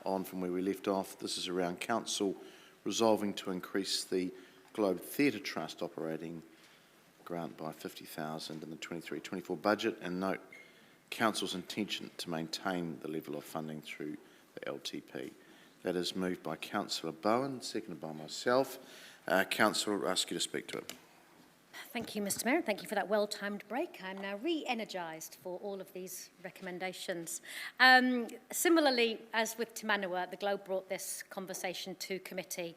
on from where we left off. This is around Council resolving to increase the Globe Theatre Trust operating grant by $50,000 in the 23-24 budget, and note Council's intention to maintain the level of funding through the LTP. That is moved by Councillor Bowen, seconded by myself. Councillor, I'll ask you to speak to it. Thank you, Mr Mayor. Thank you for that well-timed break. I'm now re-energised for all of these recommendations. Similarly, as with Te Manawa, the Globe brought this conversation to committee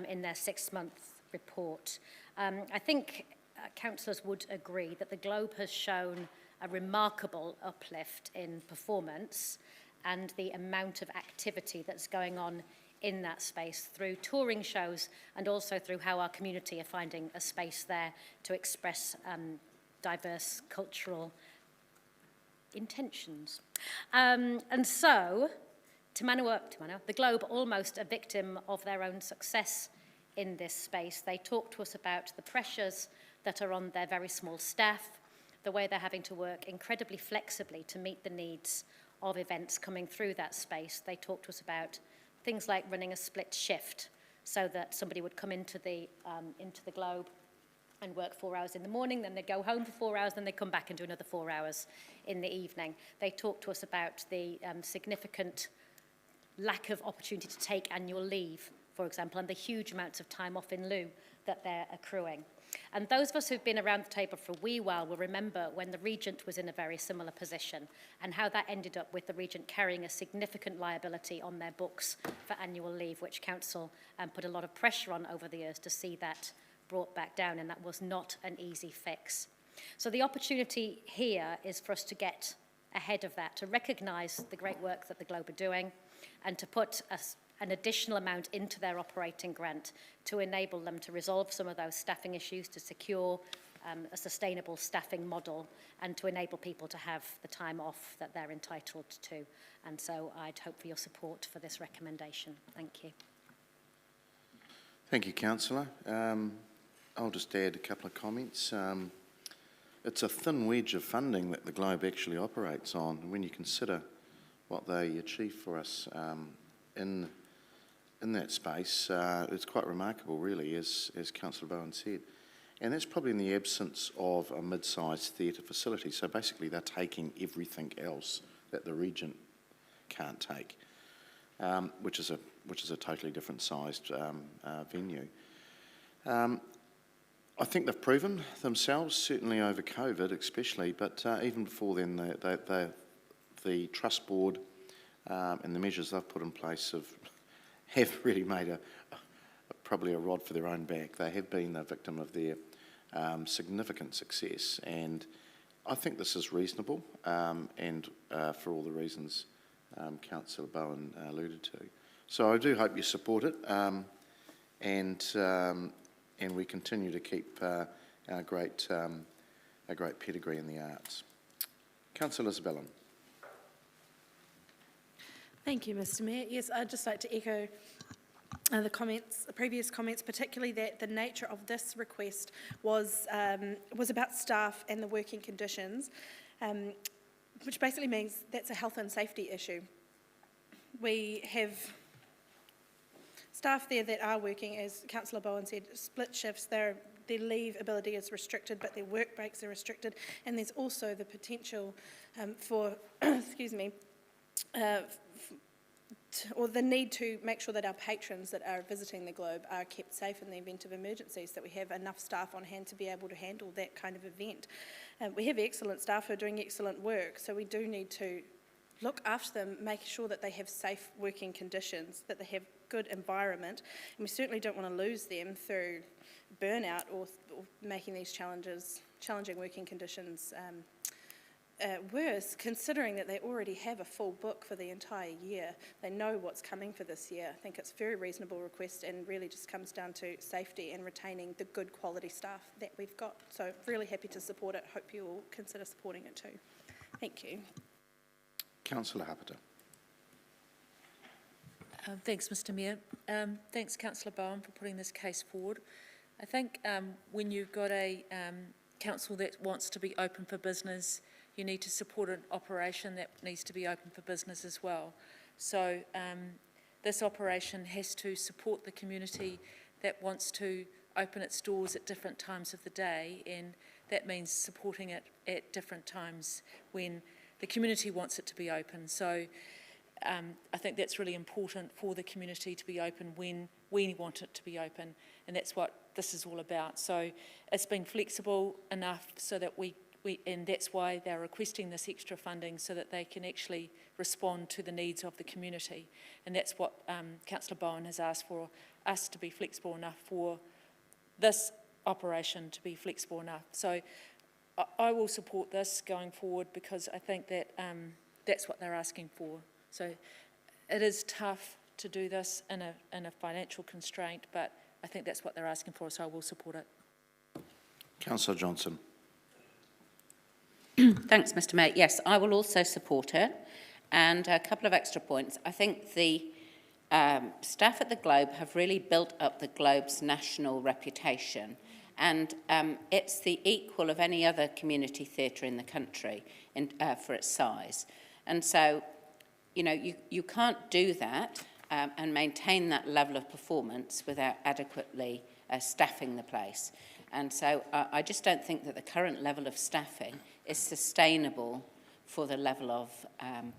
in their 6-month report. I think councillors would agree that the Globe has shown a remarkable uplift in performance and the amount of activity that's going on in that space through touring shows and also through how our community are finding a space there to express diverse cultural intentions. And so, Te Manawa, the Globe, almost a victim of their own success in this space. They talk to us about the pressures that are on their very small staff, the way they're having to work incredibly flexibly to meet the needs of events coming through that space. They talk to us about things like running a split shift so that somebody would come into the Globe and work 4 hours in the morning, then they'd go home for 4 hours, then they'd come back and do another 4 hours in the evening. They talk to us about the significant lack of opportunity to take annual leave, for example, and the huge amounts of time off in lieu that they're accruing. And those of us who've been around the table for a wee while will remember when the Regent was in a very similar position and how that ended up with the Regent carrying a significant liability on their books for annual leave, which Council put a lot of pressure on over the years to see that brought back down, and that was not an easy fix. So the opportunity here is for us to get ahead of that, to recognise the great work that the Globe are doing and to put an additional amount into their operating grant to enable them to resolve some of those staffing issues, to secure a sustainable staffing model and to enable people to have the time off that they're entitled to. And so I'd hope for your support for this recommendation. Thank you. Thank you, Councillor. I'll just add a couple of comments. It's a thin wedge of funding that the Globe actually operates on. When you consider what they achieve for us in that space, it's quite remarkable, really, as Councillor Bowen said. And that's probably in the absence of a mid-sized theatre facility. So basically they're taking everything else that the Regent can't take, which is a totally different sized venue. I think they've proven themselves, certainly over COVID especially, but even before then the Trust Board and the measures they've put in place have really made probably a rod for their own back. They have been a victim of their significant success, and I think this is reasonable and for all the reasons Councillor Bowen alluded to. So I do hope you support it and we continue to keep our great pedigree in the arts. Councillor Isabellin. Thank you, Mr Mayor. Yes, I'd just like to echo the previous comments, particularly that the nature of this request was about staff and the working conditions, which basically means that's a health and safety issue. We have staff there that are working, as Councillor Bowen said, split shifts. Their leave ability is restricted, but their work breaks are restricted, and there's also the potential for, excuse me, or the need to make sure that our patrons that are visiting the Globe are kept safe in the event of emergencies, that we have enough staff on hand to be able to handle that kind of event. We have excellent staff who are doing excellent work, so we do need to look after them, make sure that they have safe working conditions, that they have good environment, and we certainly don't want to lose them through burnout or making these challenging working conditions worse, considering that they already have a full book for the entire year. They know what's coming for this year. I think it's a very reasonable request and really just comes down to safety and retaining the good quality staff that we've got. So really happy to support it. Hope you will consider supporting it too. Thank you. Councillor Hapata. Thanks, Mr Mayor. Thanks, Councillor Bowen, for putting this case forward. I think when you've got a council that wants to be open for business, you need to support an operation that needs to be open for business as well. So this operation has to support the community that wants to open its doors at different times of the day, and that means supporting it at different times when the community wants it to be open. So I think that's really important for the community to be open when we want it to be open, and that's what this is all about. So it's been flexible enough so that and that's why they're requesting this extra funding, so that they can actually respond to the needs of the community. And that's what Councillor Bowen has asked for, us to be flexible enough for this operation to be flexible enough. So I will support this going forward, because I think that that's what they're asking for. So it is tough to do this in a financial constraint, but I think that's what they're asking for, so I will support it. Councillor Johnson. Thanks, Mr Mayor. Yes, I will also support it. And a couple of extra points. I think the staff at the Globe have really built up the Globe's national reputation, and it's the equal of any other community theatre in the country for its size. And so, you know, you can't do that and maintain that level of performance without adequately staffing the place. And so I just don't think that the current level of staffing is sustainable for the level of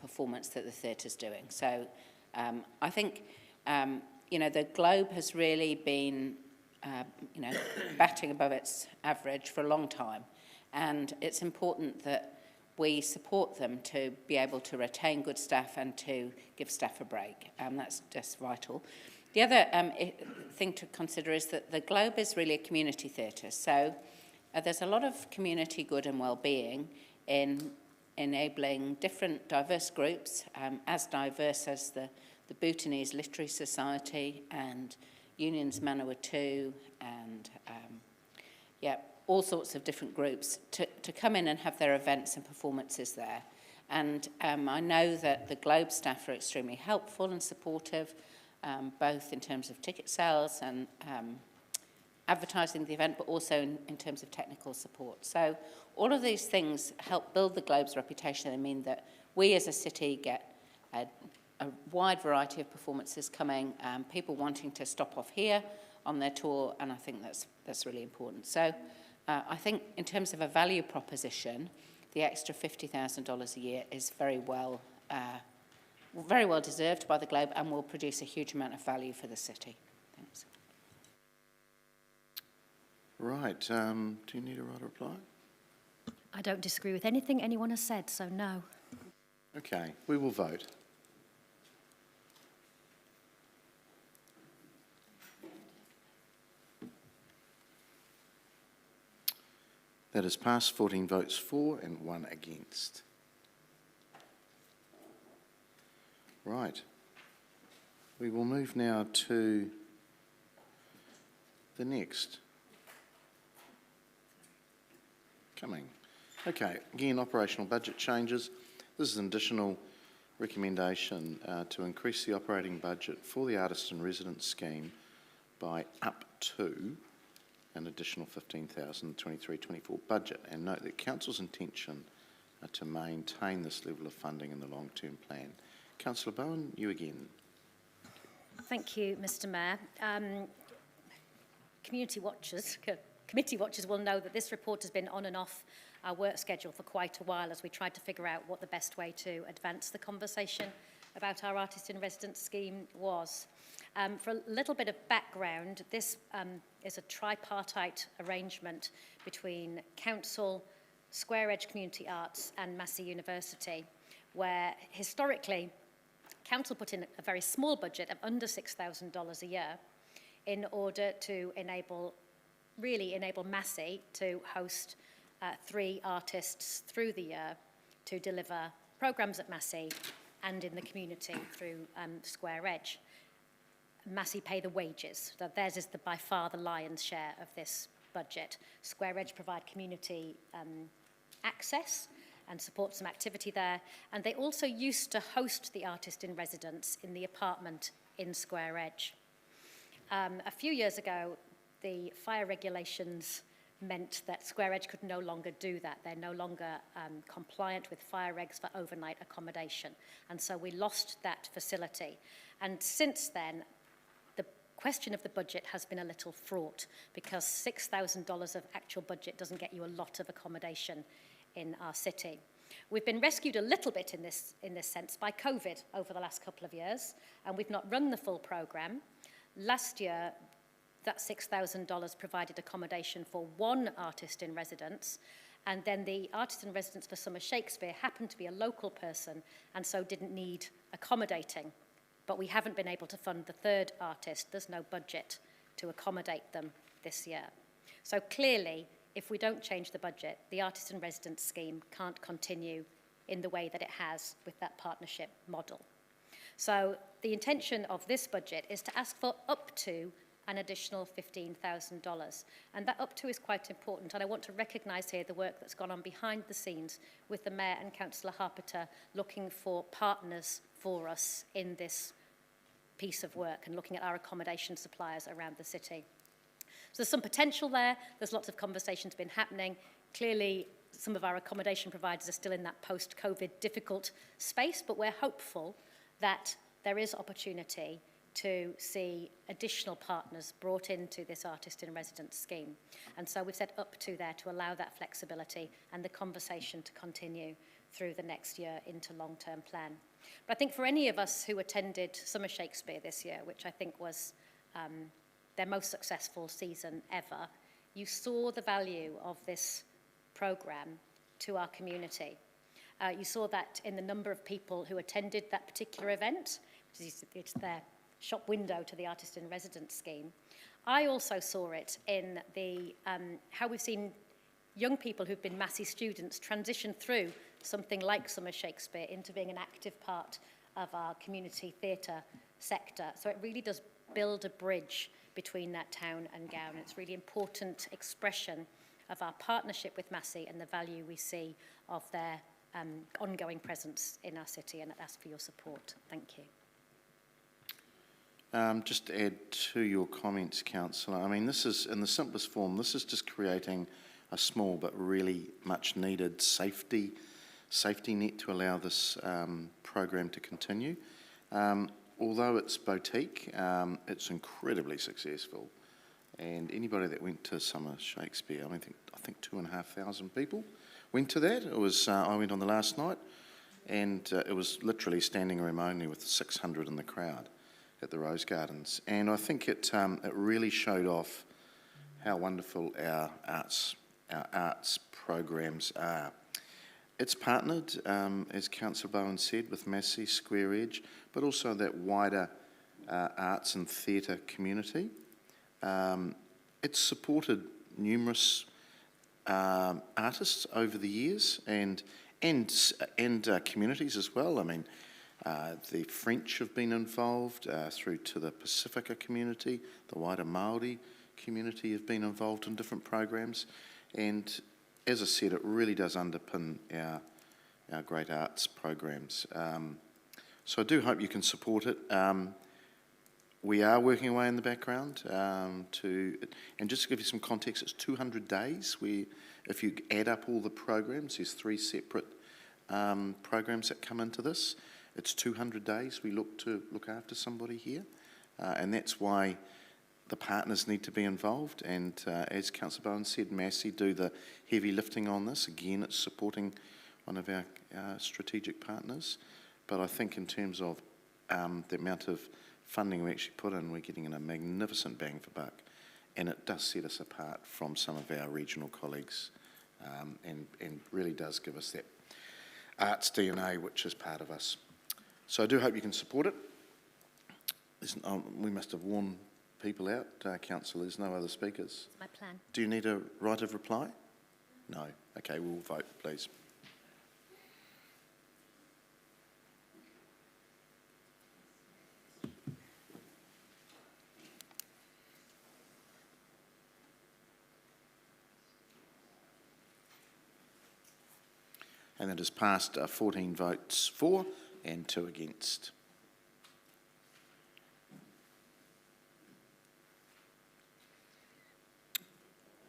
performance that the theatre's doing. So I think, you know, the Globe has really been, you know, batting above its average for a long time. And it's important that we support them to be able to retain good staff and to give staff a break. That's just vital. The other thing to consider is that the Globe is really a community theatre. So there's a lot of community good and well-being in enabling different diverse groups, as diverse as the Bhutanese Literary Society and Unions Manawatu and all sorts of different groups to come in and have their events and performances there. And I know that the Globe staff are extremely helpful and supportive, both in terms of ticket sales and advertising the event, but also in terms of technical support. So all of these things help build the Globe's reputation and mean that we as a city get a wide variety of performances coming, people wanting to stop off here on their tour, and I think that's really important. So I think in terms of a value proposition, the extra $50,000 a year is very well deserved by the Globe and will produce a huge amount of value for the city. Thanks. Right, do you need a right reply? I don't disagree with anything anyone has said, so no. Okay, we will vote. That is passed, 14 votes for and 1 against. Right. We will move now to the next. Coming. Okay, again, operational budget changes. This is an additional recommendation to increase the operating budget for the Artist in Residence scheme by up to an additional $15,000 23-24 budget, and note that Council's intention to maintain this level of funding in the long-term plan. Councillor Bowen, you again. Thank you, Mr Mayor. Committee watchers will know that this report has been on and off our work schedule for quite a while as we tried to figure out what the best way to advance the conversation about our Artist in Residence scheme was. For a little bit of background, this is a tripartite arrangement between Council, Square Edge Community Arts and Massey University, where historically Council put in a very small budget of under $6,000 a year in order to enable Massey to host 3 artists through the year to deliver programmes at Massey and in the community through Square Edge. Massey pay the wages, so theirs is by far the lion's share of this budget. Square Edge provide community access and support some activity there, and they also used to host the Artist in Residence in the apartment in Square Edge. A few years ago, the fire regulations meant that Square Edge could no longer do that. They're no longer compliant with fire regs for overnight accommodation. And so we lost that facility. And since then, the question of the budget has been a little fraught because $6,000 of actual budget doesn't get you a lot of accommodation in our city. We've been rescued a little bit in this sense by COVID over the last couple of years, and we've not run the full programme. Last year, that $6,000 provided accommodation for one artist in residence, and then the artist in residence for Summer Shakespeare happened to be a local person and so didn't need accommodating. But we haven't been able to fund the third artist. There's no budget to accommodate them this year. So clearly, if we don't change the budget, the artist in residence scheme can't continue in the way that it has with that partnership model. So the intention of this budget is to ask for up to an additional $15,000. And that up to is quite important. And I want to recognise here the work that's gone on behind the scenes with the Mayor and Councillor Harpeter looking for partners for us in this piece of work and looking at our accommodation suppliers around the city. So there's some potential there. There's lots of conversations been happening. Clearly, some of our accommodation providers are still in that post-COVID difficult space, but we're hopeful that there is opportunity to see additional partners brought into this artist in residence scheme. And so we've set up to there to allow that flexibility and the conversation to continue through the next year into long-term plan. But I think for any of us who attended Summer Shakespeare this year, which I think was their most successful season ever, you saw the value of this programme to our community. You saw that in the number of people who attended that particular event, which is it's their shop window to the artist in residence scheme. I also saw it in the how we've seen young people who've been Massey students transition through something like Summer Shakespeare into being an active part of our community theatre sector. So it really does build a bridge between that town and Gown. It's really important expression of our partnership with Massey and the value we see of their ongoing presence in our city, and I'd ask for your support. Thank you. Just to add to your comments, Councillor, I mean, this is, in the simplest form, this is just creating a small but really much needed safety net to allow this program to continue. Although it's boutique, it's incredibly successful. And anybody that went to Summer Shakespeare, I think 2,500 people went to that. It was, I went on the last night, and it was literally standing room only with 600 in the crowd at the Rose Gardens. And I think it really showed off how wonderful our arts programs are. It's partnered, as Councillor Bowen said, with Massey, Square Edge, but also that wider arts and theatre community. It's supported numerous artists over the years and communities as well. I mean, the French have been involved through to the Pacifica community, the wider Māori community have been involved in different programs, and as I said, it really does underpin our great arts programs. So I do hope you can support it. We are working away in the background and just to give you some context, it's 200 days. If you add up all the programs, there's 3 separate programs that come into this. It's 200 days we look after somebody here, and that's why the partners need to be involved. And as Councillor Bowen said, Massey do the heavy lifting on this. Again, it's supporting one of our strategic partners. But I think in terms of the amount of funding we actually put in, we're getting a magnificent bang for buck. And it does set us apart from some of our regional colleagues and really does give us that arts DNA, which is part of us. So I do hope you can support it. We must have worn people out, Councillor. There's no other speakers. My plan. Do you need a right of reply? No. Okay, we'll vote, please. And that is passed 14 votes for and 2 against.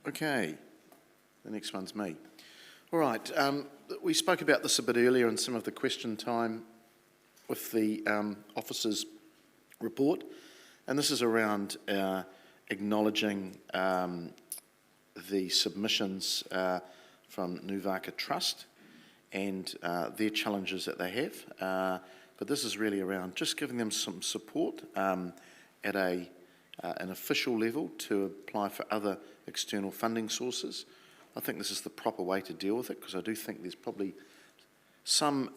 Okay, The next one's me. All right, we spoke about this a bit earlier in some of the question time with the officers' report, and this is around acknowledging the submissions from Nuvaka Trust and their challenges that they have. But this is really around just giving them some support at an official level to apply for other external funding sources. I think this is the proper way to deal with it, because I do think there's probably some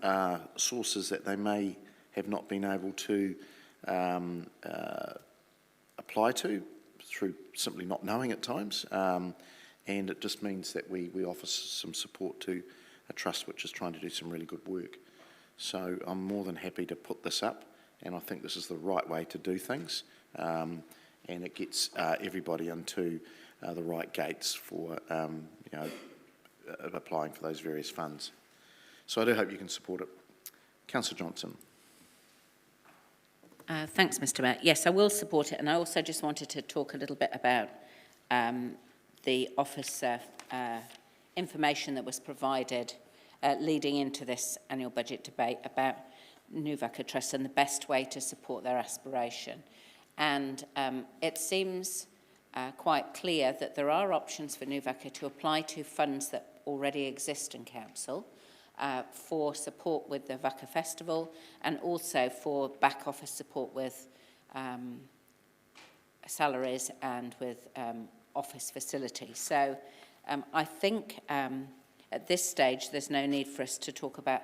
sources that they may have not been able to apply to through simply not knowing at times. And it just means that we offer some support to a trust which is trying to do some really good work. So I'm more than happy to put this up, and I think this is the right way to do things, and it gets everybody into the right gates for applying for those various funds. So I do hope you can support it. Councillor Johnson. Thanks, Mr Mayor. Yes, I will support it, and I also just wanted to talk a little bit about the officer information that was provided leading into this annual budget debate about Nuvaka Trust and the best way to support their aspiration. And it seems quite clear that there are options for Nuvaka to apply to funds that already exist in council for support with the Vaka Festival, and also for back office support with salaries and with office facilities. So I think at this stage there's no need for us to talk about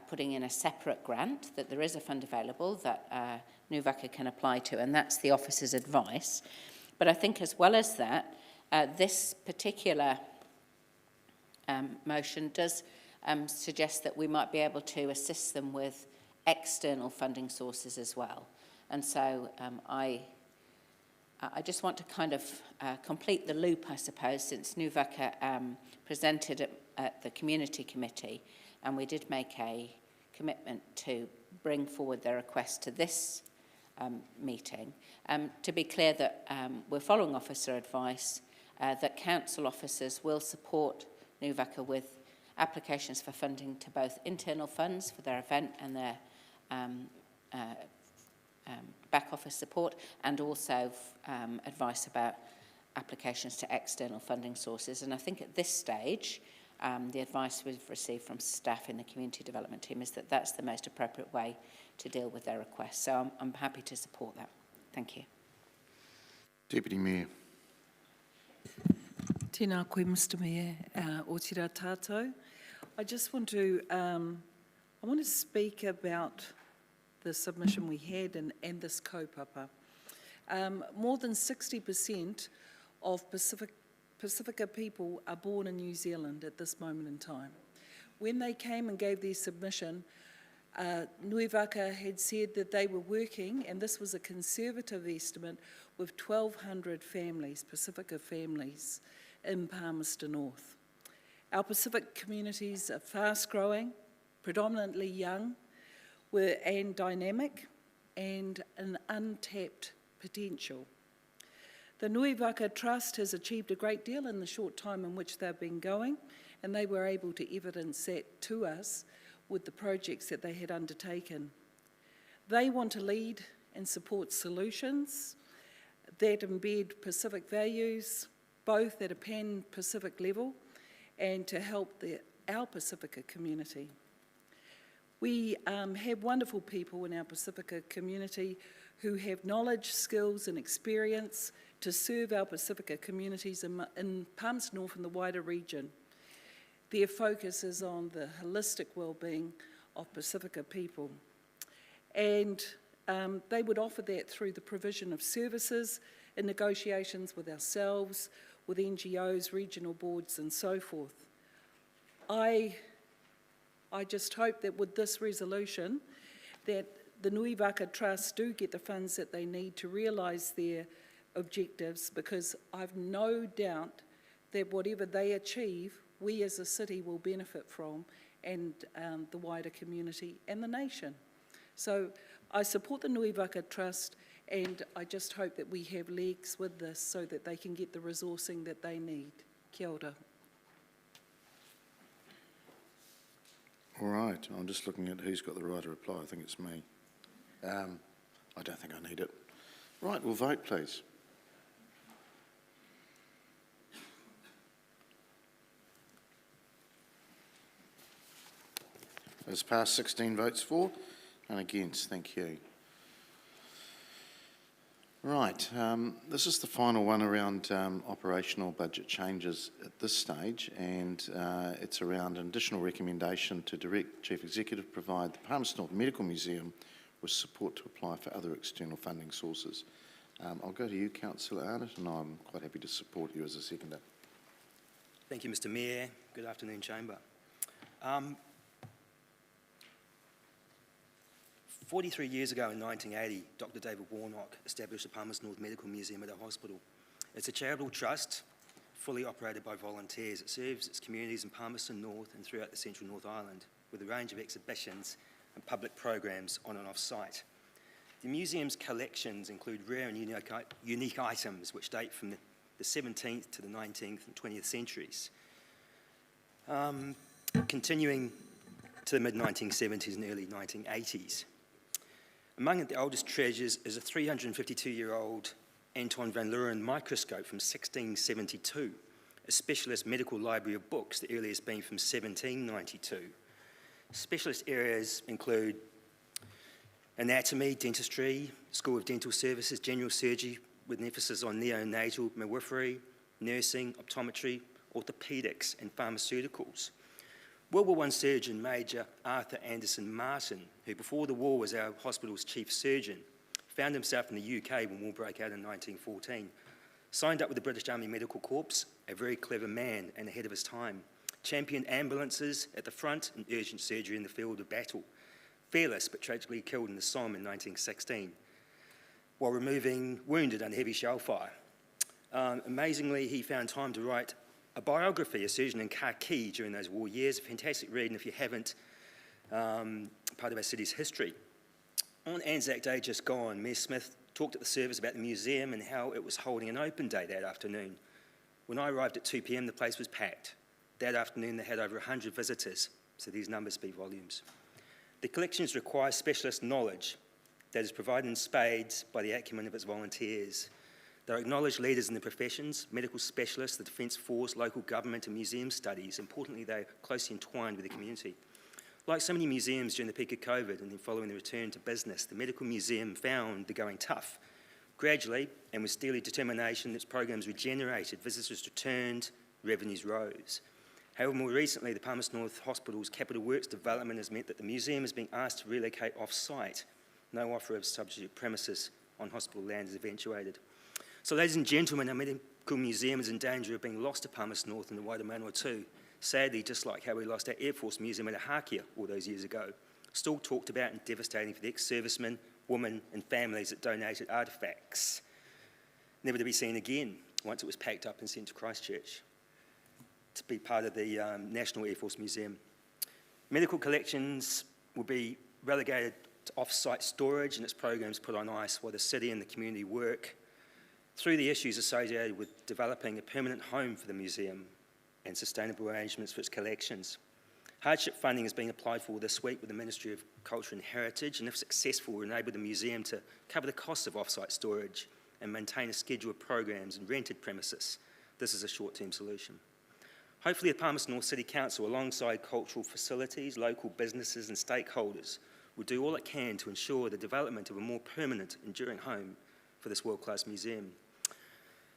putting in a separate grant, that there is a fund available that Nuvaka can apply to, and that's the officer's advice. But I think as well as that, this particular motion does suggest that we might be able to assist them with external funding sources as well. And so I just want to kind of complete the loop, I suppose, since Nuvaka presented at the community committee, and we did make a commitment to bring forward their request to this meeting. To be clear that we're following officer advice, that council officers will support Nuvaka with applications for funding to both internal funds for their event and their back office support, and also advice about applications to external funding sources. And I think at this stage, the advice we've received from staff in the community development team is that that's the most appropriate way to deal with their requests. So I'm happy to support that. Thank you. Deputy Mayor. Tēnā koe, Mr Mayor, o tira tātou. I just want to, I want to speak about the submission we had and this kaupapa. More than 60% of Pacifica people are born in New Zealand at this moment in time. When they came and gave their submission, Nuvaka had said that they were working, and this was a conservative estimate, with 1,200 families, Pacifica families, in Palmerston North. Our Pacific communities are fast growing, predominantly young, and dynamic, and an untapped potential. The Nuvaka Trust has achieved a great deal in the short time in which they've been going, and they were able to evidence that to us with the projects that they had undertaken. They want to lead and support solutions that embed Pacific values, both at a pan-Pacific level, and to help our Pacifica community. We have wonderful people in our Pacifica community who have knowledge, skills and experience to serve our Pacifica communities in Palmerston North and the wider region. Their focus is on the holistic well-being of Pacifica people. And they would offer that through the provision of services in negotiations with ourselves, with NGOs, regional boards and so forth. I just hope that with this resolution that the Nuvaka Trust do get the funds that they need to realise their objectives, because I've no doubt that whatever they achieve, we as a city will benefit from, and the wider community and the nation. So I support the Nuvaka Trust, and I just hope that we have legs with this so that they can get the resourcing that they need. Kia ora. All right, I'm just looking at who's got the right to reply. I think it's me. I don't think I need it. Right, we'll vote, please. It's passed, 16 votes for and against. Thank you. Right, this is the final one around operational budget changes at this stage, and it's around an additional recommendation to direct Chief Executive provide the Palmerston North Medical Museum with support to apply for other external funding sources. I'll go to you, Councillor Arnott, and I'm quite happy to support you as a seconder. Thank you, Mr Mayor. Good afternoon, Chamber. 43 years ago in 1980, Dr David Warnock established the Palmerston North Medical Museum at our hospital. It's a charitable trust, fully operated by volunteers. It serves its communities in Palmerston North and throughout the central North Island, with a range of exhibitions and public programs on and off site. The museum's collections include rare and unique items which date from the 17th to the 19th and 20th centuries, continuing to the mid-1970s and early 1980s. Among the oldest treasures is a 352-year-old Anton van Leeuwen microscope from 1672, a specialist medical library of books, the earliest being from 1792. Specialist areas include anatomy, dentistry, School of Dental Services, general surgery with an emphasis on neonatal midwifery, nursing, optometry, orthopaedics and pharmaceuticals. World War I surgeon Major Arthur Anderson Martin, who before the war was our hospital's chief surgeon, found himself in the UK when war broke out in 1914. Signed up with the British Army Medical Corps, a very clever man and ahead of his time. Championed ambulances at the front and urgent surgery in the field of battle. Fearless but tragically killed in the Somme in 1916 while removing wounded under heavy shell fire. Amazingly, he found time to write a biography, a surgeon in khaki during those war years, a fantastic read, and if you haven't, part of our city's history. On Anzac Day just gone, Mayor Smith talked at the service about the museum and how it was holding an open day that afternoon. When I arrived at 2 p.m, the place was packed. That afternoon, they had over 100 visitors, so these numbers speak volumes. The collections require specialist knowledge that is provided in spades by the acumen of its volunteers. They're acknowledged leaders in the professions, medical specialists, the Defence Force, local government and museum studies. Importantly, they're closely entwined with the community. Like so many museums during the peak of COVID and then following the return to business, the Medical Museum found the going tough. Gradually, and with steely determination, its programs regenerated, visitors returned, revenues rose. However, more recently, the Palmerston North Hospital's capital works development has meant that the museum is being asked to relocate off-site. No offer of substitute premises on hospital land is eventuated. So, ladies and gentlemen, our medical museum is in danger of being lost to Palmerston North and the wider Manawatu. Sadly, just like how we lost our Air Force Museum at Ahakia all those years ago. Still talked about and devastating for the ex-servicemen, women and families that donated artefacts. Never to be seen again once it was packed up and sent to Christchurch to be part of the National Air Force Museum. Medical collections will be relegated to off-site storage and its programs put on ice while the city and the community work through the issues associated with developing a permanent home for the museum and sustainable arrangements for its collections. Hardship funding is being applied for this week with the Ministry of Culture and Heritage, and if successful, will enable the museum to cover the costs of off-site storage and maintain a schedule of programs and rented premises. This is a short-term solution. Hopefully the Palmerston North City Council, alongside cultural facilities, local businesses and stakeholders, will do all it can to ensure the development of a more permanent, enduring home for this world-class museum.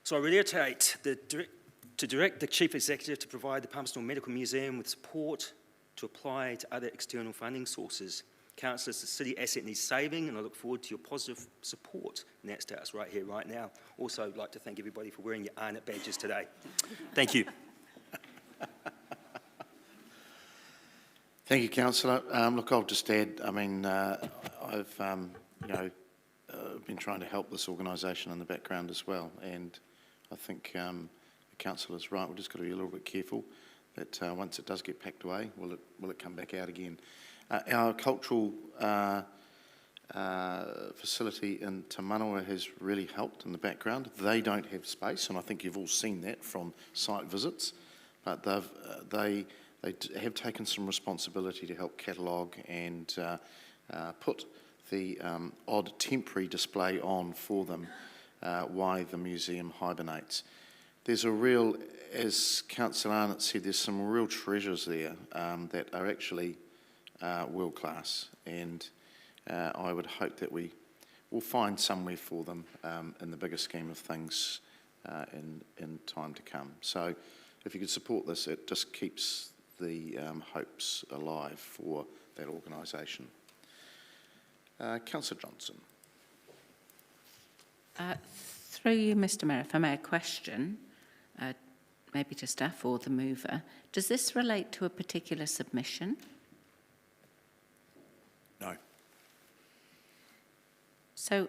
So I reiterate to direct the Chief Executive to provide the Palmerston North Medical Museum with support to apply to other external funding sources. Councillors, the city asset needs saving, and I look forward to your positive support, and that starts right here, right now. Also, I'd like to thank everybody for wearing your Arnott badges today. Thank you. Thank you, Councillor. Look, I'll just add, I mean, I've been trying to help this organisation in the background as well, and I think the Councillor's right. We've just got to be a little bit careful that once it does get packed away, will it come back out again? Our cultural facility in Te Manawa has really helped in the background. They don't have space, and I think you've all seen that from site visits, but they have taken some responsibility to help catalogue and put the odd temporary display on for them while the museum hibernates. There's a real, as Councillor Arnott said, there's some real treasures there that are actually world class, and I would hope that we will find somewhere for them in the bigger scheme of things in time to come. So if you could support this, it just keeps the hopes alive for that organisation. Councillor Johnson. Through you, Mr Mayor, if I may, a question, maybe to staff or the mover. Does this relate to a particular submission? No. So,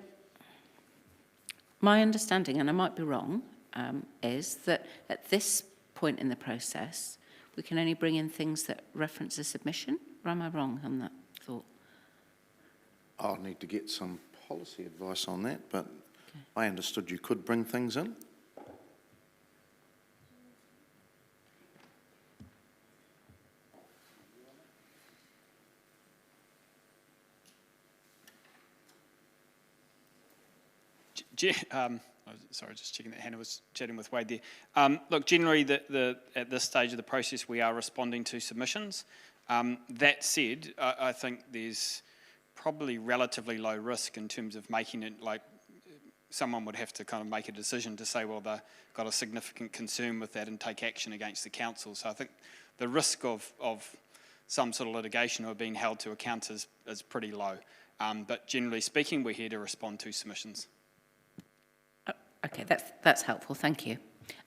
my understanding, and I might be wrong, is that at this point in the process, we can only bring in things that reference a submission? Or am I wrong on that thought? I'll need to get some policy advice on that, but okay. I understood you could bring things in. Sorry, just checking that Hannah was chatting with Wade there. Look, generally, at this stage of the process, we are responding to submissions. That said, I think there's probably relatively low risk in terms of making it like someone would have to kind of make a decision to say, well, they've got a significant concern with that and take action against the council. So I think the risk of some sort of litigation or being held to account is pretty low. But generally speaking, we're here to respond to submissions. Okay, that's helpful, thank you.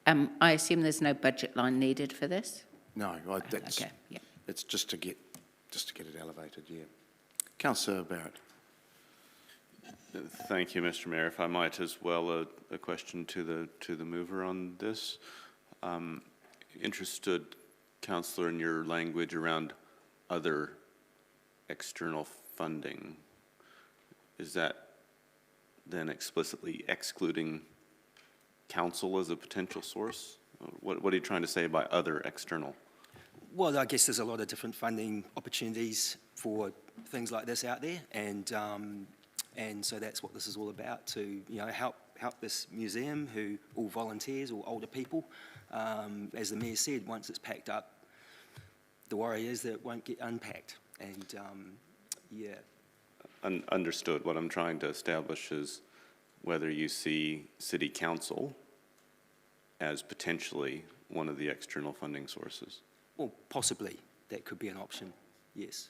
I assume there's no budget line needed for this? No, that's, okay, yeah. It's just to get it elevated, yeah. Councillor Barrett. Thank you, Mr Mayor. If I might as well, a question to the mover on this. Interested, Councillor, in your language around other external funding. Is that then explicitly excluding council as a potential source? What are you trying to say by other external? Well, I guess there's a lot of different funding opportunities for things like this out there, and so that's what this is all about, to help this museum, who all volunteers, all older people. As the Mayor said, once it's packed up, the worry is that it won't get unpacked, and yeah. Understood. What I'm trying to establish is whether you see City Council as potentially one of the external funding sources. Well, possibly. That could be an option, yes.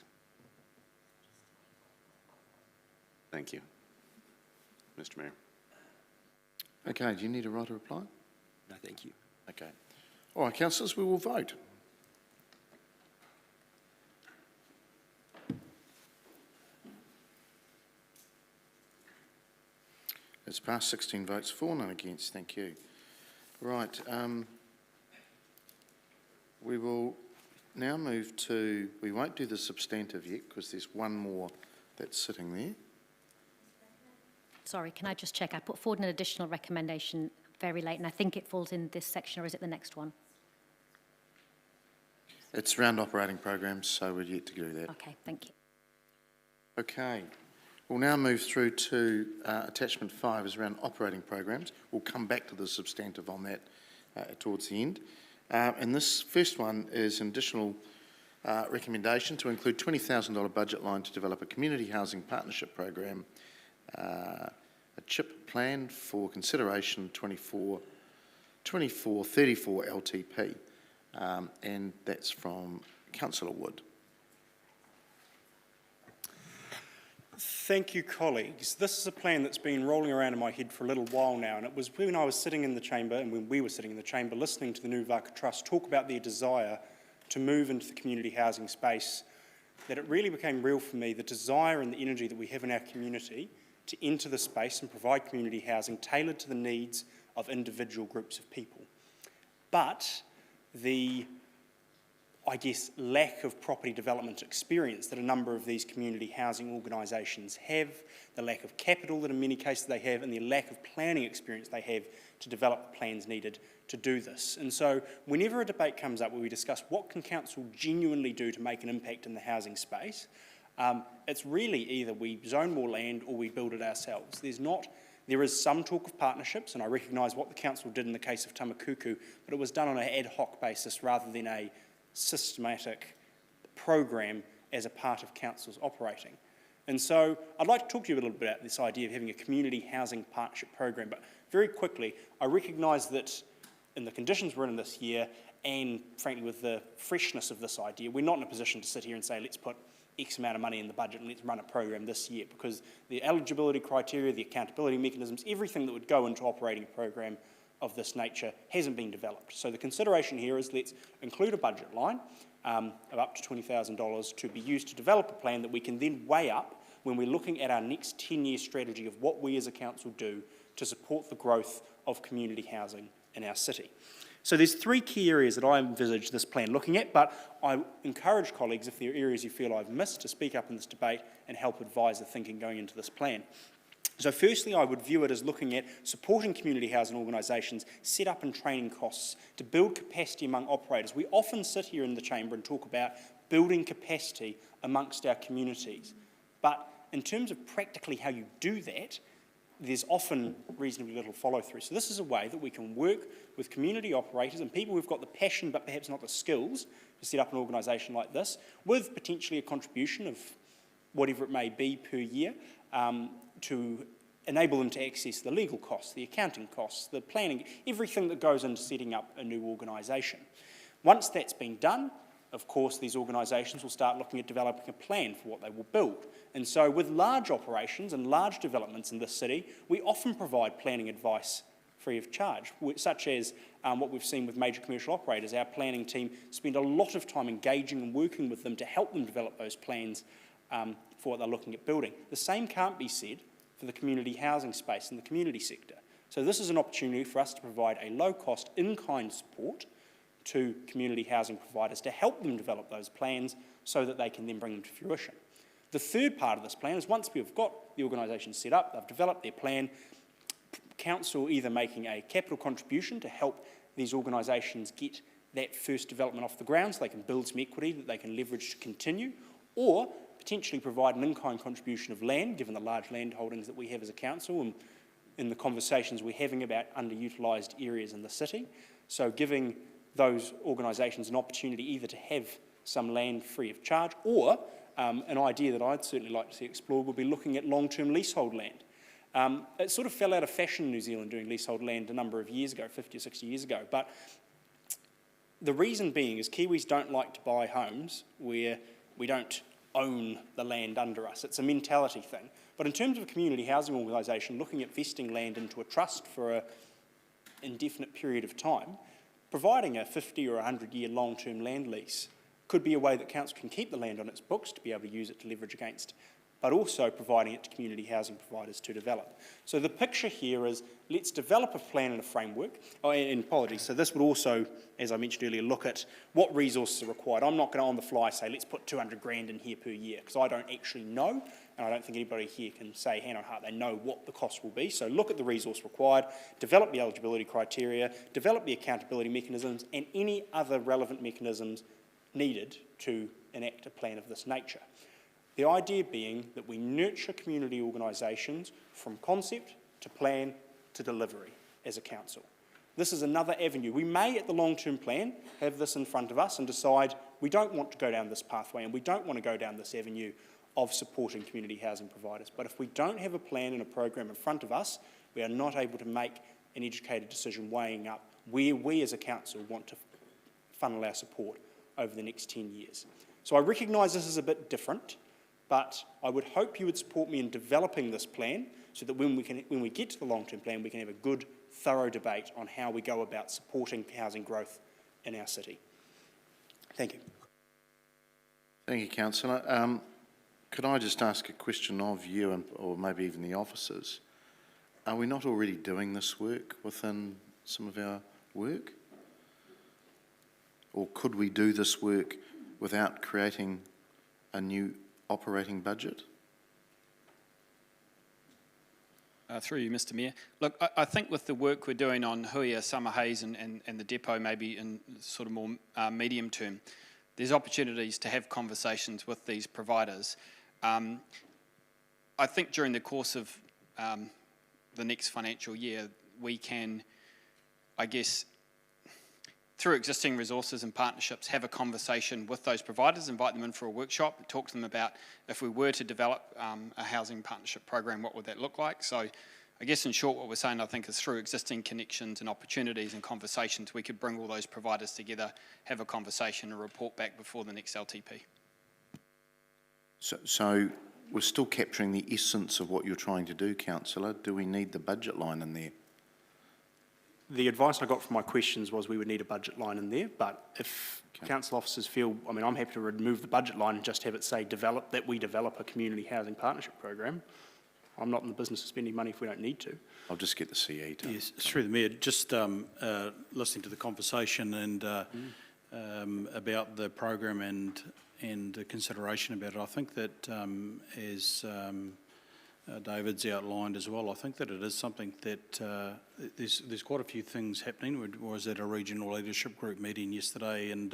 Thank you, Mr Mayor. Okay, do you need a right to reply? No, thank you. Okay. All right, councillors, we will vote. It's passed, 16 votes for, none against. Thank you. Right. We will now move to, we won't do the substantive yet because there's one more that's sitting there. Sorry, can I just check? I put forward an additional recommendation very late, and I think it falls in this section, or is it the next one? It's around operating programs, so we're yet to do that. Okay, thank you. Okay. We'll now move through to attachment 5 is around operating programs. We'll come back to the substantive on that towards the end. And this first one is an additional recommendation to include $20,000 budget line to develop a community housing partnership program, a CHIP plan for consideration 2434 LTP, and that's from Councillor Wood. Thank you, colleagues. This is a plan that's been rolling around in my head for a little while now, and it was when I was sitting in the chamber, and when we were sitting in the chamber, listening to the Nuvaka Trust talk about their desire to move into the community housing space, that it really became real for me, the desire and the energy that we have in our community to enter the space and provide community housing tailored to the needs of individual groups of people. But the I guess, lack of property development experience that a number of these community housing organisations have, the lack of capital that in many cases they have, and the lack of planning experience they have to develop the plans needed to do this. And so whenever a debate comes up where we discuss what can council genuinely do to make an impact in the housing space, it's really either we zone more land or we build it ourselves. There is some talk of partnerships, and I recognise what the council did in the case of Tamakuku, but it was done on an ad hoc basis rather than a systematic program as a part of council's operating. And so I'd like to talk to you a little bit about this idea of having a community housing partnership program, but very quickly, I recognise that in the conditions we're in this year, and frankly with the freshness of this idea, we're not in a position to sit here and say, let's put X amount of money in the budget and let's run a program this year, because the eligibility criteria, the accountability mechanisms, everything that would go into operating a program of this nature hasn't been developed. So the consideration here is let's include a budget line of up to $20,000 to be used to develop a plan that we can then weigh up when we're looking at our next 10-year strategy of what we as a council do to support the growth of community housing in our city. So there's three key areas that I envisage this plan looking at, but I encourage colleagues, if there are areas you feel I've missed, to speak up in this debate and help advise the thinking going into this plan. So firstly, I would view it as looking at supporting community housing organisations, set up and training costs to build capacity among operators. We often sit here in the chamber and talk about building capacity amongst our communities, but in terms of practically how you do that, there's often reasonably little follow-through. So this is a way that we can work with community operators and people who've got the passion but perhaps not the skills to set up an organisation like this, with potentially a contribution of whatever it may be per year, to enable them to access the legal costs, the accounting costs, the planning, everything that goes into setting up a new organisation. Once that's been done, of course, these organisations will start looking at developing a plan for what they will build. And so with large operations and large developments in this city, we often provide planning advice free of charge, such as what we've seen with major commercial operators. Our planning team spend a lot of time engaging and working with them to help them develop those plans for what they're looking at building. The same can't be said for the community housing space in the community sector. So this is an opportunity for us to provide a low-cost, in-kind support to community housing providers to help them develop those plans so that they can then bring them to fruition. The third part of this plan is once we've got the organisation set up, they've developed their plan, council either making a capital contribution to help these organisations get that first development off the ground so they can build some equity that they can leverage to continue, or potentially provide an in-kind contribution of land, given the large land holdings that we have as a council and in the conversations we're having about underutilised areas in the city. So giving those organisations an opportunity either to have some land free of charge, or an idea that I'd certainly like to see explored would be looking at long-term leasehold land. It sort of fell out of fashion in New Zealand doing leasehold land a number of years ago, 50 or 60 years ago, but the reason being is Kiwis don't like to buy homes where we don't own the land under us. It's a mentality thing. But in terms of a community housing organisation looking at vesting land into a trust for an indefinite period of time, providing a 50 or 100-year long-term land lease could be a way that council can keep the land on its books to be able to use it to leverage against, but also providing it to community housing providers to develop. So the picture here is let's develop a plan and a framework. And apologies, so this would also, as I mentioned earlier, look at what resources are required. I'm not going to on the fly say let's put 200 grand in here per year, because I don't actually know, and I don't think anybody here can say hand on heart they know what the cost will be. So look at the resource required, develop the eligibility criteria, develop the accountability mechanisms and any other relevant mechanisms needed to enact a plan of this nature. The idea being that we nurture community organisations from concept to plan to delivery as a council. This is another avenue. We may, at the long-term plan, have this in front of us and decide we don't want to go down this pathway and we don't want to go down this avenue of supporting community housing providers. But if we don't have a plan and a program in front of us, we are not able to make an educated decision weighing up where we as a council want to funnel our support over the next 10 years. So I recognise this is a bit different, but I would hope you would support me in developing this plan so that when we get to the long-term plan, we can have a good, thorough debate on how we go about supporting housing growth in our city. Thank you. Thank you, Councillor. Could I just ask a question of you, or maybe even the officers? Are we not already doing this work within some of our work? or could we do this work without creating a new operating budget? Through you, Mr. Mayor. Look, I think with the work we're doing on Huia, Summer Haze and the depot maybe in sort of more medium term, there's opportunities to have conversations with these providers. I think during the course of the next financial year, we can, I guess, through existing resources and partnerships, have a conversation with those providers, invite them in for a workshop, talk to them about if we were to develop a housing partnership program, what would that look like? So I guess in short, what we're saying, I think, is through existing connections and opportunities and conversations, we could bring all those providers together, have a conversation and report back before the next LTP. So we're still capturing the essence of what you're trying to do, Councillor. Do we need the budget line in there? The advice I got from my questions was we would need a budget line in there, but if council officers feel, I mean, I'm happy to remove the budget line and just have it say we develop a community housing partnership program. I'm not in the business of spending money if we don't need to. I'll just get the CE to... Yes, through the Mayor, just listening to the conversation and about the program and the consideration about it, I think that as David's outlined as well, I think that it is something that there's quite a few things happening. We was at a regional leadership group meeting yesterday, and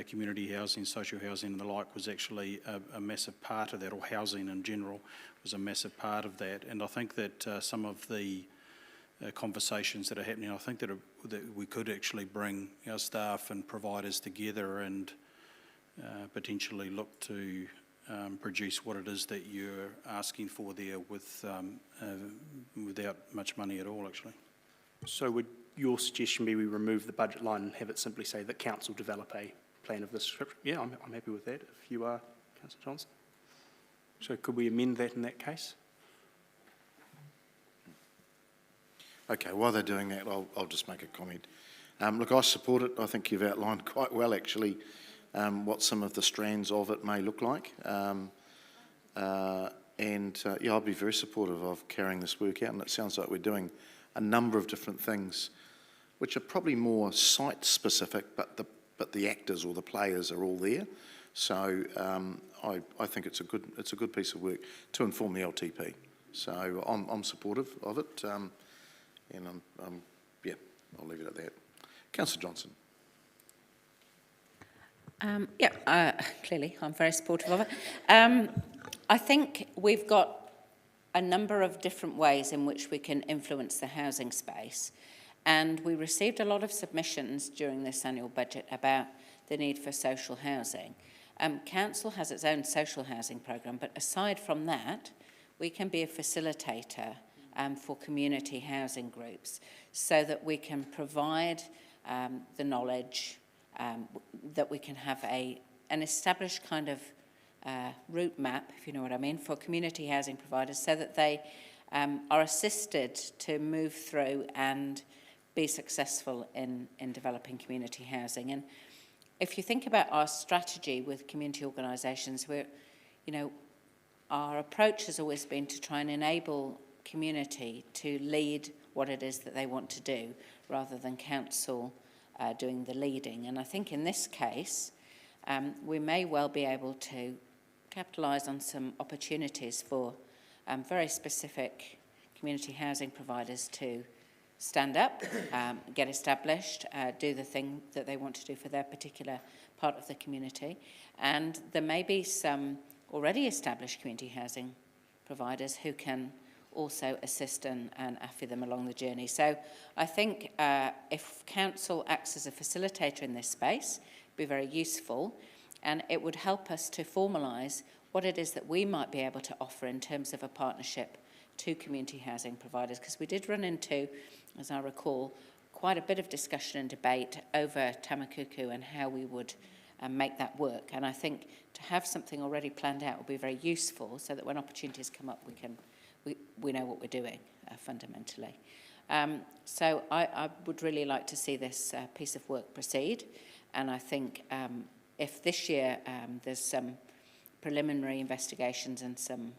community housing, social housing and the like was actually a massive part of that, or housing in general was a massive part of that. And I think that some of the conversations that are happening, I think that we could actually bring our staff and providers together and potentially look to produce what it is that you're asking for there with without much money at all, actually. So would your suggestion be we remove the budget line and have it simply say that council develop a plan of this description? Yeah, I'm happy with that, if you are, Councillor Johnson. So could we amend that in that case? Okay, while they're doing that, I'll just make a comment. Look, I support it. I think you've outlined quite well, actually, what some of the strands of it may look like. Yeah, I'll be very supportive of carrying this work out, and it sounds like we're doing a number of different things which are probably more site-specific, but the actors or the players are all there. So I think it's a good piece of work to inform the LTP. So I'm supportive of it, and yeah, I'll leave it at that. Councillor Johnson. Clearly I'm very supportive of it. I think we've got a number of different ways in which we can influence the housing space, and we received a lot of submissions during this annual budget about the need for social housing. Council has its own social housing programme, but aside from that, we can be a facilitator for community housing groups so that we can provide the knowledge, that we can have an established kind of route map, if you know what I mean, for community housing providers so that they are assisted to move through and be successful in developing community housing. And if you think about our strategy with community organisations, our approach has always been to try and enable community to lead what it is that they want to do rather than council doing the leading. And I think in this case, we may well be able to capitalise on some opportunities for very specific community housing providers to stand up, get established, do the thing that they want to do for their particular part of the community. And there may be some already established community housing providers who can also assist and AFI them along the journey. So I think if council acts as a facilitator in this space, it'd be very useful, and it would help us to formalise what it is that we might be able to offer in terms of a partnership to community housing providers, because we did run into, as I recall, quite a bit of discussion and debate over Tamakuku and how we would make that work. And I think to have something already planned out will be very useful so that when opportunities come up, we know what we're doing fundamentally. So I would really like to see this piece of work proceed, and I think if this year there's some preliminary investigations and some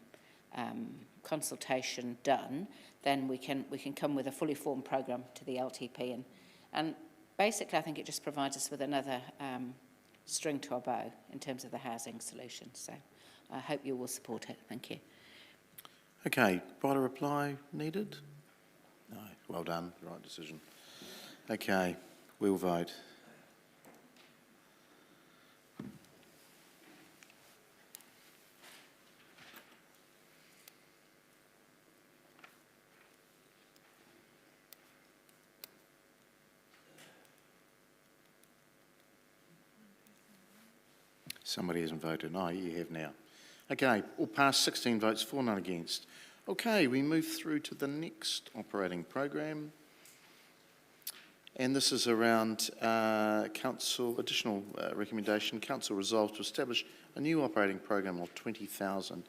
consultation done, then we can come with a fully formed programme to the LTP and basically, I think it just provides us with another string to our bow in terms of the housing solution. So I hope you will support it. Thank you. Okay, brighter reply needed? No, well done, right decision. Okay, we'll vote. Somebody hasn't voted. No, you have now. Okay, all passed, 16 votes for, none against. Okay, we move through to the next operating program. And this is around council, additional recommendation. Council resolved to establish a new operating program of 20,000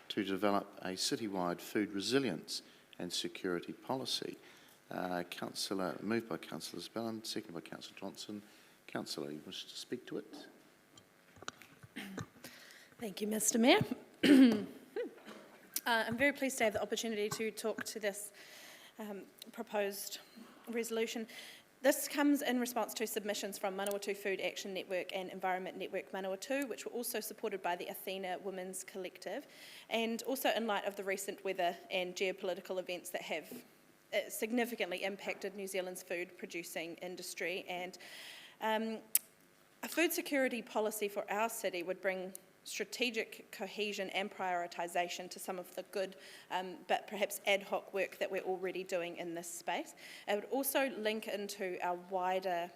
to develop a citywide food resilience and security policy. Moved by Councillor Spellin, seconded by Councillor Johnson. Councillor, you wish to speak to it? Thank you, Mr. Mayor. I'm very pleased to have the opportunity to talk to this proposed resolution. This comes in response to submissions from Manawatu Food Action Network and Environment Network Manawatu, which were also supported by the Athena Women's Collective, and also in light of the recent weather and geopolitical events that have significantly impacted New Zealand's food producing industry. And a food security policy for our city would bring strategic cohesion and prioritisation to some of the good but perhaps ad hoc work that we're already doing in this space. It would also link into our wider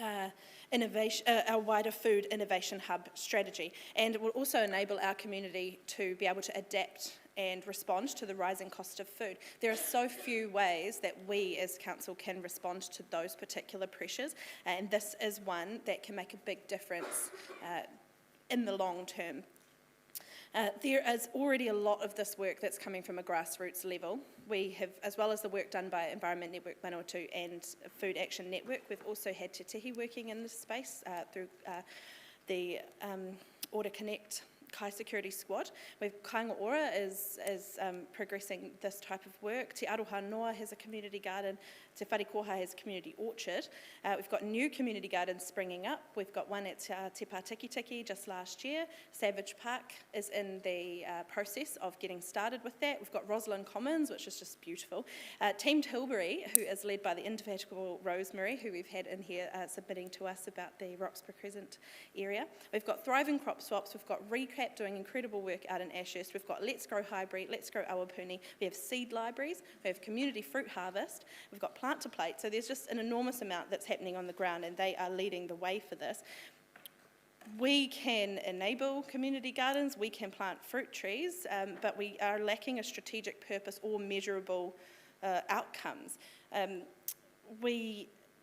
our wider food innovation hub strategy, and it will also enable our community to be able to adapt and respond to the rising cost of food. There are so few ways that we as council can respond to those particular pressures, and this is one that can make a big difference in the long term. There is already a lot of this work that's coming from a grassroots level. We have, as well as the work done by Environment Network Manawatu and Food Action Network, we've also had Te Tihi working in this space through the Order Connect Kai Security Squad. Kāinga Ora is progressing this type of work. Te Aroha Noa has a community garden. Te Wharikoha has a community orchard. We've got new community gardens springing up. We've got one at Te Pātikitiki just last year. Savage Park is in the process of getting started with that. We've got Roslyn Commons, which is just beautiful. Team Tilbury, who is led by the indefatigable Rosemary, who we've had in here submitting to us about the Roxburgh Crescent area. We've got Thriving Crop Swaps. We've got Recap doing incredible work out in Ashurst. We've got Let's Grow Highbury, Let's Grow Awapuni. We have seed libraries. We have community fruit harvest. We've got Plant to Plate. So there's just an enormous amount that's happening on the ground, and they are leading the way for this. We can enable community gardens, we can plant fruit trees, but we are lacking a strategic purpose or measurable outcomes.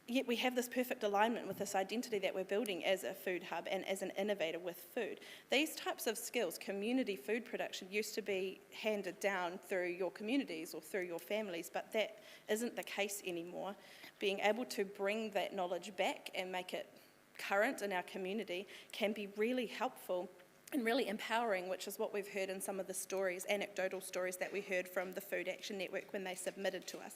Yet we have this perfect alignment with this identity that we're building as a food hub and as an innovator with food. These types of skills, community food production, used to be handed down through your communities or through your families, but that isn't the case anymore. Being able to bring that knowledge back and make it current in our community can be really helpful and really empowering, which is what we've heard in some of the stories, anecdotal stories that we heard from the Food Action Network when they submitted to us.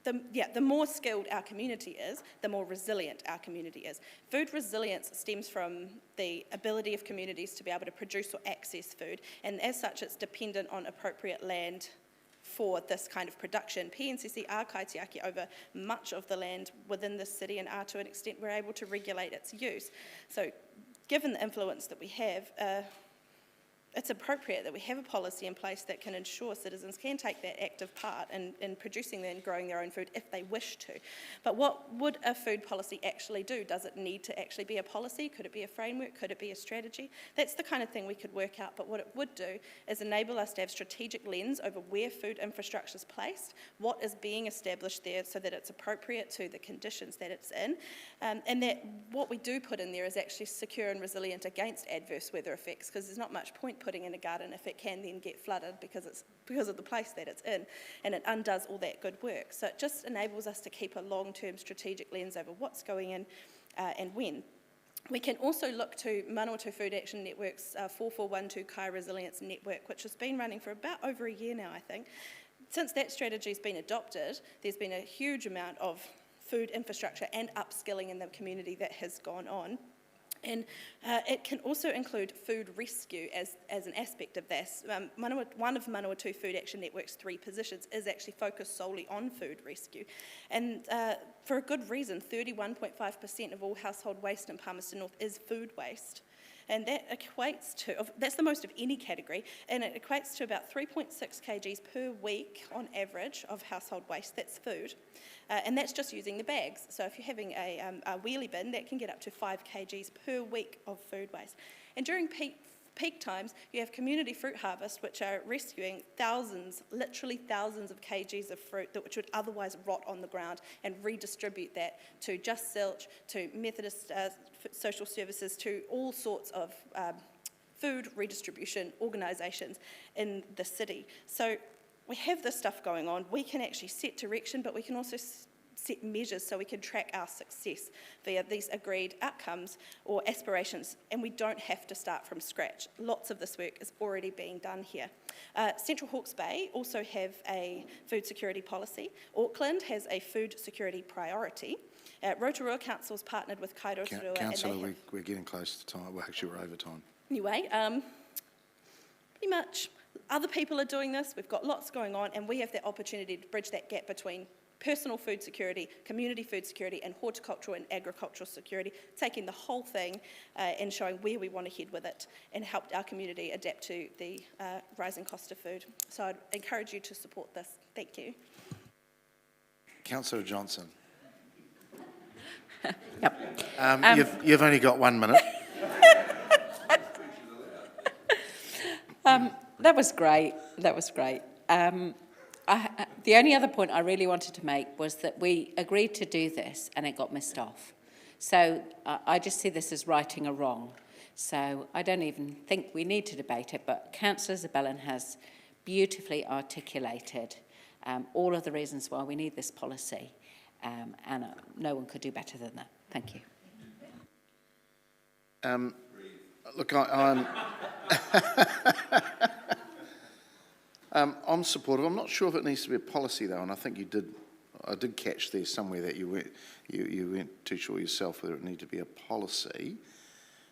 The more skilled our community is, the more resilient our community is. Food resilience stems from the ability of communities to be able to produce or access food, and as such it's dependent on appropriate land for this kind of production. PNCC are kaitiaki over much of the land within this city and are to an extent we're able to regulate its use. So given the influence that we have, it's appropriate that we have a policy in place that can ensure citizens can take that active part in producing and growing their own food if they wish to. But what would a food policy actually do? Does it need to actually be a policy? Could it be a framework? Could it be a strategy? That's the kind of thing we could work out, but what it would do is enable us to have strategic lens over where food infrastructure is placed, what is being established there so that it's appropriate to the conditions that it's in, and that what we do put in there is actually secure and resilient against adverse weather effects, because there's not much point putting in a garden if it can then get flooded because of the place that it's in, and it undoes all that good work. So it just enables us to keep a long-term strategic lens over what's going in and when. We can also look to Manawatu Food Action Network's 4412 Kai Resilience Network, which has been running for about over a year now, I think. Since that strategy's been adopted, there's been a huge amount of food infrastructure and upskilling in the community that has gone on. And it can also include food rescue as an aspect of this. One of Manawatu Food Action Network's 3 positions is actually focused solely on food rescue. And for a good reason, 31.5% of all household waste in Palmerston North is food waste. And that equates to, that's the most of any category, and it equates to about 3.6 kgs per week on average of household waste, that's food. And that's just using the bags. So if you're having a wheelie bin, that can get up to 5 kgs per week of food waste. And during peak times, you have community fruit harvest, which are rescuing thousands, literally thousands of kgs of fruit which would otherwise rot on the ground, and redistribute that to Just Silch, to Methodist Social Services, to all sorts of food redistribution organisations in the city. So we have this stuff going on. We can actually set direction, but we can also set measures so we can track our success via these agreed outcomes or aspirations, and we don't have to start from scratch. Lots of this work is already being done here. Central Hawke's Bay also have a food security policy. Auckland has a food security priority. Rotorua Council's partnered with Kairotorua. Councillor, we're getting close to time. Well, actually, we're over time. Anyway, pretty much other people are doing this. We've got lots going on, and we have the opportunity to bridge that gap between personal food security, community food security, and horticultural and agricultural security, taking the whole thing and showing where we want to head with it, and help our community adapt to the rising cost of food. So I'd encourage you to support this. Thank you. Councillor Johnson. Yep. You've only got 1 minute. That was great. That was great. The only other point I really wanted to make was that we agreed to do this and it got missed off. So I just see this as righting a wrong. So I don't even think we need to debate it, but Councillor Zabellin has beautifully articulated all of the reasons why we need this policy, and no one could do better than that. Thank you. Look, I'm supportive. I'm not sure if it needs to be a policy though, and I think I did catch there somewhere that you weren't too sure yourself whether it needed to be a policy.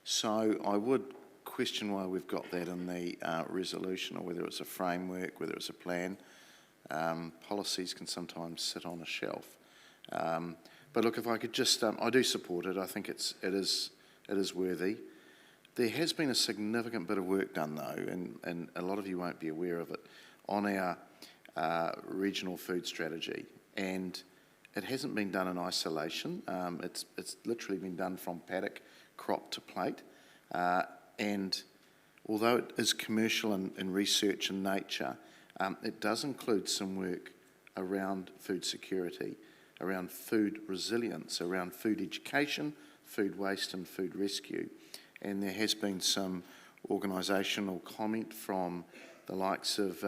So I would question why we've got that in the resolution, or whether it's a framework, whether it's a plan. Policies can sometimes sit on a shelf. But look, if I could just, I do support it. I think it is worthy. There has been a significant bit of work done though, and a lot of you won't be aware of it, on our regional food strategy, and it hasn't been done in isolation. It's literally been done from paddock, crop to plate, and although it is commercial and research in nature, it does include some work around food security, around food resilience, around food education, food waste and food rescue. And there has been some organisational comment from the likes of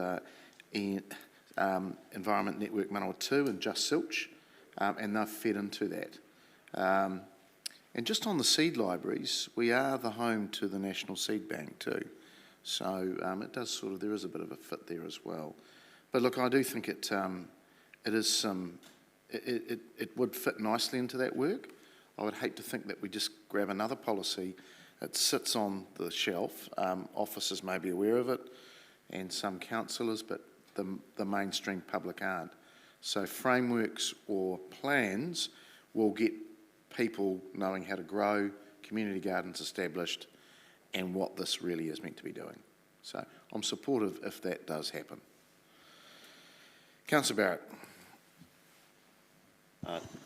Environment Network Manawatu and Just Silch, and they've fed into that. And just on the seed libraries, we are the home to the National Seed Bank too. So it does sort of, there is a bit of a fit there as well. But look, I do think it would fit nicely into that work. I would hate to think that we just grab another policy. It sits on the shelf. Officers may be aware of it, and some councillors, but the mainstream public aren't. So frameworks or plans will get people knowing how to grow, community gardens established, and what this really is meant to be doing. So I'm supportive if that does happen. Councillor Barrett.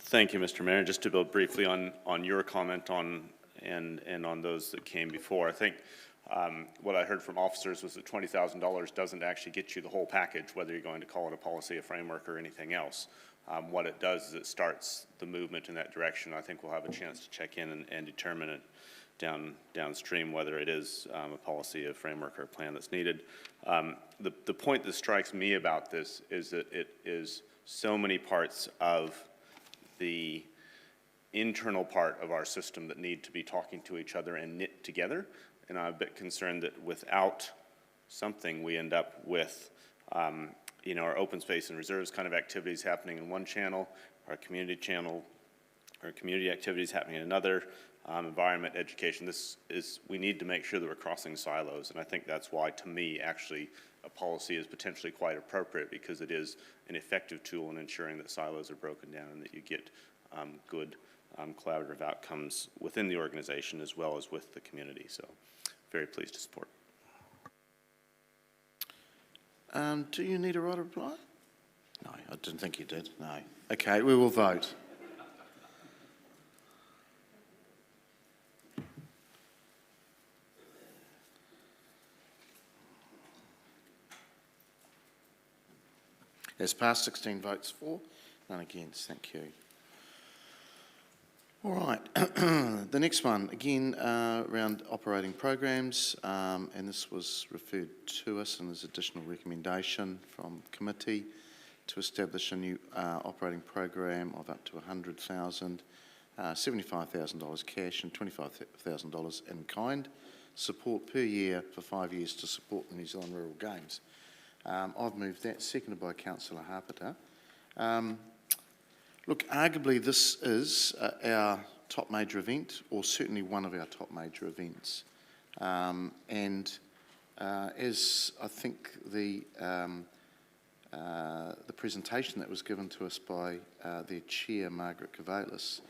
Thank you, Mr. Mayor. Just to build briefly on your comment and on those that came before, I think what I heard from officers was that $20,000 doesn't actually get you the whole package, whether you're going to call it a policy, a framework, or anything else. What it does is it starts the movement in that direction. I think we'll have a chance to check in and determine it downstream, whether it is a policy, a framework, or a plan that's needed. The point that strikes me about this is that it is so many parts of the internal part of our system that need to be talking to each other and knit together. And I'm a bit concerned that without something, we end up with our open space and reserves kind of activities happening in one channel, our community channel, our community activities happening in another, environment, education. We need to make sure that we're crossing silos, and I think that's why, to me, actually, a policy is potentially quite appropriate, because it is an effective tool in ensuring that silos are broken down and that you get good collaborative outcomes within the organization as well as with the community. So, very pleased to support. Do you need a right of reply? No, I didn't think you did. No. Okay, we will vote. As passed, 16 votes for, none against. Thank you. All right. The next one, again, around operating programs, and this was referred to us and there's additional recommendation from committee to establish a new operating program of up to $100,000, $75,000 cash and $25,000 in kind support per year for 5 years to support the New Zealand Rural Games. I've moved that, seconded by Councillor Harpiter. Look, arguably this is our top major event, or certainly one of our top major events. As I think the presentation that was given to us by their chair, Margaret Kavalis,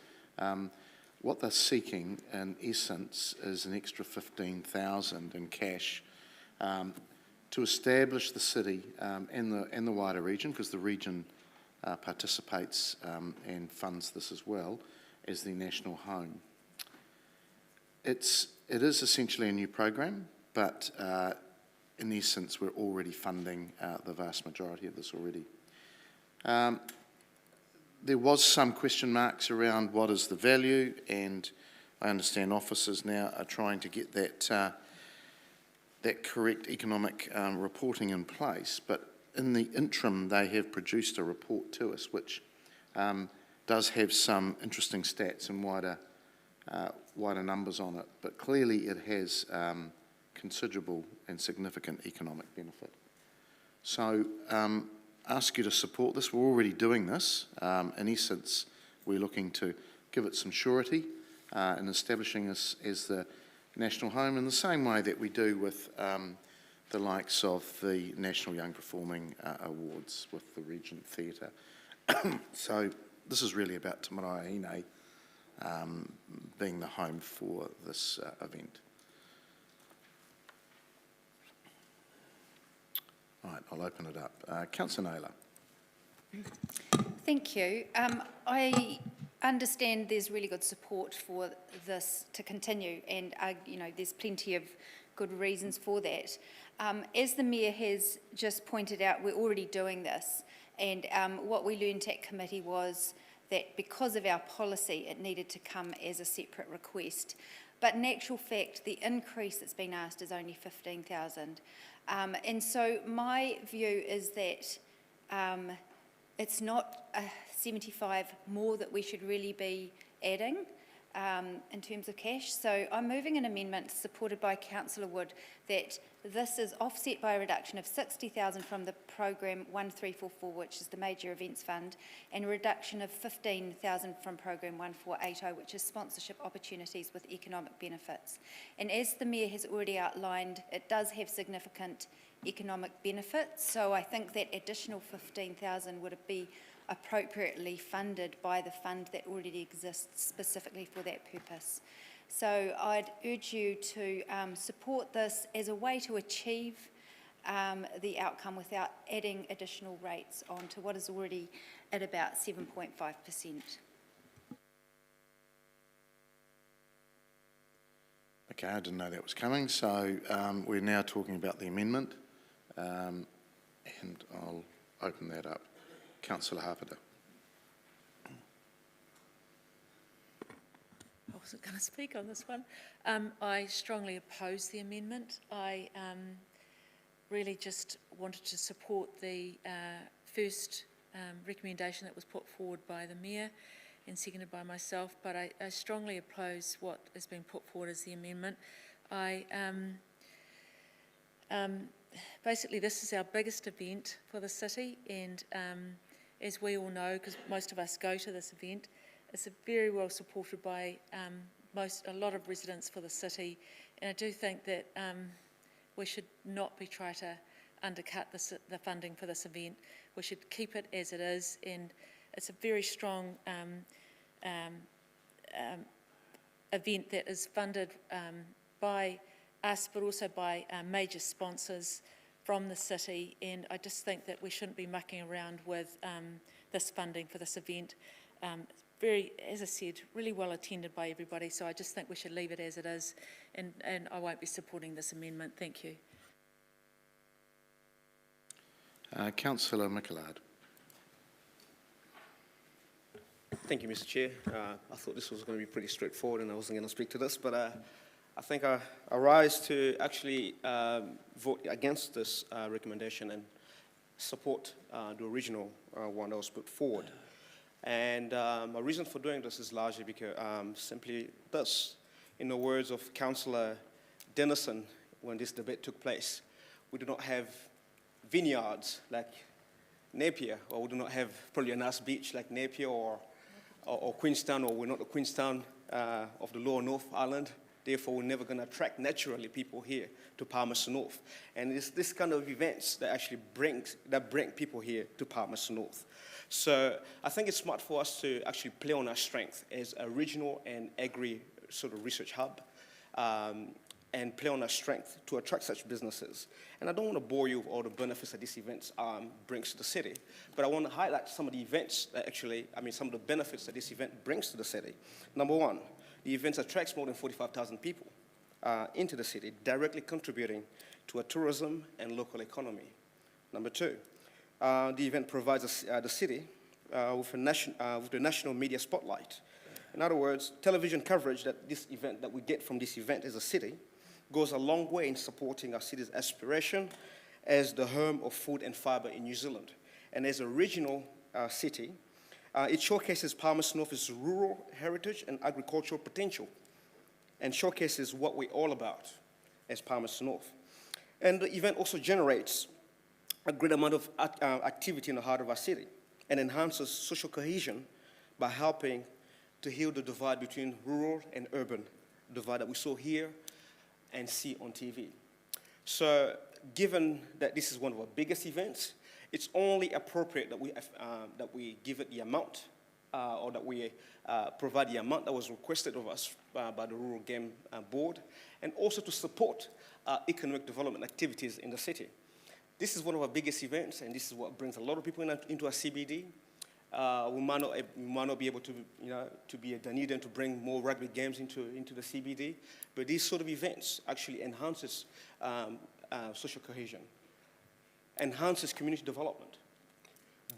what they're seeking, in essence, is an extra $15,000 in cash to establish the city and the wider region, because the region participates and funds this as well, as the national home. It is essentially a new program, but in essence we're already funding the vast majority of this already. There was some question marks around what is the value, and I understand officers now are trying to get that correct economic reporting in place, but in the interim they have produced a report to us which does have some interesting stats and wider numbers on it, but clearly it has considerable and significant economic benefit. So ask you to support this. We're already doing this. In essence, we're looking to give it some surety in establishing us as the national home in the same way that we do with the likes of the National Young Performing Awards with the Regent Theatre. So this is really about Te Maraeine being the home for this event. All right, I'll open it up. Councillor Naylor. Thank you. I understand there's really good support for this to continue, and there's plenty of good reasons for that. As the Mayor has just pointed out, we're already doing this, and what we learned at committee was that because of our policy, it needed to come as a separate request. But in actual fact, the increase that's been asked is only $15,000. And so my view is that it's not 75 more that we should really be adding in terms of cash. So I'm moving an amendment supported by Councillor Wood that this is offset by a reduction of $60,000 from the program 1344, which is the Major Events Fund, and a reduction of $15,000 from program 1480, which is sponsorship opportunities with economic benefits. And as the Mayor has already outlined, it does have significant economic benefits, so I think that additional $15,000 would be appropriately funded by the fund that already exists specifically for that purpose. So I'd urge you to support this as a way to achieve the outcome without adding additional rates onto what is already at about 7.5%. Okay, I didn't know that was coming, so we're now talking about the amendment, and I'll open that up. Councillor Harpiter. I wasn't going to speak on this one. I strongly oppose the amendment. I really just wanted to support the first recommendation that was put forward by the Mayor and seconded by myself, but I strongly oppose what has been put forward as the amendment. basically this is our biggest event for the city, and as we all know, because most of us go to this event, it's very well supported by a lot of residents for the city, and I do think that we should not be trying to undercut the funding for this event. We should keep it as it is, and it's a very strong event that is funded by us, but also by major sponsors from the city, and I just think that we shouldn't be mucking around with this funding for this event. Very, as I said, really well attended by everybody, so I just think we should leave it as it is, and I won't be supporting this amendment. Thank you. Councillor Mickelard. Thank you, Mr. Chair. I thought this was going to be pretty straightforward and I wasn't going to speak to this, but I think I rise to actually vote against this recommendation and support the original one that was put forward. And my reason for doing this is largely because simply this, in the words of Councillor Dennison when this debate took place, we do not have vineyards like Napier, or we do not have probably a nice beach like Napier or Queenstown, or we're not the Queenstown of the Lower North Island. Therefore, we're never going to attract naturally people here to Palmerston North. And it's this kind of events that actually bring people here to Palmerston North. So I think it's smart for us to actually play on our strength as a regional and agri sort of research hub, and play on our strength to attract such businesses. And I don't want to bore you with all the benefits that this event brings to the city, but I want to highlight some of the events that some of the benefits that this event brings to the city. Number one, the event attracts more than 45,000 people into the city, directly contributing to a tourism and local economy. Number two, the event provides the city with the national media spotlight. In other words, television coverage that we get from this event as a city goes a long way in supporting our city's aspiration as the home of food and fibre in New Zealand. And as a regional city, it showcases Palmerston North's rural heritage and agricultural potential, and showcases what we're all about as Palmerston North. And the event also generates a great amount of activity in the heart of our city and enhances social cohesion by helping to heal the divide between rural and urban, divide that we saw here and see on TV. So given that this is one of our biggest events, it's only appropriate that we give it the amount, or that we provide the amount that was requested of us by the Rural Game Board, and also to support economic development activities in the city. This is one of our biggest events, and this is what brings a lot of people into our CBD. We might not be able to, to be a Dunedin to bring more rugby games into the CBD, but these sort of events actually enhances social cohesion, enhances community development,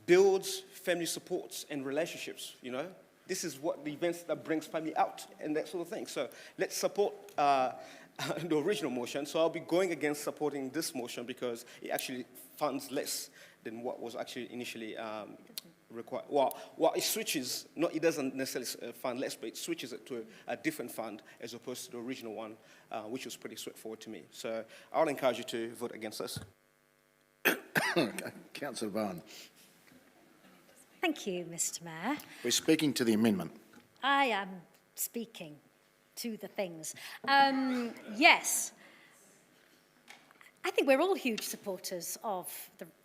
builds family supports and relationships. This is what the events that brings family out and that sort of thing. So let's support the original motion. So I'll be going against supporting this motion because it actually funds less than what was actually initially required. Well, it switches, it doesn't necessarily fund less, but it switches it to a different fund as opposed to the original one, which was pretty straightforward to me. So I'll encourage you to vote against this. Councillor Bowen. Thank you, Mr. Mayor. We're speaking to the amendment. I am speaking to the things. Yes, I think we're all huge supporters of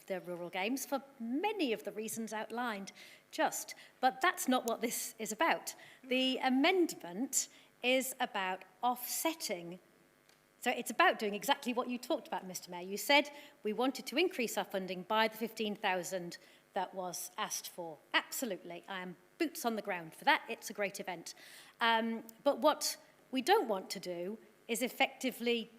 the rural games for many of the reasons outlined but that's not what this is about. The amendment is about offsetting. So it's about doing exactly what you talked about, Mr. Mayor. You said we wanted to increase our funding by the 15,000 that was asked for. Absolutely. I am boots on the ground for that. It's a great event. But what we don't want to do is effectively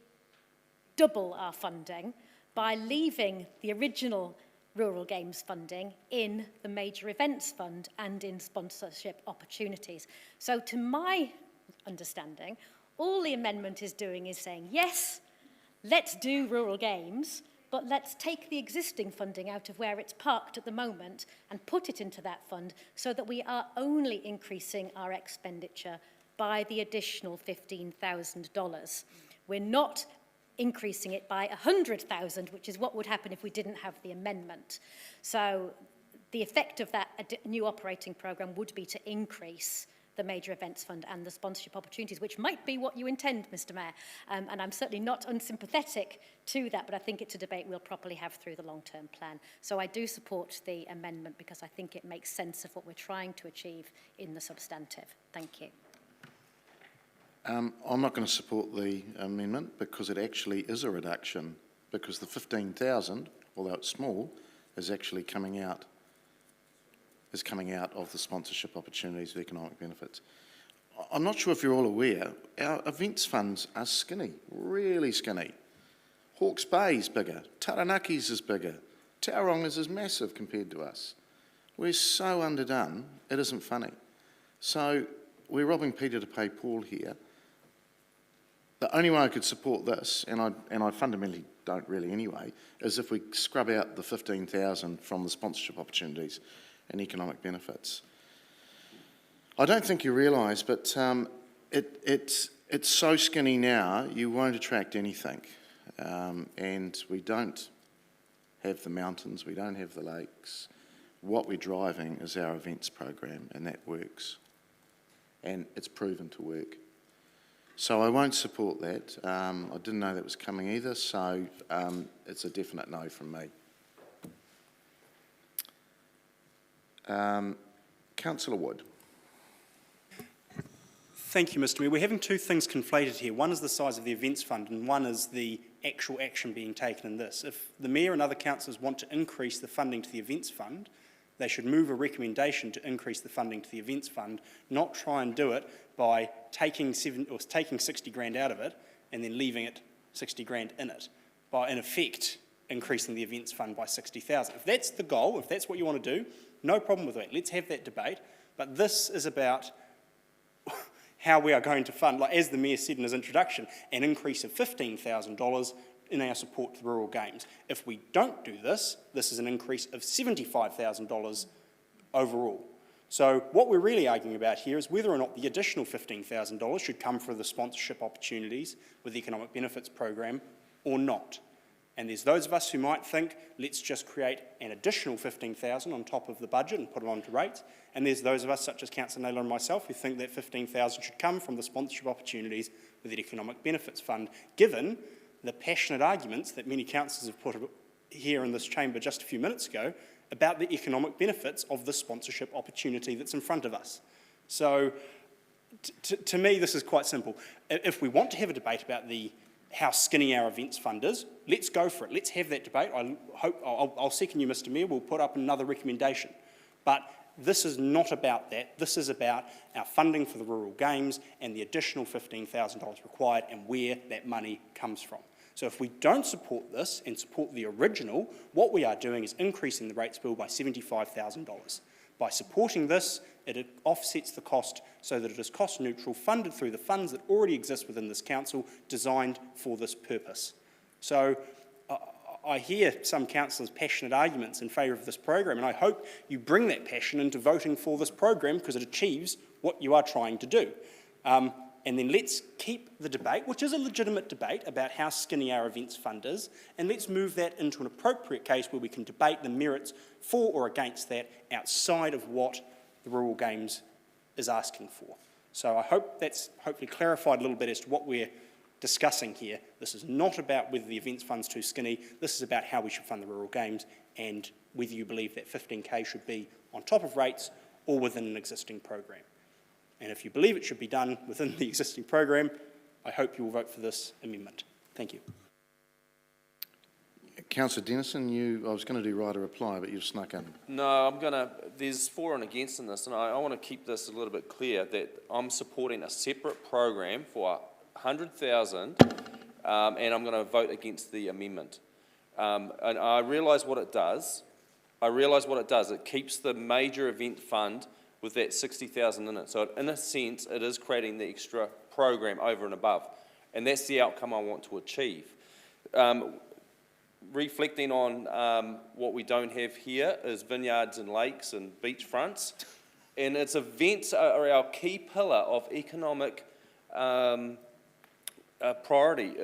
double our funding by leaving the original Rural Games funding in the Major Events Fund and in sponsorship opportunities. So to my understanding, all the amendment is doing is saying, yes, let's do rural games, but let's take the existing funding out of where it's parked at the moment and put it into that fund so that we are only increasing our expenditure by the additional $15,000. We're not increasing it by 100,000, which is what would happen if we didn't have the amendment. So the effect of that new operating programme would be to increase the Major Events Fund and the sponsorship opportunities, which might be what you intend, Mr Mayor. And I'm certainly not unsympathetic to that, but I think it's a debate we'll properly have through the long-term plan. So I do support the amendment because I think it makes sense of what we're trying to achieve in the substantive. Thank you. I'm not going to support the amendment because it actually is a reduction, because the 15,000, although it's small, is actually coming out of the sponsorship opportunities of economic benefits. I'm not sure if you're all aware, our events funds are skinny, really skinny. Hawke's Bay is bigger, Taranaki's is bigger, Tauronga's is massive compared to us. We're so underdone, it isn't funny. So we're robbing Peter to pay Paul here. The only way I could support this, and I fundamentally don't really anyway, is if we scrub out the 15,000 from the sponsorship opportunities and economic benefits. I don't think you realise, but it's so skinny now, you won't attract anything. And we don't have the mountains, we don't have the lakes. What we're driving is our events program, and that works. And it's proven to work. So I won't support that. I didn't know that was coming either, so it's a definite no from me. Councillor Wood. Thank you, Mr Mayor. We're having two things conflated here. One is the size of the events fund and one is the actual action being taken in this. If the Mayor and other councillors want to increase the funding to the events fund, they should move a recommendation to increase the funding to the events fund, not try and do it by taking 60 grand out of it and then leaving it 60 grand in it, by in effect increasing the events fund by 60,000. If that's the goal, if that's what you want to do, no problem with that. Let's have that debate. But this is about how we are going to fund, like as the Mayor said in his introduction, an increase of $15,000 in our support to the rural games. If we don't do this, this is an increase of $75,000 overall. So what we're really arguing about here is whether or not the additional $15,000 should come from the sponsorship opportunities with the economic benefits program or not. And there's those of us who might think, let's just create an additional $15,000 on top of the budget and put it onto rates. And there's those of us, such as Councillor Naylor and myself, who think that $15,000 should come from the sponsorship opportunities with the economic benefits fund, given the passionate arguments that many councillors have put here in this chamber just a few minutes ago about the economic benefits of the sponsorship opportunity that's in front of us. So to me, this is quite simple. If we want to have a debate about how skinny our events fund is, let's go for it. Let's have that debate. I'll second you, Mr Mayor. We'll put up another recommendation. But this is not about that. This is about our funding for the rural games and the additional $15,000 required and where that money comes from. So if we don't support this and support the original, what we are doing is increasing the rates bill by $75,000. By supporting this, it offsets the cost so that it is cost neutral, funded through the funds that already exist within this council, designed for this purpose. So I hear some councillors' passionate arguments in favour of this program, and I hope you bring that passion into voting for this program because it achieves what you are trying to do. And then let's keep the debate, which is a legitimate debate about how skinny our events fund is, and let's move that into an appropriate case where we can debate the merits for or against that outside of what the Rural Games is asking for. So I hope that's hopefully clarified a little bit as to what we're discussing here. This is not about whether the events fund's too skinny. This is about how we should fund the Rural Games and whether you believe that 15K should be on top of rates or within an existing program. And if you believe it should be done within the existing program, I hope you will vote for this amendment. Thank you. Councillor Dennison, I was going to do right a reply, but you've snuck in. No, there's for and against in this, and I want to keep this a little bit clear that I'm supporting a separate program for 100,000, and I'm going to vote against the amendment. And I realise what it does. It keeps the major event fund with that 60,000 in it. So in a sense, it is creating the extra program over and above. And that's the outcome I want to achieve. Reflecting on what we don't have here is vineyards and lakes and beachfronts. And its events are our key pillar of economic a priority,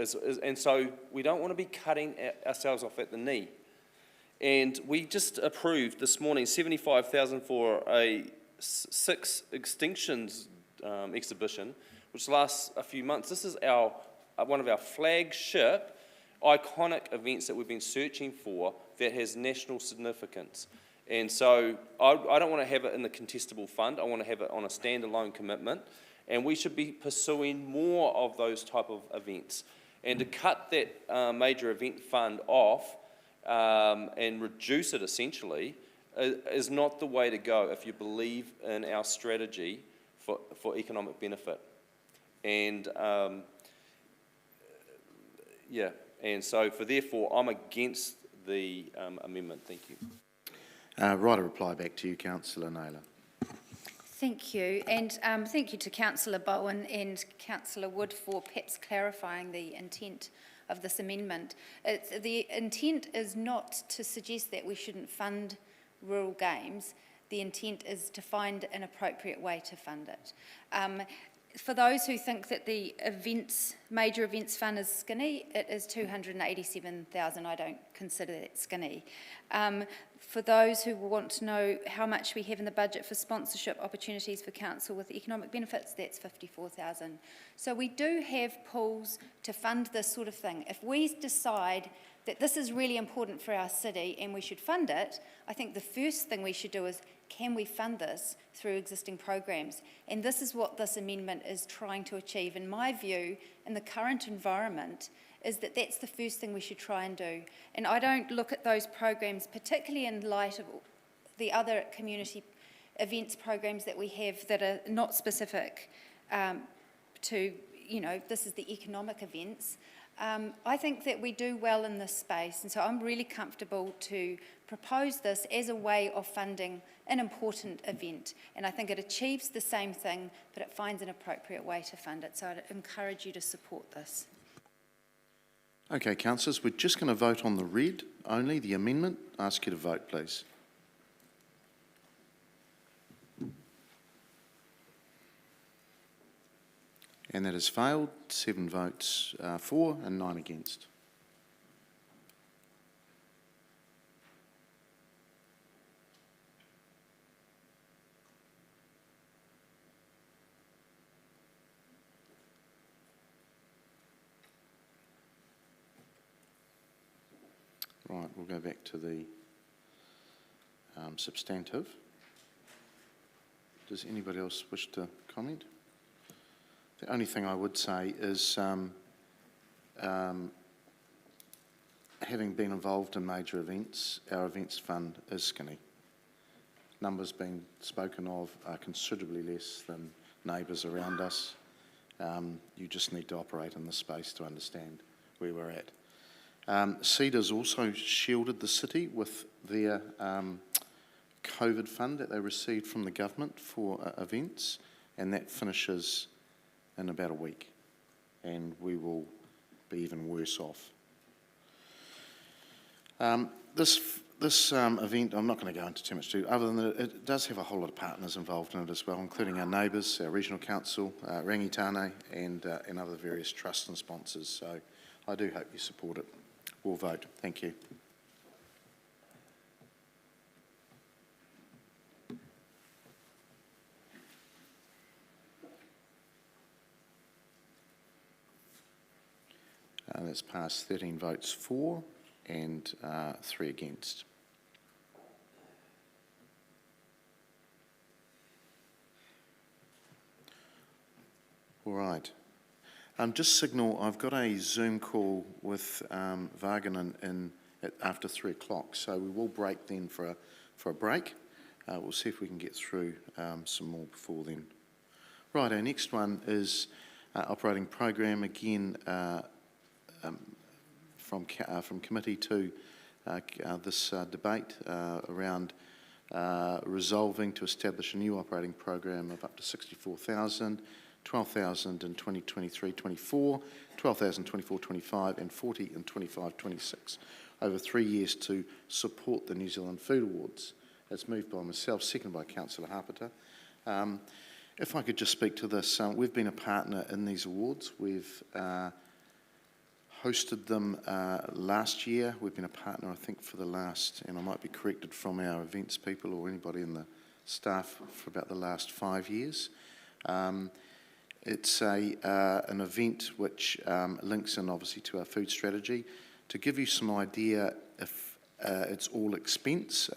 and so we don't want to be cutting ourselves off at the knee. And we just approved this morning 75,000 for a 6 extinctions exhibition, which lasts a few months. This is one of our flagship, iconic events that we've been searching for that has national significance. And so I don't want to have it in the contestable fund. I want to have it on a standalone commitment. And we should be pursuing more of those type of events. And to cut that major event fund off and reduce it essentially is not the way to go if you believe in our strategy for economic benefit. And yeah, and so therefore I'm against the amendment. Thank you. Right, a reply back to you, Councillor Naylor. Thank you, and thank you to Councillor Bowen and Councillor Wood for perhaps clarifying the intent of this amendment. The intent is not to suggest that we shouldn't fund rural games. The intent is to find an appropriate way to fund it. For those who think that the major events fund is skinny, it is 287,000. I don't consider that skinny. For those who want to know how much we have in the budget for sponsorship opportunities for council with economic benefits, that's 54,000. So we do have pools to fund this sort of thing. If we decide that this is really important for our city and we should fund it, I think the first thing we should do is, can we fund this through existing programs? And this is what this amendment is trying to achieve. In my view, in the current environment, is that that's the first thing we should try and do. And I don't look at those programs, particularly in light of the other community events programs that we have that are not specific to, this is the economic events. I think that we do well in this space, and so I'm really comfortable to propose this as a way of funding an important event. And I think it achieves the same thing, but it finds an appropriate way to fund it. So I'd encourage you to support this. Okay, councillors, we're just going to vote on the red only, the amendment. Ask you to vote, please. And that has failed. 7 votes for and 9 against. Right, we'll go back to the substantive. Does anybody else wish to comment? The only thing I would say is, having been involved in major events, our events fund is skinny. Numbers being spoken of are considerably less than neighbours around us. You just need to operate in this space to understand where we're at. Cedars also shielded the city with their COVID fund that they received from the government for events, and that finishes in about a week, and we will be even worse off. This event, I'm not going to go into too much detail, other than that it does have a whole lot of partners involved in it as well, including our neighbours, our regional council, Rangitane, and other various trusts and sponsors. So I do hope you support it. We'll vote. Thank you. That's passed. 13 votes for and 3 against. All right. Just signal, I've got a Zoom call with Varganen after 3 o'clock, so we will break then for a break. We'll see if we can get through some more before then. Right, our next one is operating program, again from committee to this debate around resolving to establish a new operating program of up to 64,000, 12,000 in 2023-24, 12,000 24-25 and 40 in 25-26 over 3 years to support the New Zealand Food Awards. It's moved by myself, seconded by Councillor Harpiter. If I could just speak to this, we've been a partner in these awards. We've hosted them last year. We've been a partner, I think, for the last, and I might be corrected from our events people or anybody in the staff, for about the last 5 years. It's an event which links in obviously to our food strategy. To give you some idea, if it's all expense,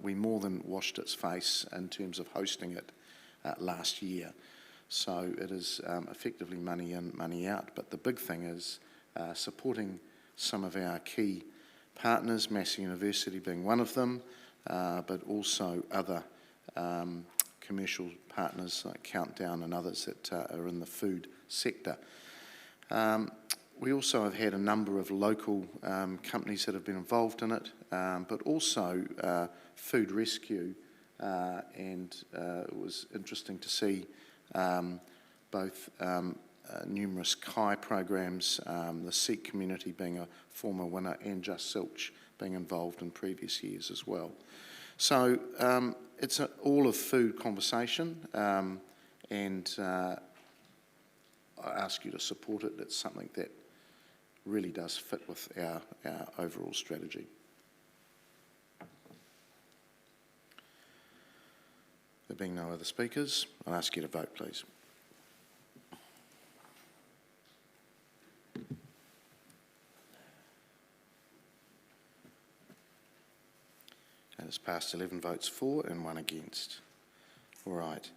we more than washed its face in terms of hosting it last year. So it is effectively money in, money out. But the big thing is supporting some of our key partners, Massey University being one of them, but also other commercial partners like Countdown and others that are in the food sector. We also have had a number of local companies that have been involved in it, but also Food Rescue, and it was interesting to see both numerous Kai programs, the Sikh community being a former winner, and Just Silch being involved in previous years as well. So it's an all of food conversation, and I ask you to support it. It's something that really does fit with our overall strategy. There being no other speakers, I'll ask you to vote, please. And it's passed 11 votes for and 1 against. All right.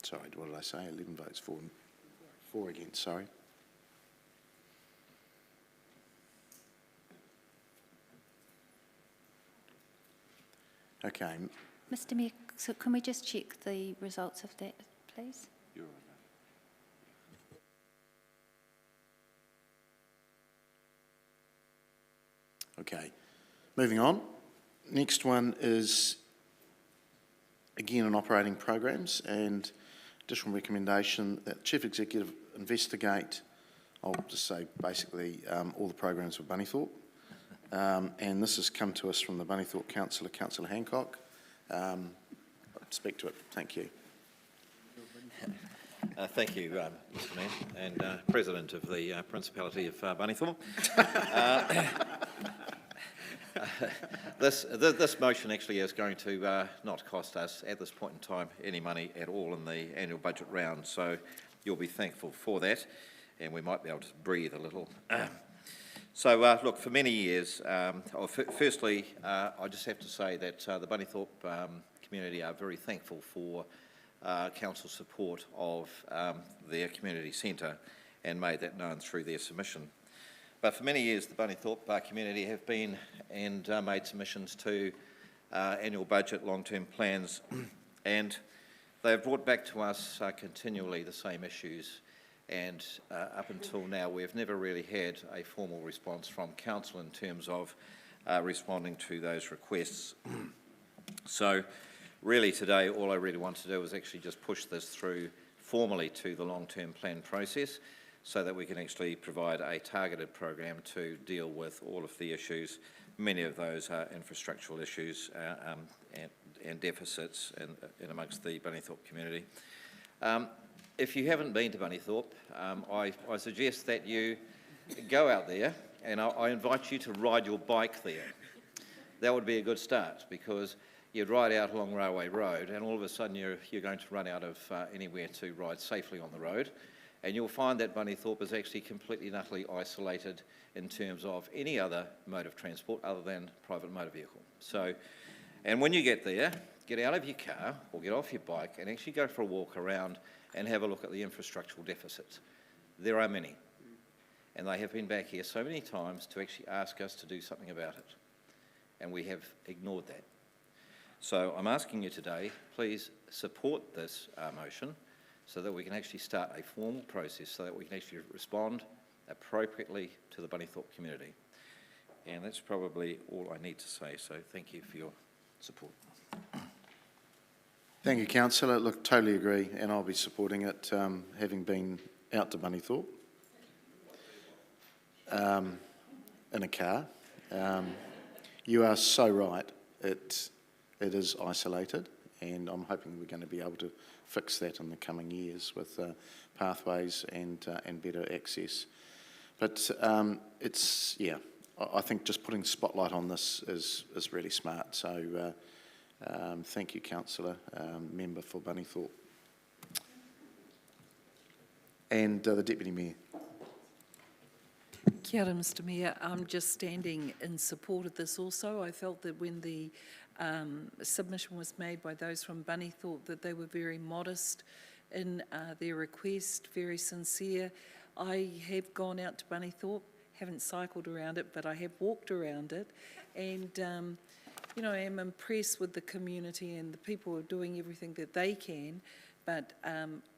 Sorry, what did I say? 11 votes for and 4 against, sorry. Okay. Mr Mayor, so can we just check the results of that, please? You're okay. Moving on. Next one is again on operating programs, and additional recommendation that Chief Executive investigate, I'll just say basically all the programs with Bunnythorpe. And this has come to us from the Bunnythorpe Councillor, Councillor Hancock. Speak to it. Thank you. Thank you, Mr Mayor, and President of the Principality of Bunnythorpe. This motion actually is going to not cost us at this point in time any money at all in the annual budget round, so you'll be thankful for that, and we might be able to breathe a little. So, look, for many years, firstly, I just have to say that the Bunnythorpe community are very thankful for Council support of their community centre and made that known through their submission. But for many years, the Bunnythorpe community have been and made submissions to annual budget, long-term plans, and they have brought back to us continually the same issues. And up until now, we've never really had a formal response from Council in terms of responding to those requests. So really today, all I really want to do is actually just push this through formally to the long-term plan process so that we can actually provide a targeted program to deal with all of the issues. Many of those are infrastructural issues and deficits in amongst the Bunnythorpe community. If you haven't been to Bunnythorpe, I suggest that you go out there, and I invite you to ride your bike there. That would be a good start, because you'd ride out along Railway Road, and all of a sudden you're going to run out of anywhere to ride safely on the road, and you'll find that Bunnythorpe is actually completely and utterly isolated in terms of any other mode of transport other than private motor vehicle. So, and when you get there, get out of your car or get off your bike and actually go for a walk around and have a look at the infrastructural deficits. There are many, and they have been back here so many times to actually ask us to do something about it, and we have ignored that. So I'm asking you today, please support this motion so that we can actually start a formal process so that we can actually respond appropriately to the Bunnythorpe community. And that's probably all I need to say, so thank you for your support. Thank you, Councillor. Look, totally agree, and I'll be supporting it, having been out to Bunnythorpe in a car. You are so right. It is isolated, and I'm hoping we're going to be able to fix that in the coming years with pathways and better access. But it's, yeah, I think just putting the spotlight on this is really smart. So thank you, Councillor, member for Bunnythorpe. And the Deputy Mayor. Kia ora, Mr Mayor. I'm just standing in support of this also. I felt that when the submission was made by those from Bunnythorpe that they were very modest in their request, very sincere. I have gone out to Bunnythorpe, haven't cycled around it, but I have walked around it, and you know, I am impressed with the community and the people are doing everything that they can, but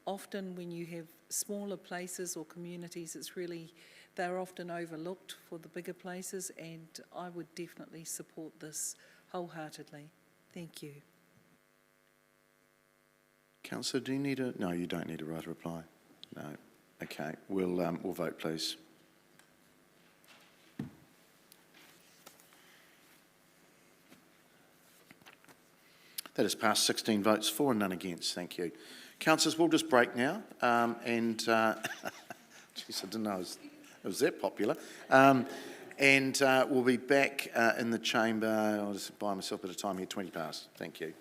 often when you have smaller places or communities, it's really, they're often overlooked for the bigger places, and I would definitely support this wholeheartedly. Thank you. Councillor, do you need a... No, you don't need a right to reply. No. Okay, we'll vote, please. That has passed 16 votes for and none against. Thank you. Councillors, we'll just break now. Geez, I didn't know it was that popular. We'll be back in the chamber. I'll just buy myself a bit of time here, 20 past. Thank you.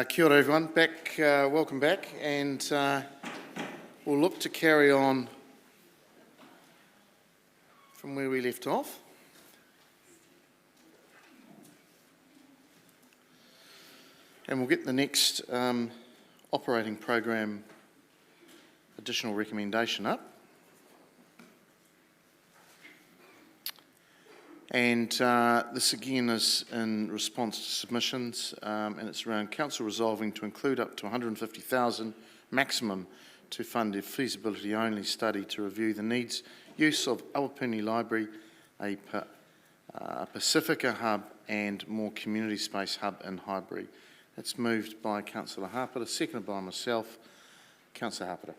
Kia ora everyone, welcome back, and we'll look to carry on from where we left off. And we'll get the next operating program additional recommendation up. And this again is in response to submissions, and it's around council resolving to include up to 150,000 maximum to fund a feasibility-only study to review the needs, use of Awapuni Library, a Pacifica hub and more community space hub in Highbury. It's moved by Councillor Hapera, seconded by myself. Councillor Hapera.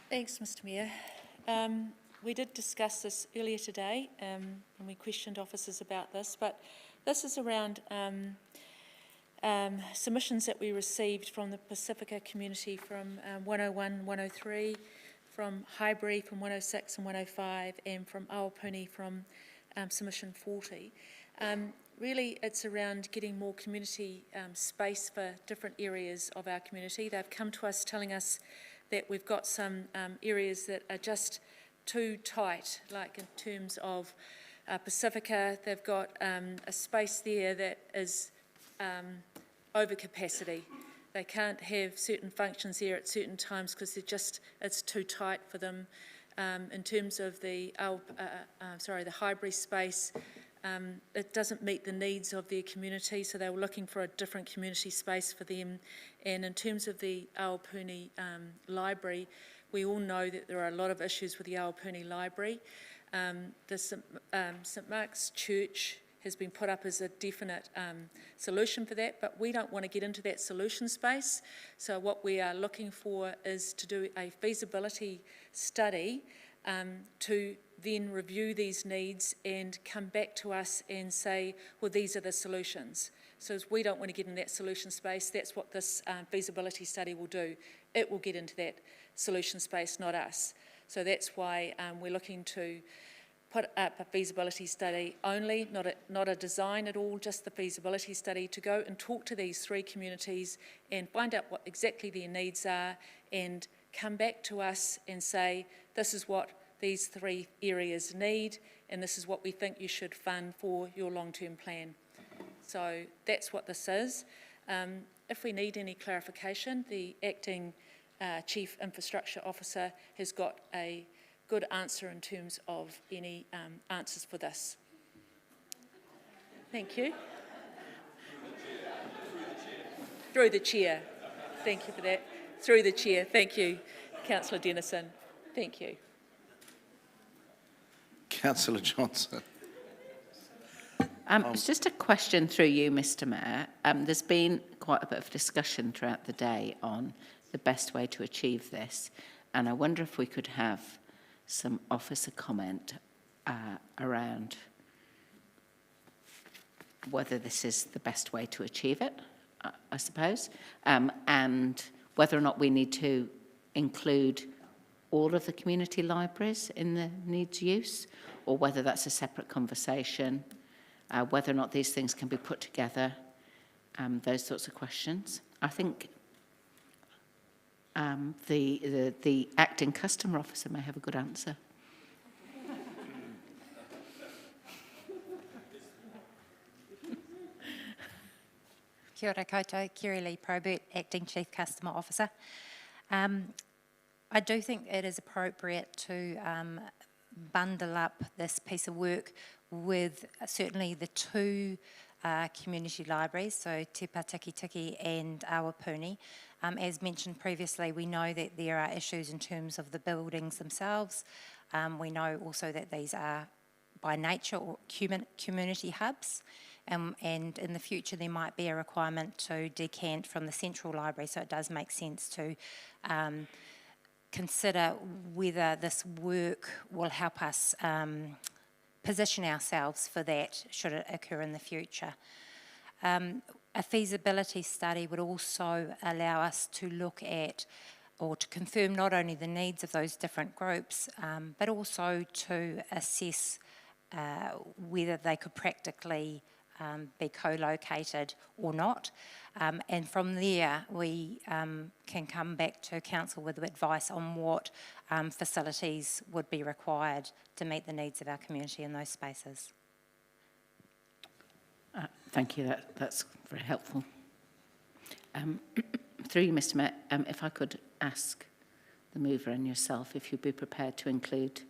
Thanks, Mr Mayor. We did discuss this earlier today, and we questioned officers about this, but this is around submissions that we received from the Pacifica community from 101, 103, from Highbury from 106 and 105, and from Awapuni from submission 40. Really, it's around getting more community space for different areas of our community. They've come to us telling us that we've got some areas that are just too tight, like in terms of Pacifica, they've got a space there that is over capacity. They can't have certain functions there at certain times because it's too tight for them. In terms of the Highbury space, it doesn't meet the needs of their community, so they were looking for a different community space for them. And in terms of the Awapuni Library, we all know that there are a lot of issues with the Awapuni Library. The St Mark's Church has been put up as a definite solution for that, but we don't want to get into that solution space. So what we are looking for is to do a feasibility study to then review these needs and come back to us and say, well, these are the solutions. So as we don't want to get in that solution space, that's what this feasibility study will do. It will get into that solution space, not us. So that's why we're looking to put up a feasibility study only, not a design at all, just the feasibility study, to go and talk to these three communities and find out what exactly their needs are and come back to us and say, this is what these three areas need and this is what we think you should fund for your long-term plan. So that's what this is. If we need any clarification, the acting Chief Infrastructure Officer has got a good answer in terms of any answers for this. Thank you. Through the Chair. Thank you for that. Through the Chair. Thank you, Councillor Dennison. Thank you. Councillor Johnson. It's just a question through you, Mr Mayor. There's been quite a bit of discussion throughout the day on the best way to achieve this, and I wonder if we could have some officer comment around whether this is the best way to achieve it, I suppose, and whether or not we need to include all of the community libraries in the needs use, or whether that's a separate conversation, whether or not these things can be put together, those sorts of questions. I think the acting customer officer may have a good answer. Kia ora koutou, Kiri Lee Probert, Acting Chief Customer Officer. I do think it is appropriate to bundle up this piece of work with certainly the two community libraries, so Te Patakitiki and Awapuni. As mentioned previously, we know that there are issues in terms of the buildings themselves. We know also that these are by nature or community hubs, and in the future there might be a requirement to decant from the central library, so it does make sense to consider whether this work will help us position ourselves for that should it occur in the future. A feasibility study would also allow us to look at or to confirm not only the needs of those different groups, but also to assess whether they could practically be co-located or not. And from there, we can come back to council with advice on what facilities would be required to meet the needs of our community in those spaces. Thank you, that's very helpful. Through you, Mr Mayor, if I could ask the mover and yourself if you'd be prepared to include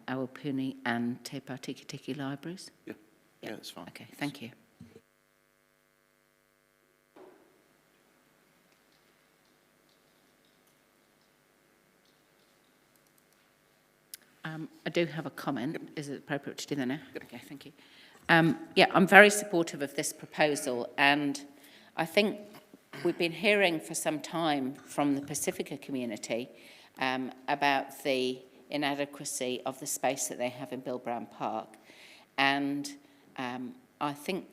Awapuni and Te Pātiki Tiki libraries? Yeah, that's fine. Okay, thank you. I do have a comment. Yep. Is it appropriate to do that now? Yep. Okay, thank you. Yeah, I'm very supportive of this proposal, and I think we've been hearing for some time from the Pacifica community about the inadequacy of the space that they have in Bill Brown Park, and I think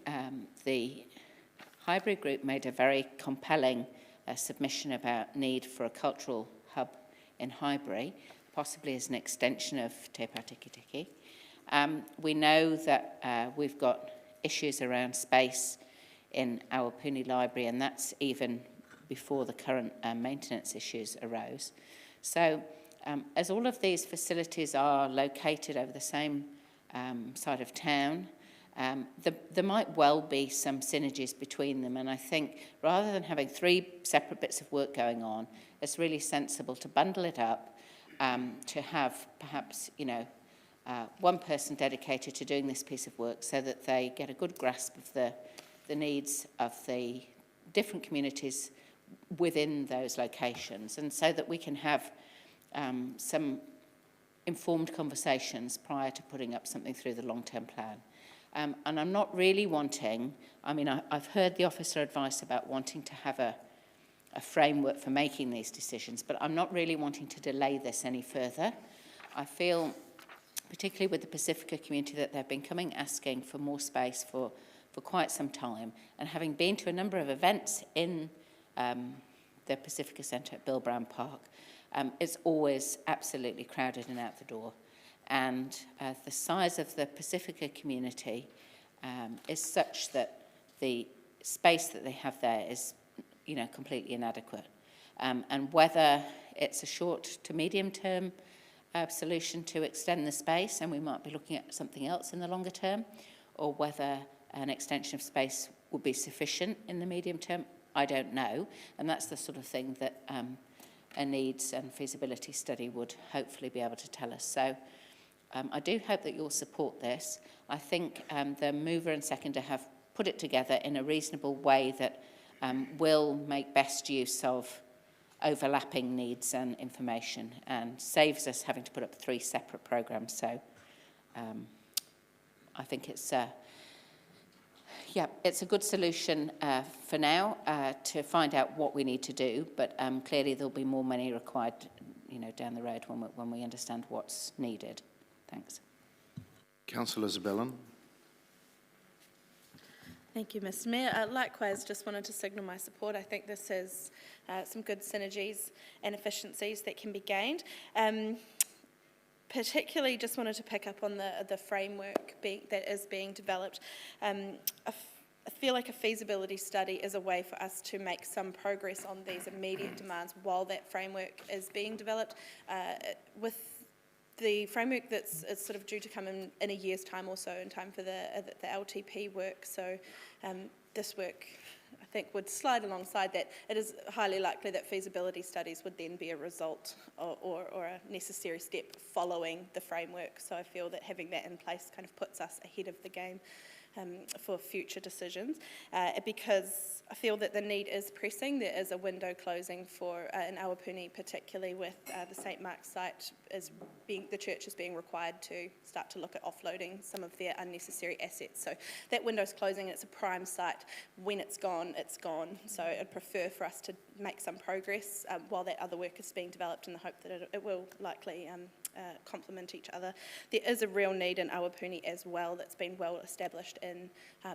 the Highbury Group made a very compelling submission about need for a cultural hub in Highbury, possibly as an extension of Te Pātiki Tiki. We know that we've got issues around space in our Awapuni Library, and that's even before the current maintenance issues arose. So as all of these facilities are located over the same side of town, there might well be some synergies between them, and I think rather than having 3 separate bits of work going on, it's really sensible to bundle it up, to have perhaps, you know, one person dedicated to doing this piece of work so that they get a good grasp of the needs of the different communities within those locations, and so that we can have some informed conversations prior to putting up something through the long-term plan. And I'm not really wanting, I mean, I've heard the officer advice about wanting to have a framework for making these decisions, but I'm not really wanting to delay this any further. I feel, particularly with the Pacifica community, that they've been coming asking for more space for quite some time, and having been to a number of events in the Pacifica Centre at Bill Brown Park, it's always absolutely crowded and out the door. And the size of the Pacifica community is such that the space that they have there is, you know, completely inadequate. And whether it's a short to medium term solution to extend the space, and we might be looking at something else in the longer term, or whether an extension of space would be sufficient in the medium term, I don't know. And that's the sort of thing that a needs and feasibility study would hopefully be able to tell us. So I do hope that you'll support this. I think the mover and seconder have put it together in a reasonable way that will make best use of overlapping needs and information, and saves us having to put up 3 separate programmes. So I think it's it's a good solution for now to find out what we need to do, but clearly there'll be more money required, you know, down the road when we understand what's needed. Thanks. Councillor Isabellan. Thank you, Mr Mayor. Likewise, just wanted to signal my support. I think this has some good synergies and efficiencies that can be gained. Particularly just wanted to pick up on the framework that is being developed. I feel like a feasibility study is a way for us to make some progress on these immediate demands while that framework is being developed. With the framework that's sort of due to come in a year's time or so, in time for the LTP work. So this work, I think, would slide alongside that. It is highly likely that feasibility studies would then be a result or a necessary step following the framework. So I feel that having that in place kind of puts us ahead of the game for future decisions, because I feel that the need is pressing. There is a window closing for in Awapuni, particularly with the St Mark's site the church is being required to start to look at offloading some of their unnecessary assets. So that window's closing. It's a prime site. When it's gone, it's gone. So I'd prefer for us to make some progress while that other work is being developed, in the hope that it will likely complement each other. There is a real need in Awapuni as well that's been well established in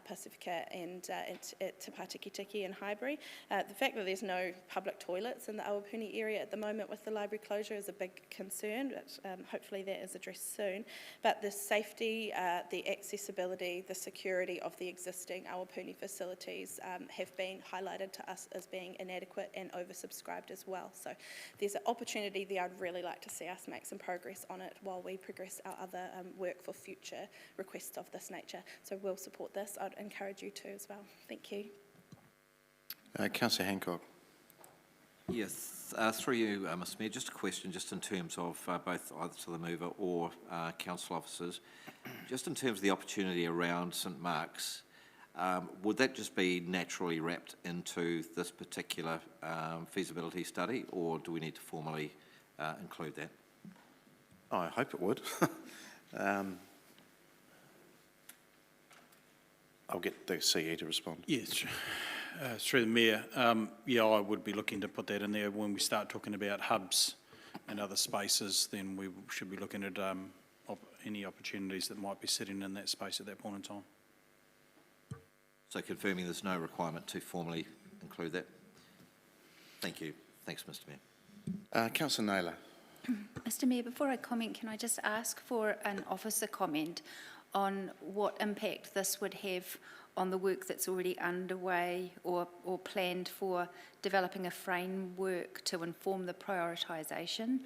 Pacifica and at Te Patikitiki and Highbury. The fact that there's no public toilets in the Awapuni area at the moment with the library closure is a big concern, but hopefully that is addressed soon. But the safety, the accessibility, the security of the existing Awapuni facilities have been highlighted to us as being inadequate and oversubscribed as well. So there's an opportunity there. I'd really like to see us make some progress on it while we progress our other work for future requests of this nature. So we'll support this. I'd encourage you to as well. Thank you. Councillor Hancock. Yes, through you, Mr Mayor, just a question just in terms of both either to the mover or council officers, just in terms of the opportunity around St Mark's, would that just be naturally wrapped into this particular feasibility study, or do we need to formally include that? I hope it would. I'll get the CE to respond. Yes, through the Mayor, yeah, I would be looking to put that in there. When we start talking about hubs and other spaces, then we should be looking at any opportunities that might be sitting in that space at that point in time. So confirming there's no requirement to formally include that. Thank you. Thanks, Mr Mayor. Councillor Naylor. Mr Mayor, before I comment, can I just ask for an officer comment on what impact this would have on the work that's already underway or planned for developing a framework to inform the prioritisation?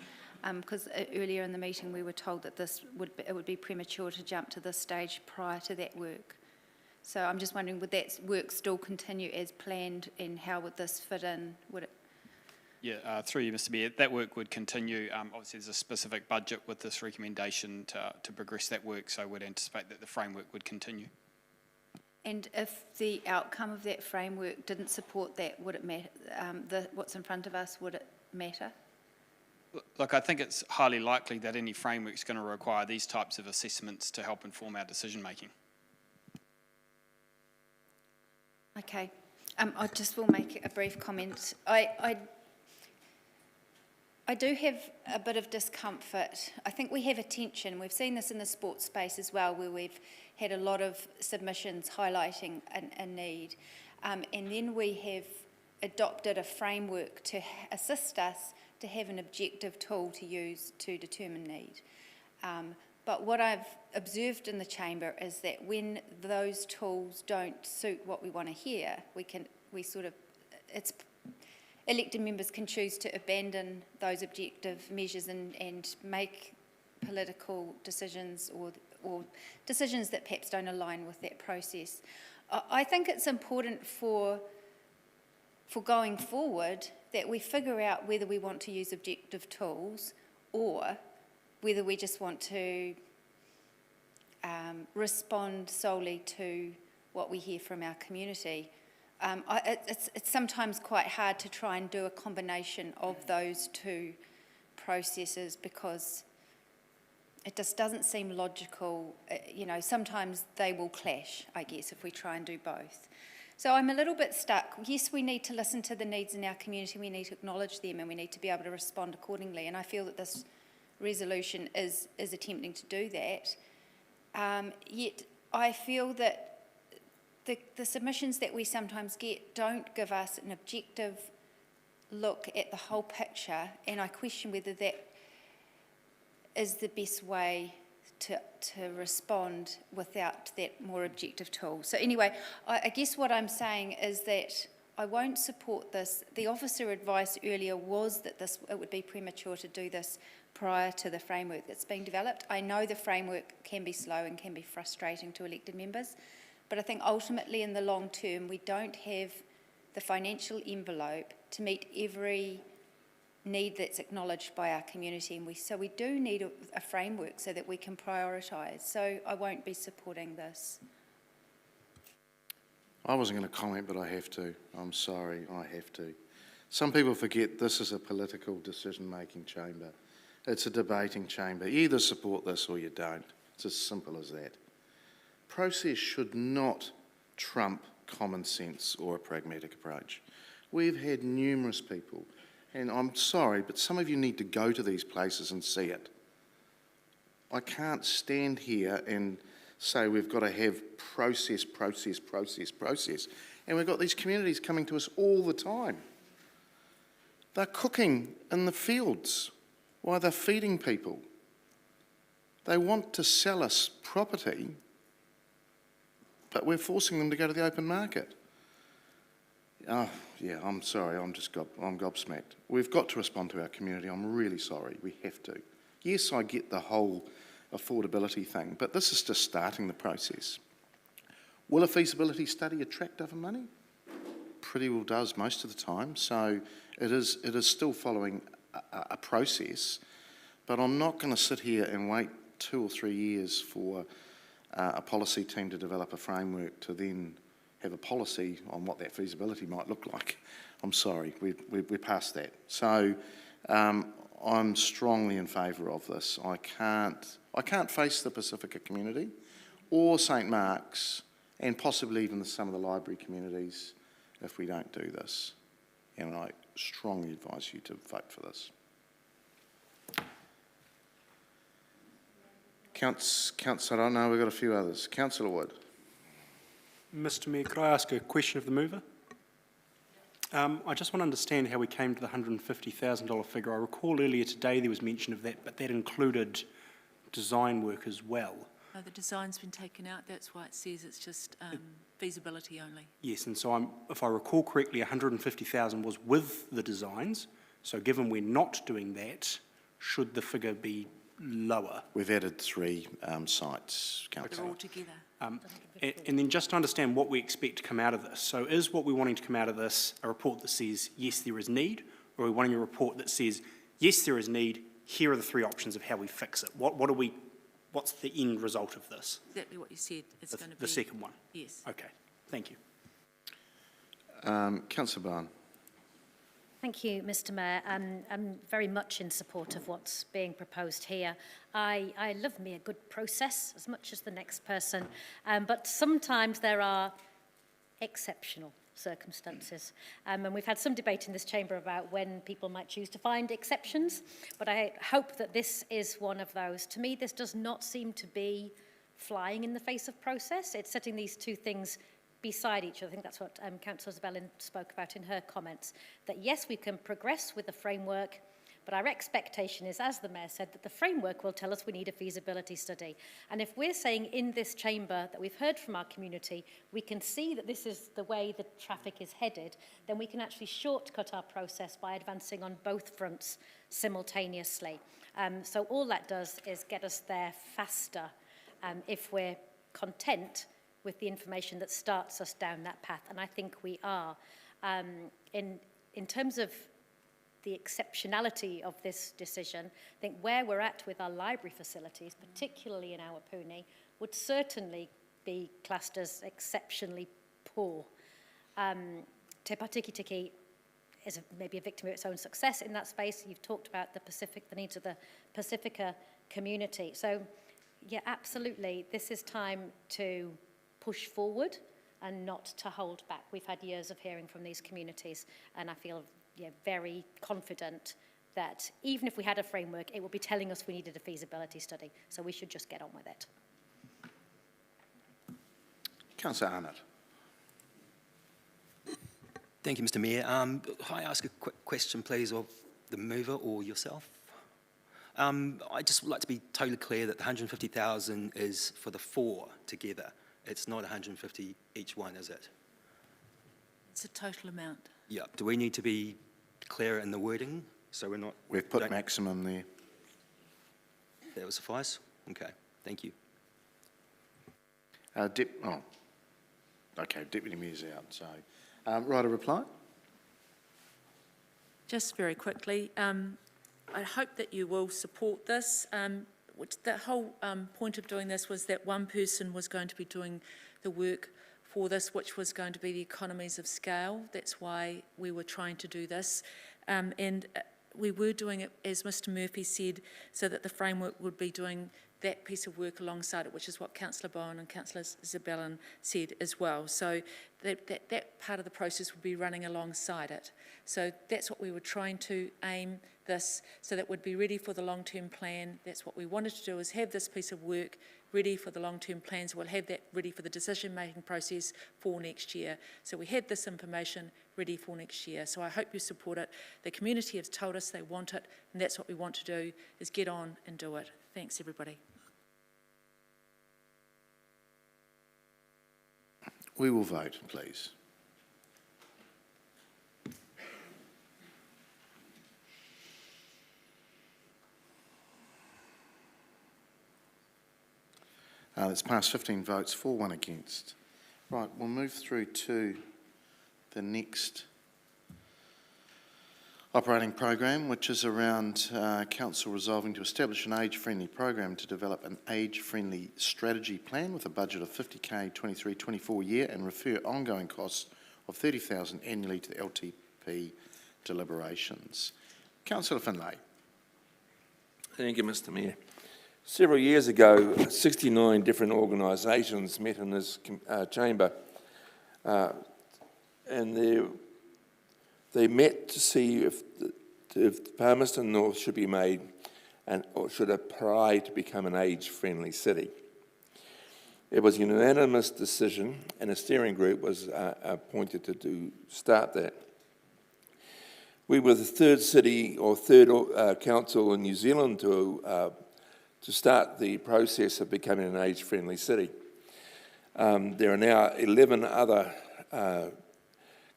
Because earlier in the meeting we were told that it would be premature to jump to this stage prior to that work. So I'm just wondering, would that work still continue as planned, and how would this fit in? Would it? Yeah, through you, Mr Mayor, that work would continue. Obviously, there's a specific budget with this recommendation to progress that work, so we'd anticipate that the framework would continue. And if the outcome of that framework didn't support that, would it matter? What's in front of us, would it matter? Look, I think it's highly likely that any framework is going to require these types of assessments to help inform our decision making. Okay, I just will make a brief comment. I do have a bit of discomfort. I think we have a tension. We've seen this in the sports space as well, where we've had a lot of submissions highlighting a need. And then we have adopted a framework to assist us to have an objective tool to use to determine need. But what I've observed in the chamber is that when those tools don't suit what we want to hear, elected members can choose to abandon those objective measures and make political decisions or decisions that perhaps don't align with that process. I think it's important for going forward that we figure out whether we want to use objective tools or whether we just want to respond solely to what we hear from our community. It's sometimes quite hard to try and do a combination of those two processes because it just doesn't seem logical. Sometimes they will clash, I guess, if we try and do both. So I'm a little bit stuck. Yes, we need to listen to the needs in our community, we need to acknowledge them, and we need to be able to respond accordingly. And I feel that this resolution is attempting to do that. Yet I feel that the submissions that we sometimes get don't give us an objective look at the whole picture, and I question whether that is the best way to respond without that more objective tool. So anyway, I guess what I'm saying is that I won't support this. The officer advice earlier was that it would be premature to do this prior to the framework that's being developed. I know the framework can be slow and can be frustrating to elected members, but I think ultimately in the long term we don't have the financial envelope to meet every need that's acknowledged by our community, and so we do need a framework so that we can prioritise. So I won't be supporting this. I wasn't going to comment, but I have to. I'm sorry, I have to. Some people forget this is a political decision-making chamber. It's a debating chamber. You either support this or you don't. It's as simple as that. Process should not trump common sense or a pragmatic approach. We've had numerous people, and I'm sorry, but some of you need to go to these places and see it. I can't stand here and say we've got to have process. And we've got these communities coming to us all the time. They're cooking in the fields while they're feeding people. They want to sell us property, but we're forcing them to go to the open market. Oh, yeah, I'm sorry, I'm gobsmacked. We've got to respond to our community. I'm really sorry, we have to. Yes, I get the whole affordability thing, but this is just starting the process. Will a feasibility study attract other money? Pretty well does most of the time, so it is still following a process, but I'm not going to sit here and wait 2 or 3 years for a policy team to develop a framework to then have a policy on what that feasibility might look like. I'm sorry, we're past that. So I'm strongly in favour of this. I can't face the Pacifica community or St Mark's and possibly even some of the library communities if we don't do this. And I strongly advise you to vote for this. Councillor, I know we've got a few others. Councillor Wood. Mr Mayor, could I ask a question of the mover? I just want to understand how we came to the $150,000 figure. I recall earlier today there was mention of that, but that included design work as well. No, the design's been taken out, that's why it says it's just feasibility only. Yes, and so if I recall correctly, 150,000 was with the designs. So given we're not doing that, should the figure be lower? We've added 3 sites, Councillor. They're all together. And then just to understand what we expect to come out of this. So is what we're wanting to come out of this a report that says, yes, there is need, or are we wanting a report that says, yes, there is need, here are the 3 options of how we fix it? What's the end result of this? Exactly what you said. It's going to be the second one? Yes. Okay, thank you. Councillor Barn. Thank you, Mr Mayor. I'm very much in support of what's being proposed here. I love me a good process as much as the next person, but sometimes there are exceptional circumstances. And we've had some debate in this chamber about when people might choose to find exceptions, but I hope that this is one of those. To me, this does not seem to be flying in the face of process. It's setting these 2 things beside each other. I think that's what Councillor Zabellin spoke about in her comments, that yes, we can progress with the framework, but our expectation is, as the Mayor said, that the framework will tell us we need a feasibility study. And if we're saying in this chamber that we've heard from our community, we can see that this is the way the traffic is headed, then we can actually shortcut our process by advancing on both fronts simultaneously. So all that does is get us there faster if we're content with the information that starts us down that path, and I think we are. In terms of the exceptionality of this decision, I think where we're at with our library facilities, particularly in Awapuni, would certainly be classed as exceptionally poor. Te Patikitiki is maybe a victim of its own success in that space. You've talked about the needs of the Pacifica community. So, yeah, absolutely, this is time to push forward and not to hold back. We've had years of hearing from these communities, and I feel very confident that even if we had a framework, it would be telling us we needed a feasibility study, so we should just get on with it. Councillor Arnott. Thank you, Mr Mayor. Can I ask a quick question, please, of the mover or yourself? I just would like to be totally clear that the 150,000 is for the 4 together. It's not 150 each one, is it? It's a total amount. Yeah. Do we need to be clearer in the wording so we're not... We've put maximum there. That will suffice? Okay, thank you. Deputy Mayor's out, so... right, a reply? Just very quickly, I hope that you will support this. The whole point of doing this was that one person was going to be doing the work for this, which was going to be the economies of scale. That's why we were trying to do this. And we were doing it, as Mr Murphy said, so that the framework would be doing that piece of work alongside it, which is what Councillor Bowen and Councillor Zabellin said as well. So that part of the process would be running alongside it. So that's what we were trying to aim this so that we'd be ready for the long-term plan. That's what we wanted to do, is have this piece of work ready for the long-term plan, so we'll have that ready for the decision-making process for next year. So we had this information ready for next year. So I hope you support it. The community has told us they want it, and that's what we want to do, is get on and do it. Thanks, everybody. We will vote, please. That's passed 15 votes for, 1 against. Right, we'll move through to the next operating program, which is around Council resolving to establish an age-friendly program to develop an age-friendly strategy plan with a budget of $50,000 23-24 year and refer ongoing costs of $30,000 annually to the LTP deliberations. Councillor Finlay. Thank you, Mr. Mayor. Several years ago, 69 different organisations met in this chamber, and they met to see if Palmerston North should be made or should apply to become an age-friendly city. It was a unanimous decision, and a steering group was appointed to start that. We were the third city or third council in New Zealand to start the process of becoming an age-friendly city. There are now 11 other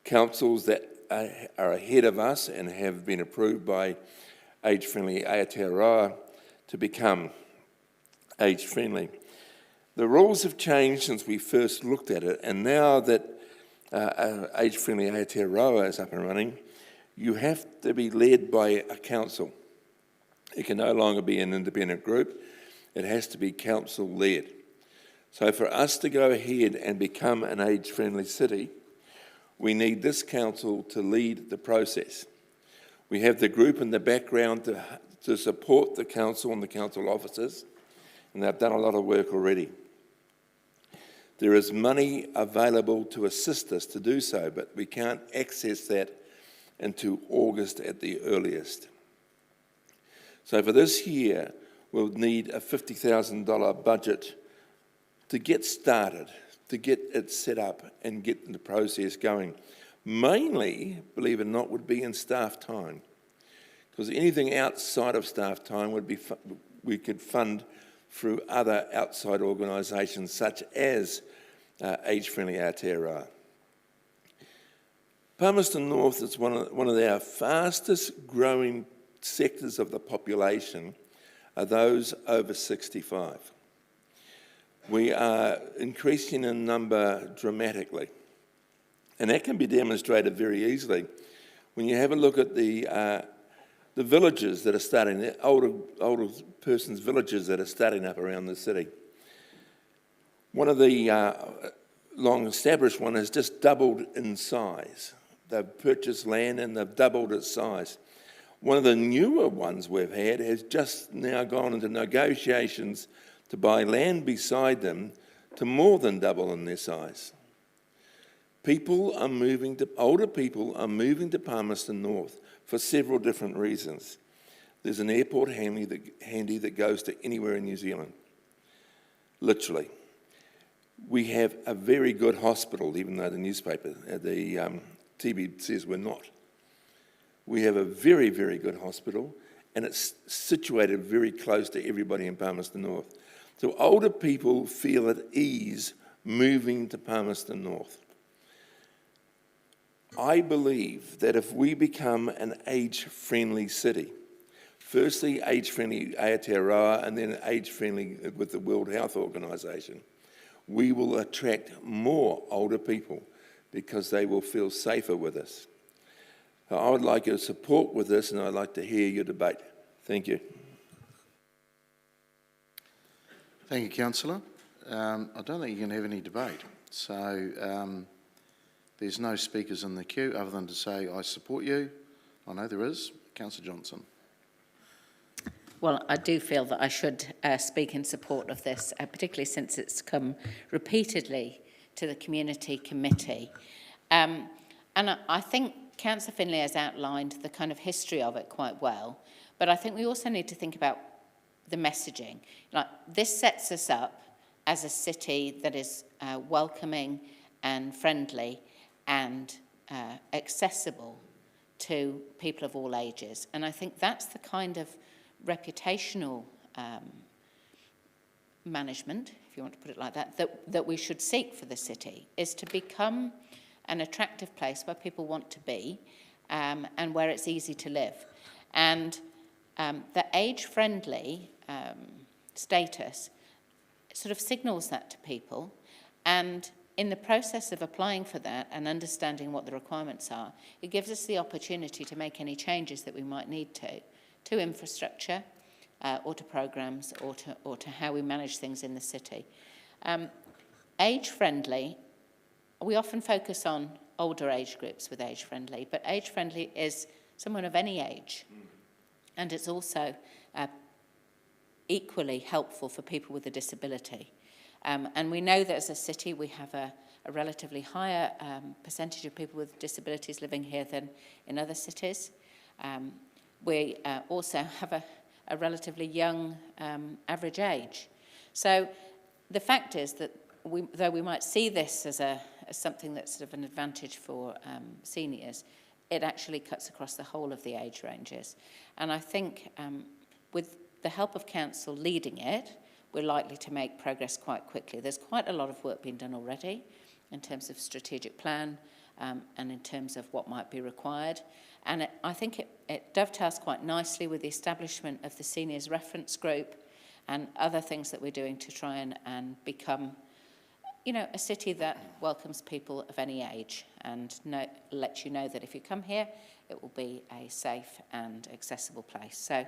councils that are ahead of us and have been approved by age-friendly Aotearoa to become age-friendly. The rules have changed since we first looked at it, and now that age-friendly Aotearoa is up and running, you have to be led by a council. It can no longer be an independent group. It has to be council-led. So for us to go ahead and become an age-friendly city, we need this council to lead the process. We have the group in the background to support the council and the council officers, and they've done a lot of work already. There is money available to assist us to do so, but we can't access that until August at the earliest. So for this year, we'll need a $50,000 budget to get started, to get it set up and get the process going. Mainly, believe it or not, would be in staff time, because anything outside of staff time would be we could fund through other outside organisations such as Age-Friendly Aotearoa. Palmerston North is one of our fastest growing sectors of the population are those over 65. We are increasing in number dramatically, and that can be demonstrated very easily when you have a look at the villages that are starting, the older persons' villages that are starting up around the city. One of the long-established one has just doubled in size. They've purchased land and they've doubled its size. One of the newer ones we've had has just now gone into negotiations to buy land beside them to more than double in their size. Older people are moving to Palmerston North for several different reasons. There's an airport handy that goes to anywhere in New Zealand, literally. We have a very good hospital, even though the newspaper, the TV says we're not. We have a very, very good hospital, and it's situated very close to everybody in Palmerston North. So older people feel at ease moving to Palmerston North. I believe that if we become an age-friendly city, firstly age-friendly Aotearoa and then age-friendly with the World Health Organization, we will attract more older people because they will feel safer with us. So I would like your support with this, and I'd like to hear your debate. Thank you. Thank you, Councillor. I don't think you can have any debate. So there's no speakers in the queue other than to say I support you. I know there is. Councillor Johnson. Well, I do feel that I should speak in support of this, particularly since it's come repeatedly to the community committee. And I think Councillor Finlay has outlined the kind of history of it quite well, but I think we also need to think about the messaging. Like, this sets us up as a city that is welcoming and friendly and accessible to people of all ages. And I think that's the kind of reputational management, if you want to put it like that, that we should seek for the city, is to become an attractive place where people want to be and where it's easy to live. And the age-friendly status sort of signals that to people, and in the process of applying for that and understanding what the requirements are, it gives us the opportunity to make any changes that we might need to infrastructure or to programmes or to how we manage things in the city. Age-friendly, we often focus on older age groups with age-friendly, but age-friendly is someone of any age. And it's also equally helpful for people with a disability. And we know that as a city we have a relatively higher percentage of people with disabilities living here than in other cities. We also have a relatively young average age. So the fact is that though we might see this as something that's sort of an advantage for seniors, it actually cuts across the whole of the age ranges. And I think with the help of council leading it, we're likely to make progress quite quickly. There's quite a lot of work being done already in terms of strategic plan and in terms of what might be required. And I think it dovetails quite nicely with the establishment of the Seniors Reference Group and other things that we're doing to try and become, you know, a city that welcomes people of any age and lets you know that if you come here, it will be a safe and accessible place. So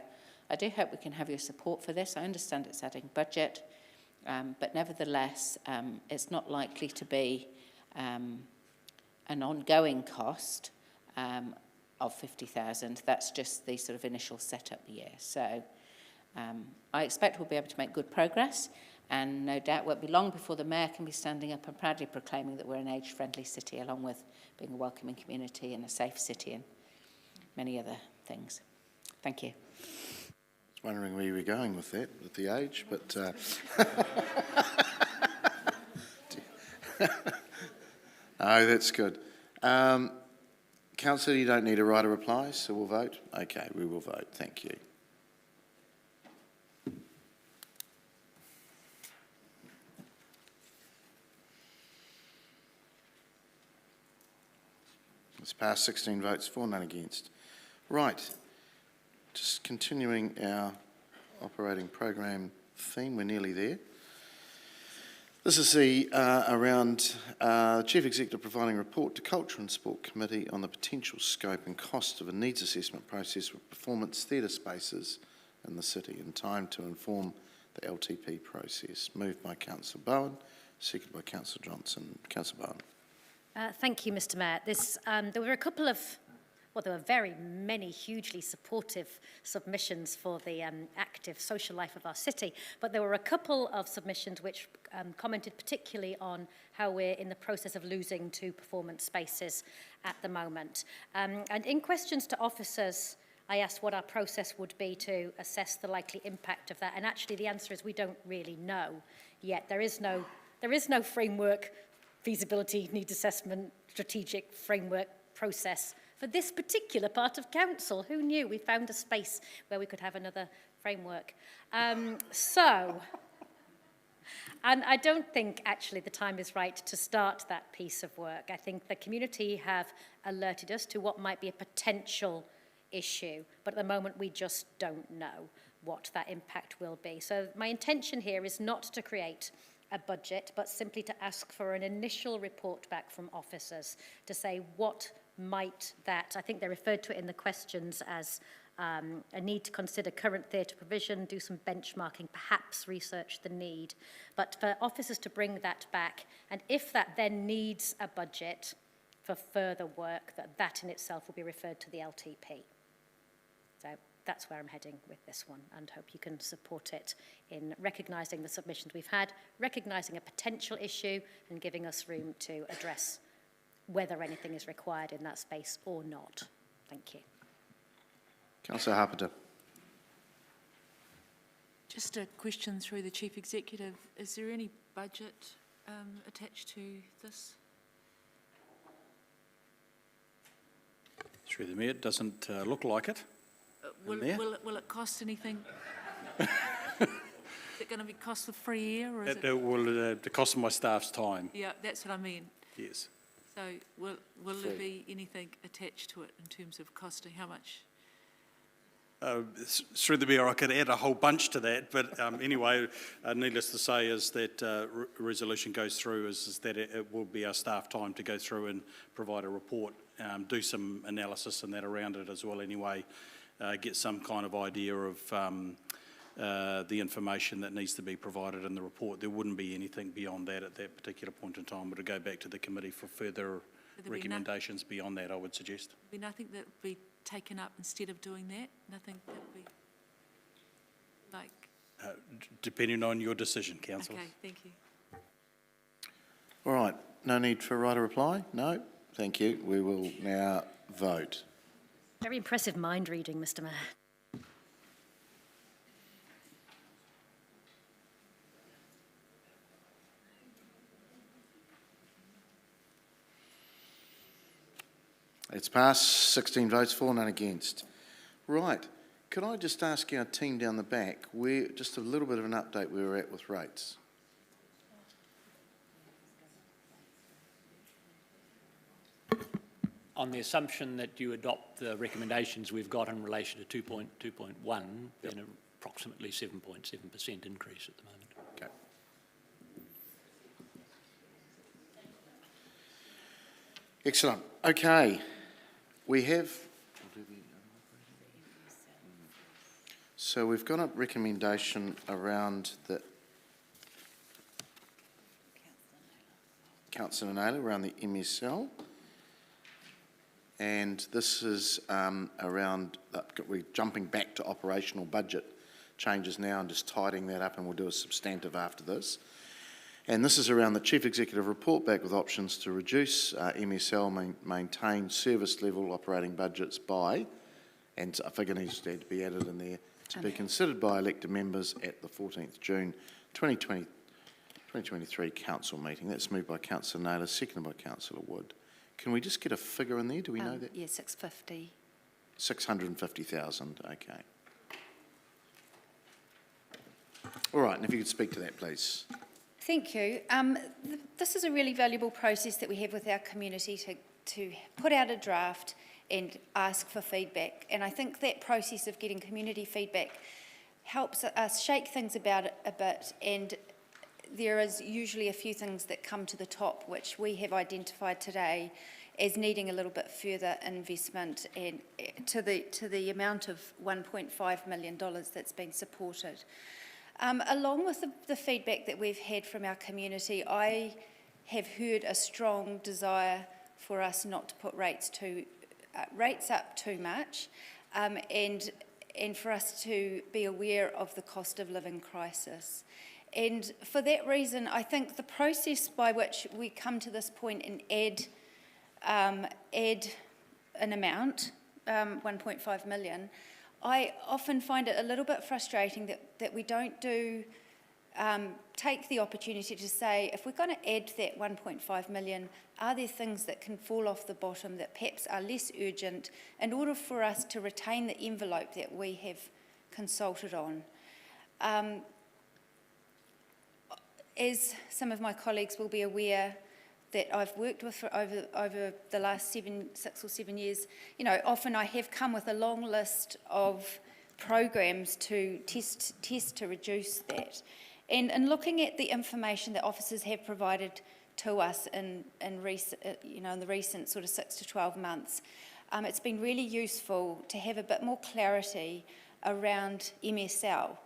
I do hope we can have your support for this. I understand it's adding budget, but nevertheless, it's not likely to be an ongoing cost of 50,000. That's just the sort of initial setup year. So I expect we'll be able to make good progress, and no doubt won't be long before the Mayor can be standing up and proudly proclaiming that we're an age-friendly city, along with being a welcoming community and a safe city and many other things. Thank you. I was wondering where you were going with that, with the age, but... No, that's good. Councillor, you don't need a right of reply, so we'll vote? Okay, we will vote. Thank you. It's passed, 16 votes for, none against. Right, just continuing our operating program theme, we're nearly there. This is the around Chief Executive providing a report to Culture and Sport Committee on the potential scope and cost of a needs assessment process for performance theatre spaces in the city in time to inform the LTP process. Moved by Councillor Bowen, seconded by Councillor Johnson. Councillor Bowen. Thank you, Mr. Mayor. There were a couple of, well, there were very many hugely supportive submissions for the active social life of our city, but there were a couple of submissions which commented particularly on how we're in the process of losing 2 performance spaces at the moment. And in questions to officers, I asked what our process would be to assess the likely impact of that, and actually the answer is we don't really know yet. There is no framework, feasibility, needs assessment, strategic framework process for this particular part of council. Who knew? We found a space where we could have another framework. And I don't think actually the time is right to start that piece of work. I think the community have alerted us to what might be a potential issue, but at the moment we just don't know what that impact will be. So my intention here is not to create a budget, but simply to ask for an initial report back from officers to say what might that, I think they referred to it in the questions as a need to consider current theatre provision, do some benchmarking, perhaps research the need, but for officers to bring that back, and if that then needs a budget for further work, that in itself will be referred to the LTP. So that's where I'm heading with this one, and hope you can support it in recognising the submissions we've had, recognising a potential issue and giving us room to address whether anything is required in that space or not. Thank you. Councillor Harpenter. Just a question through the Chief Executive. Is there any budget attached to this? Through the Mayor, it doesn't look like it. Will it cost anything? Is it going to be cost of free air? Or is It will the cost of my staff's time. Yeah, that's what I mean. Yes. So will there be anything attached to it in terms of costing? How much? Through the Mayor, I could add a whole bunch to that, but anyway, needless to say is that resolution goes through is that it will be our staff time to go through and provide a report, do some analysis and that around it as well anyway, get some kind of idea of the information that needs to be provided in the report. There wouldn't be anything beyond that at that particular point in time, but to go back to the committee for further recommendations beyond that, I would suggest. There'd be nothing that would be taken up instead of doing that? Nothing that would be like... Depending on your decision, Councillor. Okay, thank you. All right, no need for a right of reply? No? Thank you. We will now vote. Very impressive mind reading, Mr. Mayor. It's passed, 16 votes for, none against. Right, could I just ask our team down the back, just a little bit of an update where we're at with rates? On the assumption that you adopt the recommendations we've got in relation to 2.1, then approximately 7.7% increase at the moment. Okay. Excellent. Okay. We have... So we've got a recommendation around the... Councillor Naylor around the MSL. And this is around... we're jumping back to operational budget changes now and just tidying that up, and we'll do a substantive after this. And this is around the Chief Executive report back with options to reduce MSL, maintain service level operating budgets by, and a figure needs to be added in there, to be considered by elected members at the 14th June 2023 council meeting. That's moved by Councillor Naylor, seconded by Councillor Wood. Can we just get a figure in there? Do we know that? Yeah, 650. 650,000, okay. All right, and if you could speak to that, please. Thank you. This is a really valuable process that we have with our community to put out a draft and ask for feedback. And I think that process of getting community feedback helps us shake things about it a bit, and there is usually a few things that come to the top which we have identified today as needing a little bit further investment, and to the amount of $1.5 million that's been supported. Along with the feedback that we've had from our community, I have heard a strong desire for us not to put rates up too much, and for us to be aware of the cost of living crisis. And for that reason, I think the process by which we come to this point and add an amount, 1.5 million, I often find it a little bit frustrating that we don't take the opportunity to say, if we're going to add that 1.5 million, are there things that can fall off the bottom that perhaps are less urgent in order for us to retain the envelope that we have consulted on? As some of my colleagues will be aware, that I've worked with for over the last 6 or 7 years, you know, often I have come with a long list of programs to test to reduce that. And in looking at the information that officers have provided to us in the recent sort of 6 to 12 months, it's been really useful to have a bit more clarity around MSL.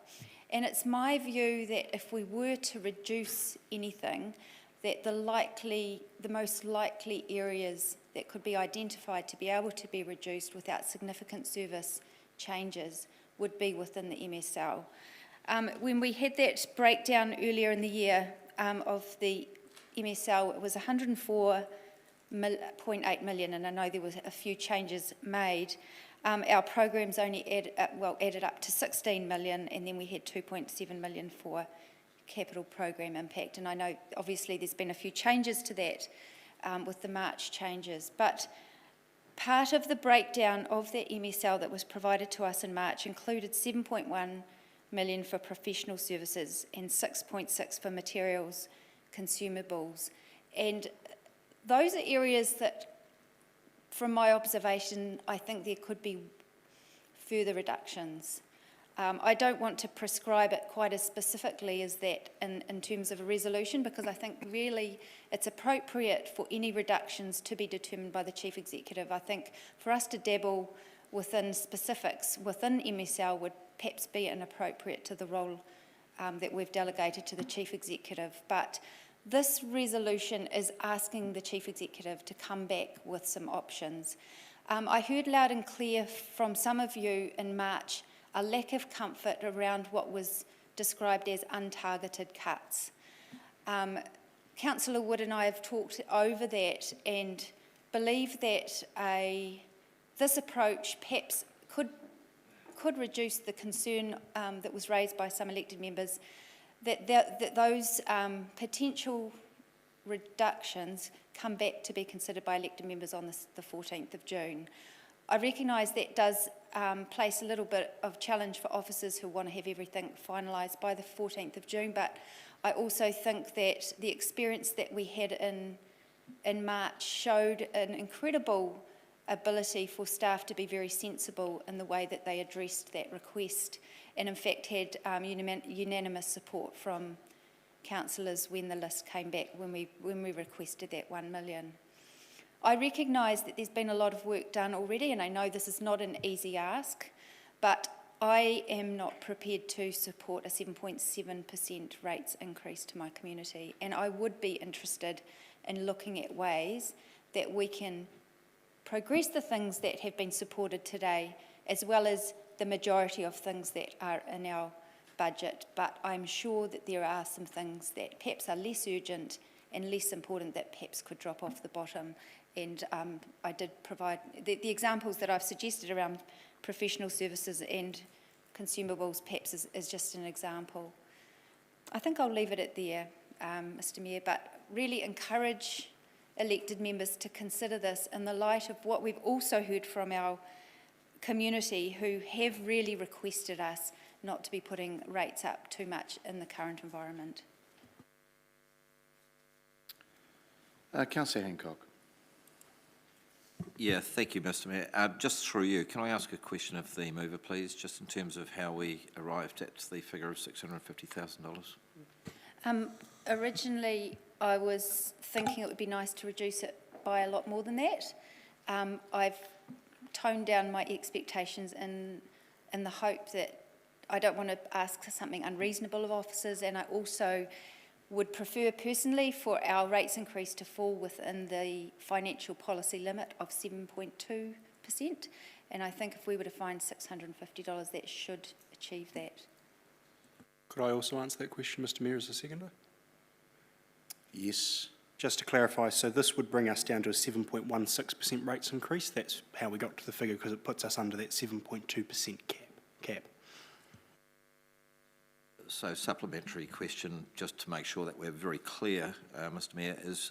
And it's my view that if we were to reduce anything, that the most likely areas that could be identified to be able to be reduced without significant service changes would be within the MSL. When we had that breakdown earlier in the year of the MSL, it was $104 0.8 million, and I know there was a few changes made. Our program's only added up to 16 million, and then we had 2.7 million for capital program impact. And I know obviously there's been a few changes to that with the March changes, but part of the breakdown of the MSL that was provided to us in March included 7.1 million for professional services and 6.6 for materials, consumables. And those are areas that, from my observation, I think there could be further reductions. I don't want to prescribe it quite as specifically as that in terms of a resolution, because I think really it's appropriate for any reductions to be determined by the Chief Executive. I think for us to dabble within specifics within MSL would perhaps be inappropriate to the role that we've delegated to the Chief Executive. But this resolution is asking the Chief Executive to come back with some options. I heard loud and clear from some of you in March a lack of comfort around what was described as untargeted cuts. Councillor Wood and I have talked over that and believe that this approach perhaps could reduce the concern that was raised by some elected members that those potential reductions come back to be considered by elected members on the 14th of June. I recognise that does place a little bit of challenge for officers who want to have everything finalised by the 14th of June, but I also think that the experience that we had in March showed an incredible ability for staff to be very sensible in the way that they addressed that request, and in fact had unanimous support from councillors when the list came back, when we requested that 1 million. I recognise that there's been a lot of work done already, and I know this is not an easy ask, but I am not prepared to support a 7.7% rates increase to my community, and I would be interested in looking at ways that we can progress the things that have been supported today, as well as the majority of things that are in our budget. But I'm sure that there are some things that perhaps are less urgent and less important that perhaps could drop off the bottom. And I did provide the examples that I've suggested around professional services and consumables perhaps is just an example. I think I'll leave it at there, Mr. Mayor, but really encourage elected members to consider this in the light of what we've also heard from our community, who have really requested us not to be putting rates up too much in the current environment. Councillor Hancock. Yeah, thank you, Mr. Mayor. Just through you, can I ask a question of the mover, please, just in terms of how we arrived at the figure of $650,000? Originally, I was thinking it would be nice to reduce it by a lot more than that. I've toned down my expectations in the hope that I don't want to ask something unreasonable of officers, and I also would prefer personally for our rates increase to fall within the financial policy limit of 7.2%, and I think if we were to find $650, that should achieve that. Could I also answer that question, Mr. Mayor, as a seconder? Yes. Just to clarify, so this would bring us down to a 7.16% rates increase. That's how we got to the figure, because it puts us under that 7.2% cap. So supplementary question, just to make sure that we're very clear, Mr. Mayor, is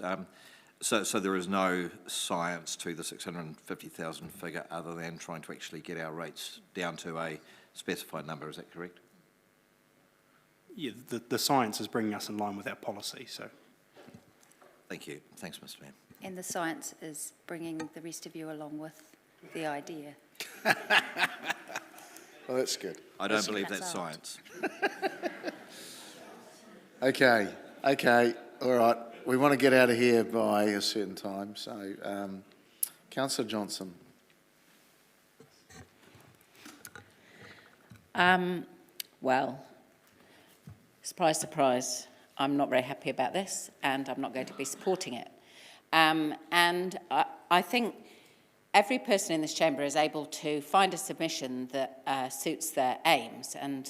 so there is no science to the 650,000 figure other than trying to actually get our rates down to a specified number, is that correct? Yeah, the science is bringing us in line with our policy, so. Thank you. Thanks, Mr. Mayor. And the science is bringing the rest of you along with the idea. Well, that's good. I don't believe that's science. Okay, all right. We want to get out of here by a certain time, so Councillor Johnson. Well, surprise, surprise, I'm not very happy about this, and I'm not going to be supporting it. And I think every person in this chamber is able to find a submission that suits their aims, and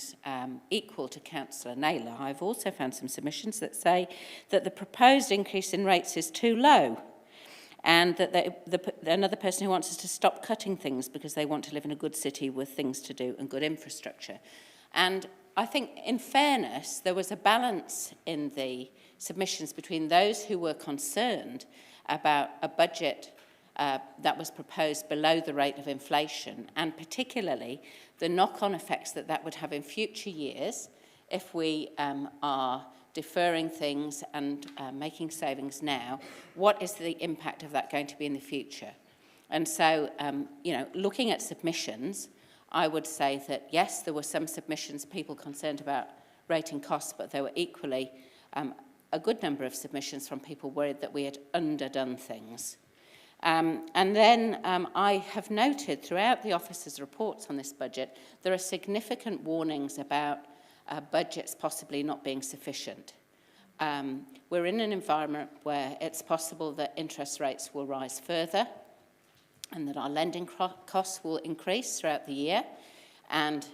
equal to Councillor Naylor, I've also found some submissions that say that the proposed increase in rates is too low. and that another person who wants us to stop cutting things because they want to live in a good city with things to do and good infrastructure. And I think, in fairness, there was a balance in the submissions between those who were concerned about a budget that was proposed below the rate of inflation, and particularly the knock-on effects that that would have in future years if we are deferring things and making savings now. What is the impact of that going to be in the future? And so, you know, looking at submissions, I would say that, yes, there were some submissions, people concerned about rating costs, but there were equally a good number of submissions from people worried that we had underdone things. And then I have noted throughout the officers' reports on this budget, there are significant warnings about budgets possibly not being sufficient. We're in an environment where it's possible that interest rates will rise further and that our lending costs will increase throughout the year. And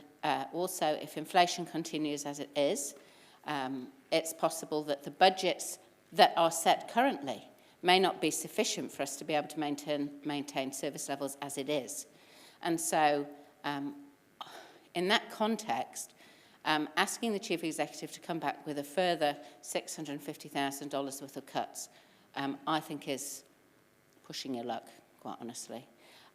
also, if inflation continues as it is, it's possible that the budgets that are set currently may not be sufficient for us to be able to maintain service levels as it is. And so, in that context, asking the Chief Executive to come back with a further $650,000 worth of cuts, I think is pushing your luck, quite honestly.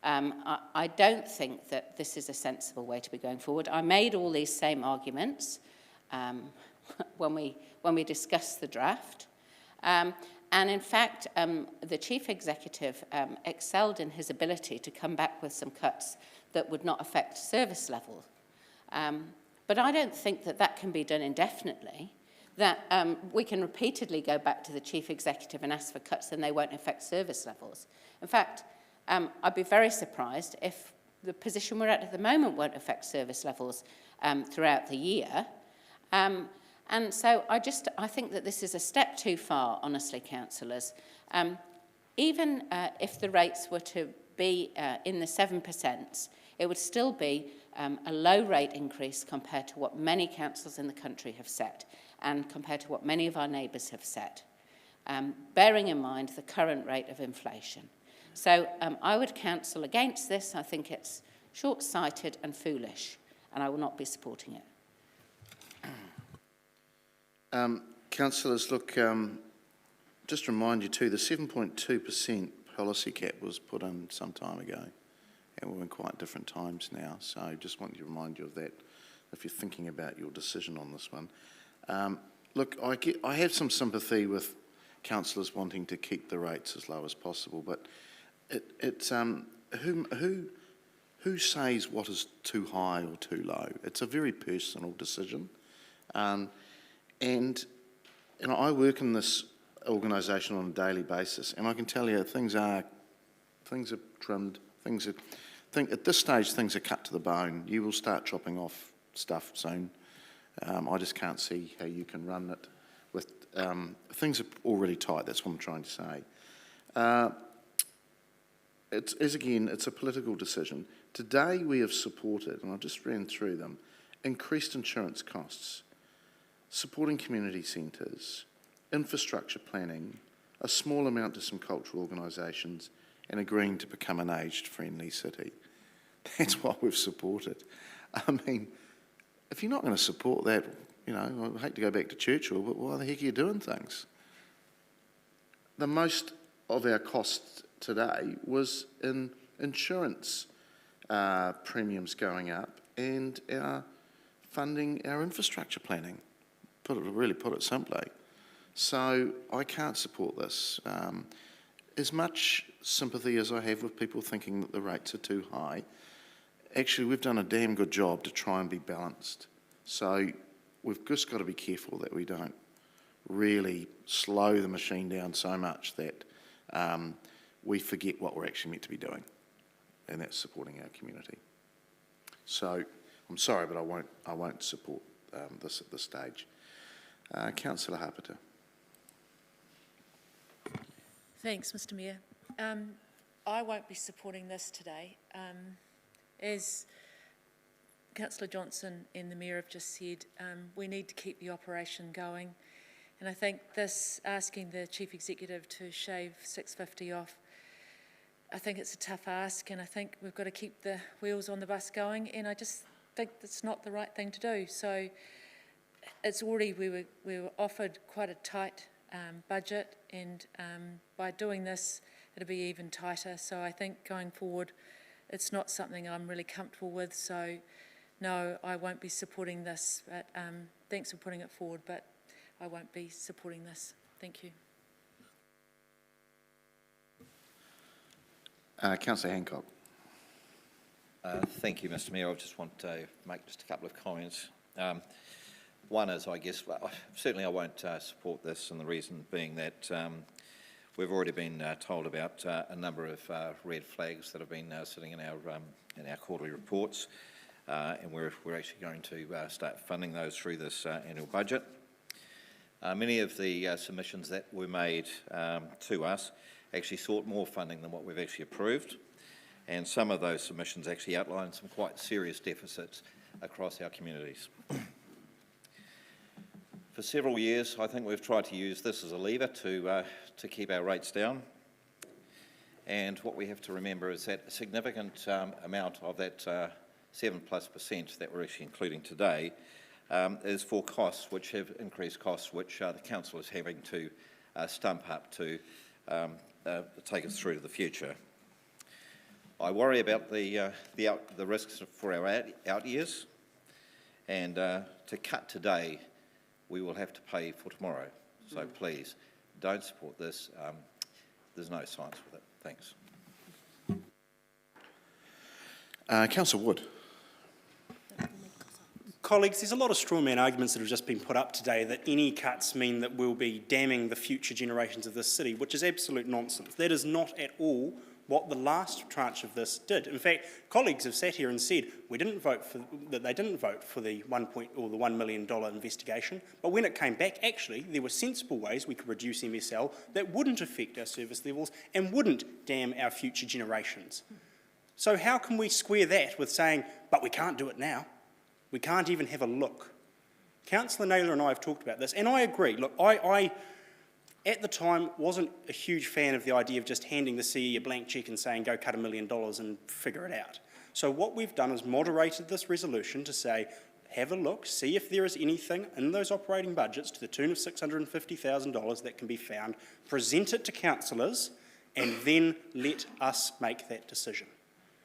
I don't think that this is a sensible way to be going forward. I made all these same arguments when we discussed the draft. And in fact, the Chief Executive excelled in his ability to come back with some cuts that would not affect service level. But I don't think that that can be done indefinitely, that we can repeatedly go back to the Chief Executive and ask for cuts and they won't affect service levels. In fact, I'd be very surprised if the position we're at the moment won't affect service levels throughout the year. And so I think that this is a step too far, honestly, councillors. Even if the rates were to be in the 7%, it would still be a low rate increase compared to what many councils in the country have set and compared to what many of our neighbours have set, bearing in mind the current rate of inflation. So I would counsel against this. I think it's short-sighted and foolish, and I will not be supporting it. Councillors, look, just remind you too, the 7.2% policy cap was put in some time ago, and we're in quite different times now, so just want to remind you of that if you're thinking about your decision on this one. Look, I have some sympathy with councillors wanting to keep the rates as low as possible, but who says what is too high or too low? It's a very personal decision. And you know, I work in this organisation on a daily basis, and I can tell you things are trimmed. At this stage, things are cut to the bone. You will start chopping off stuff soon. I just can't see how you can run it with things are already tight. That's what I'm trying to say. It's a political decision. Today we have supported, and I just ran through them, increased insurance costs, supporting community centres, infrastructure planning, a small amount to some cultural organisations, and agreeing to become an aged-friendly city. That's what we've supported. I mean, if you're not going to support that, you know, I hate to go back to Churchill, but why the heck are you doing things? The most of our costs today was in insurance premiums going up and our funding our infrastructure planning. Really put it simply. So I can't support this. As much sympathy as I have with people thinking that the rates are too high, actually we've done a damn good job to try and be balanced. So we've just got to be careful that we don't really slow the machine down so much that we forget what we're actually meant to be doing, and that's supporting our community. So I'm sorry, but I won't support this at this stage. Councillor Harpiter. Thanks, Mr Mayor. I won't be supporting this today. As Councillor Johnson and the Mayor have just said, we need to keep the operation going. And I think this, asking the Chief Executive to shave $650 off I think it's a tough ask, and I think we've got to keep the wheels on the bus going, and I just think that's not the right thing to do. So it's already, we were offered quite a tight budget, and by doing this, it'll be even tighter. So I think going forward, it's not something I'm really comfortable with. So no, I won't be supporting this, but thanks for putting it forward, but I won't be supporting this. Thank you. Councillor Hancock. Thank you, Mr Mayor. I just want to make just a couple of comments. One is, I guess, well, certainly I won't support this, and the reason being that we've already been told about a number of red flags that have been sitting in our quarterly reports, and we're actually going to start funding those through this annual budget. Many of the submissions that were made to us actually sought more funding than what we've actually approved, and some of those submissions actually outline some quite serious deficits across our communities. For several years, I think we've tried to use this as a lever to keep our rates down, and what we have to remember is that a significant amount of that 7+% that we're actually including today is for costs which have increased costs which the council is having to stump up to take us through to the future. I worry about the risks for our out years, and to cut today, we will have to pay for tomorrow. So please, don't support this. There's no science with it. Thanks. Councillor Wood. Colleagues, there's a lot of straw man arguments that have just been put up today that any cuts mean that we'll be damning the future generations of this city, which is absolute nonsense. That is not at all what the last tranche of this did. In fact, colleagues have sat here and said that they didn't vote for the $1 million investigation, but when it came back, actually, there were sensible ways we could reduce MSL that wouldn't affect our service levels and wouldn't damn our future generations. So how can we square that with saying, but we can't do it now? We can't even have a look. Councillor Naylor and I have talked about this, and I agree. Look, I at the time wasn't a huge fan of the idea of just handing the CE a blank cheque and saying, go cut $1 million and figure it out. So what we've done is moderated this resolution to say, have a look, see if there is anything in those operating budgets to the tune of $650,000 that can be found, present it to councillors, and then let us make that decision.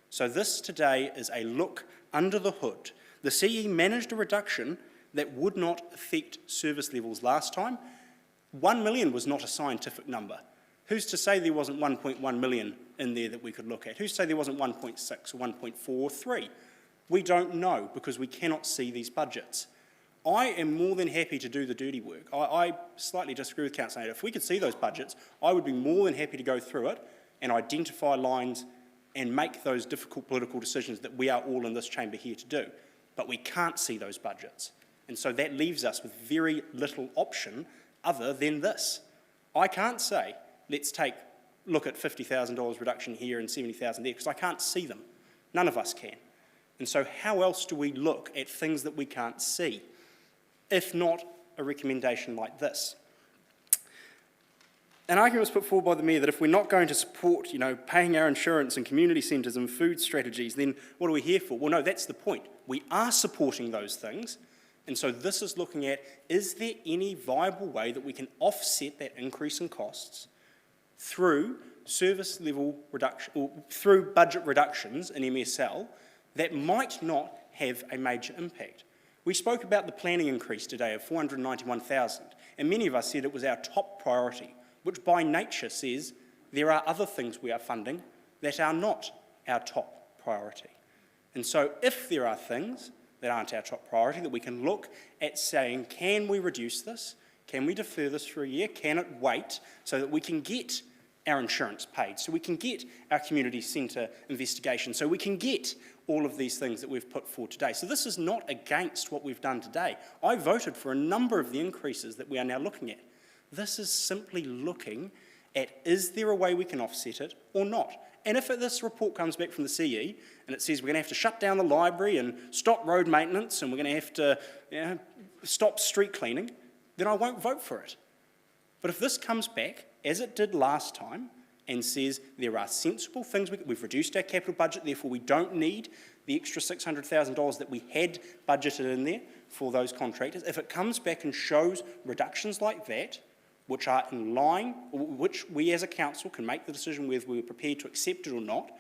So this today is a look under the hood. The CE managed a reduction that would not affect service levels last time. 1 million was not a scientific number. Who's to say there wasn't 1.1 million in there that we could look at? Who's to say there wasn't 1.6 or 1.4 or 3? We don't know because we cannot see these budgets. I am more than happy to do the dirty work. I slightly disagree with Councillor Naylor. If we could see those budgets, I would be more than happy to go through it and identify lines and make those difficult political decisions that we are all in this chamber here to do. But we can't see those budgets. And so that leaves us with very little option other than this. I can't say, let's look at $50,000 reduction here and $70,000 there, because I can't see them. None of us can. And so how else do we look at things that we can't see, if not a recommendation like this? An argument was put forward by the Mayor that if we're not going to support, paying our insurance and community centres and food strategies, then what are we here for? Well, no, that's the point. We are supporting those things, and so this is looking at, is there any viable way that we can offset that increase in costs through service level reduction, or through budget reductions in MSL that might not have a major impact? We spoke about the planning increase today of $491,000, and many of us said it was our top priority, which by nature says there are other things we are funding that are not our top priority. And so if there are things that aren't our top priority that we can look at saying, can we reduce this? Can we defer this for a year? Can it wait so that we can get our insurance paid, so we can get our community centre investigation, so we can get all of these things that we've put forward today. So this is not against what we've done today. I voted for a number of the increases that we are now looking at. This is simply looking at, is there a way we can offset it or not? And if this report comes back from the CE and it says we're going to have to shut down the library and stop road maintenance and we're going to have to stop street cleaning, then I won't vote for it. But if this comes back, as it did last time, and says there are sensible things, we've reduced our capital budget, therefore we don't need the extra $600,000 that we had budgeted in there for those contractors. If it comes back and shows reductions like that, which are in line, which we as a council can make the decision whether we're prepared to accept it or not,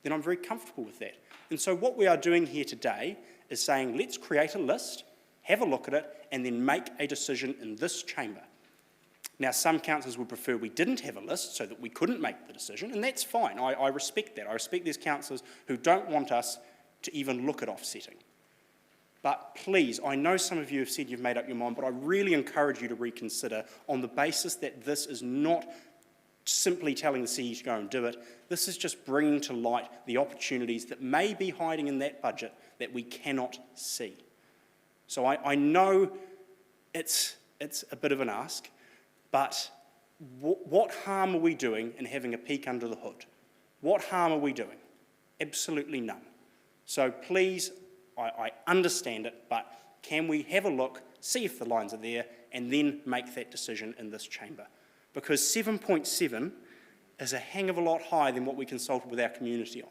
then I'm very comfortable with that. And so what we are doing here today is saying, let's create a list, have a look at it, and then make a decision in this chamber. Now, some councillors would prefer we didn't have a list so that we couldn't make the decision, and that's fine. I respect that. I respect there's councillors who don't want us to even look at offsetting. But please, I know some of you have said you've made up your mind, but I really encourage you to reconsider on the basis that this is not simply telling the CE to go and do it. This is just bringing to light the opportunities that may be hiding in that budget that we cannot see. So I know it's a bit of an ask, but what harm are we doing in having a peek under the hood? What harm are we doing? Absolutely none. So please, I understand it, but can we have a look, see if the lines are there, and then make that decision in this chamber? Because 7.7 is a hang of a lot higher than what we consulted with our community on.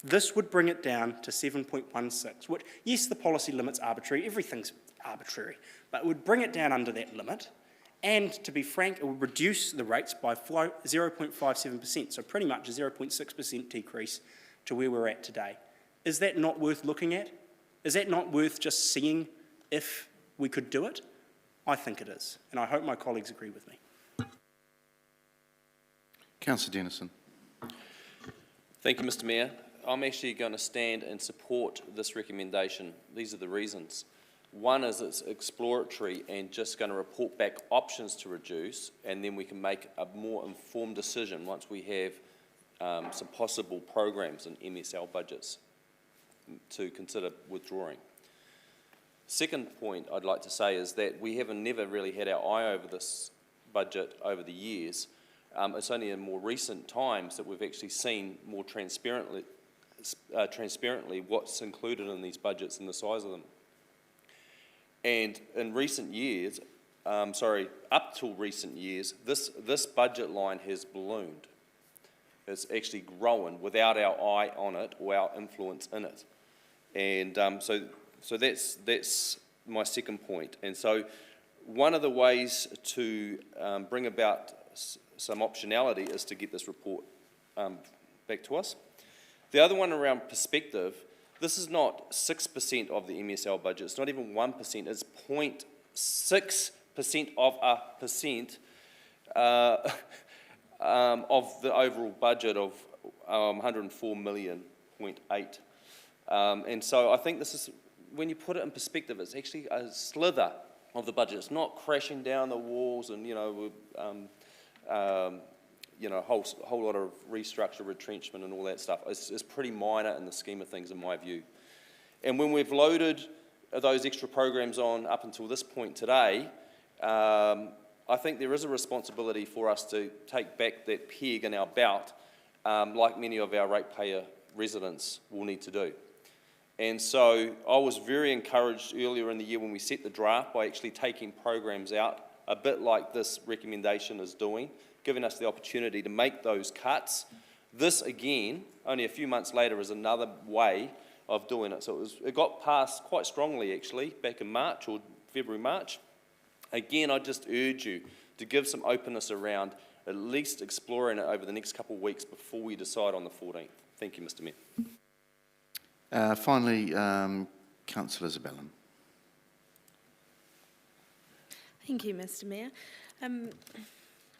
This would bring it down to 7.16, which, yes, the policy limit's arbitrary, everything's arbitrary, but it would bring it down under that limit, and to be frank, it would reduce the rates by 0.57%, so pretty much a 0.6% decrease to where we're at today. Is that not worth looking at? Is that not worth just seeing if we could do it? I think it is, and I hope my colleagues agree with me. Councillor Dennison. Thank you, Mr Mayor. I'm actually going to stand and support this recommendation. These are the reasons. One is it's exploratory and just going to report back options to reduce, and then we can make a more informed decision once we have some possible programs and MSL budgets to consider withdrawing. Second point I'd like to say is that we haven't never really had our eye over this budget over the years. It's only in more recent times that we've actually seen more transparently what's included in these budgets and the size of them. And in recent years, up till recent years, this budget line has ballooned. It's actually grown without our eye on it or our influence in it. And so that's my second point. And so one of the ways to bring about some optionality is to get this report back to us. The other one around perspective, this is not 6% of the MSL budget, it's not even 1%, it's 0.6% of a percent of the overall budget of 104 million, 0.8. And so I think this is, when you put it in perspective, it's actually a slither of the budget. It's not crashing down the walls and, a whole lot of restructure, retrenchment and all that stuff. It's pretty minor in the scheme of things in my view. And when we've loaded those extra programs on up until this point today, I think there is a responsibility for us to take back that peg in our belt, like many of our ratepayer residents will need to do. And so I was very encouraged earlier in the year when we set the draft by actually taking programs out, a bit like this recommendation is doing, giving us the opportunity to make those cuts. This, again, only a few months later, is another way of doing it. So it got passed quite strongly, actually, back in March or February, March. Again, I just urge you to give some openness around at least exploring it over the next couple of weeks before we decide on the 14th. Thank you, Mr Mayor. Finally, Councillor Isabellan. Thank you, Mr Mayor.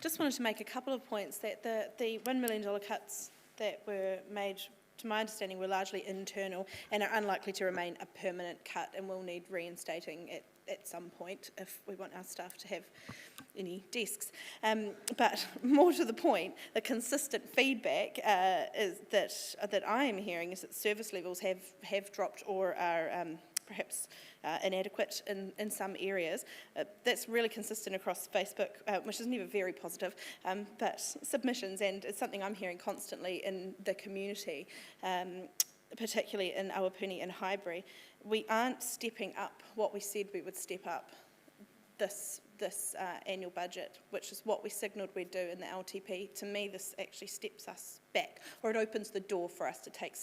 Just wanted to make a couple of points that the $1 million cuts that were made, to my understanding, were largely internal and are unlikely to remain a permanent cut and will need reinstating at some point if we want our staff to have any desks. But more to the point, the consistent feedback is that I am hearing is that service levels have dropped or are perhaps inadequate in some areas. That's really consistent across Facebook, which is never very positive, but submissions, and it's something I'm hearing constantly in the community, particularly in Awapuni and Highbury. We aren't stepping up what we said we would step up this this annual budget, which is what we signalled we'd do in the LTP. To me, this actually steps us back, or it opens the door for us to take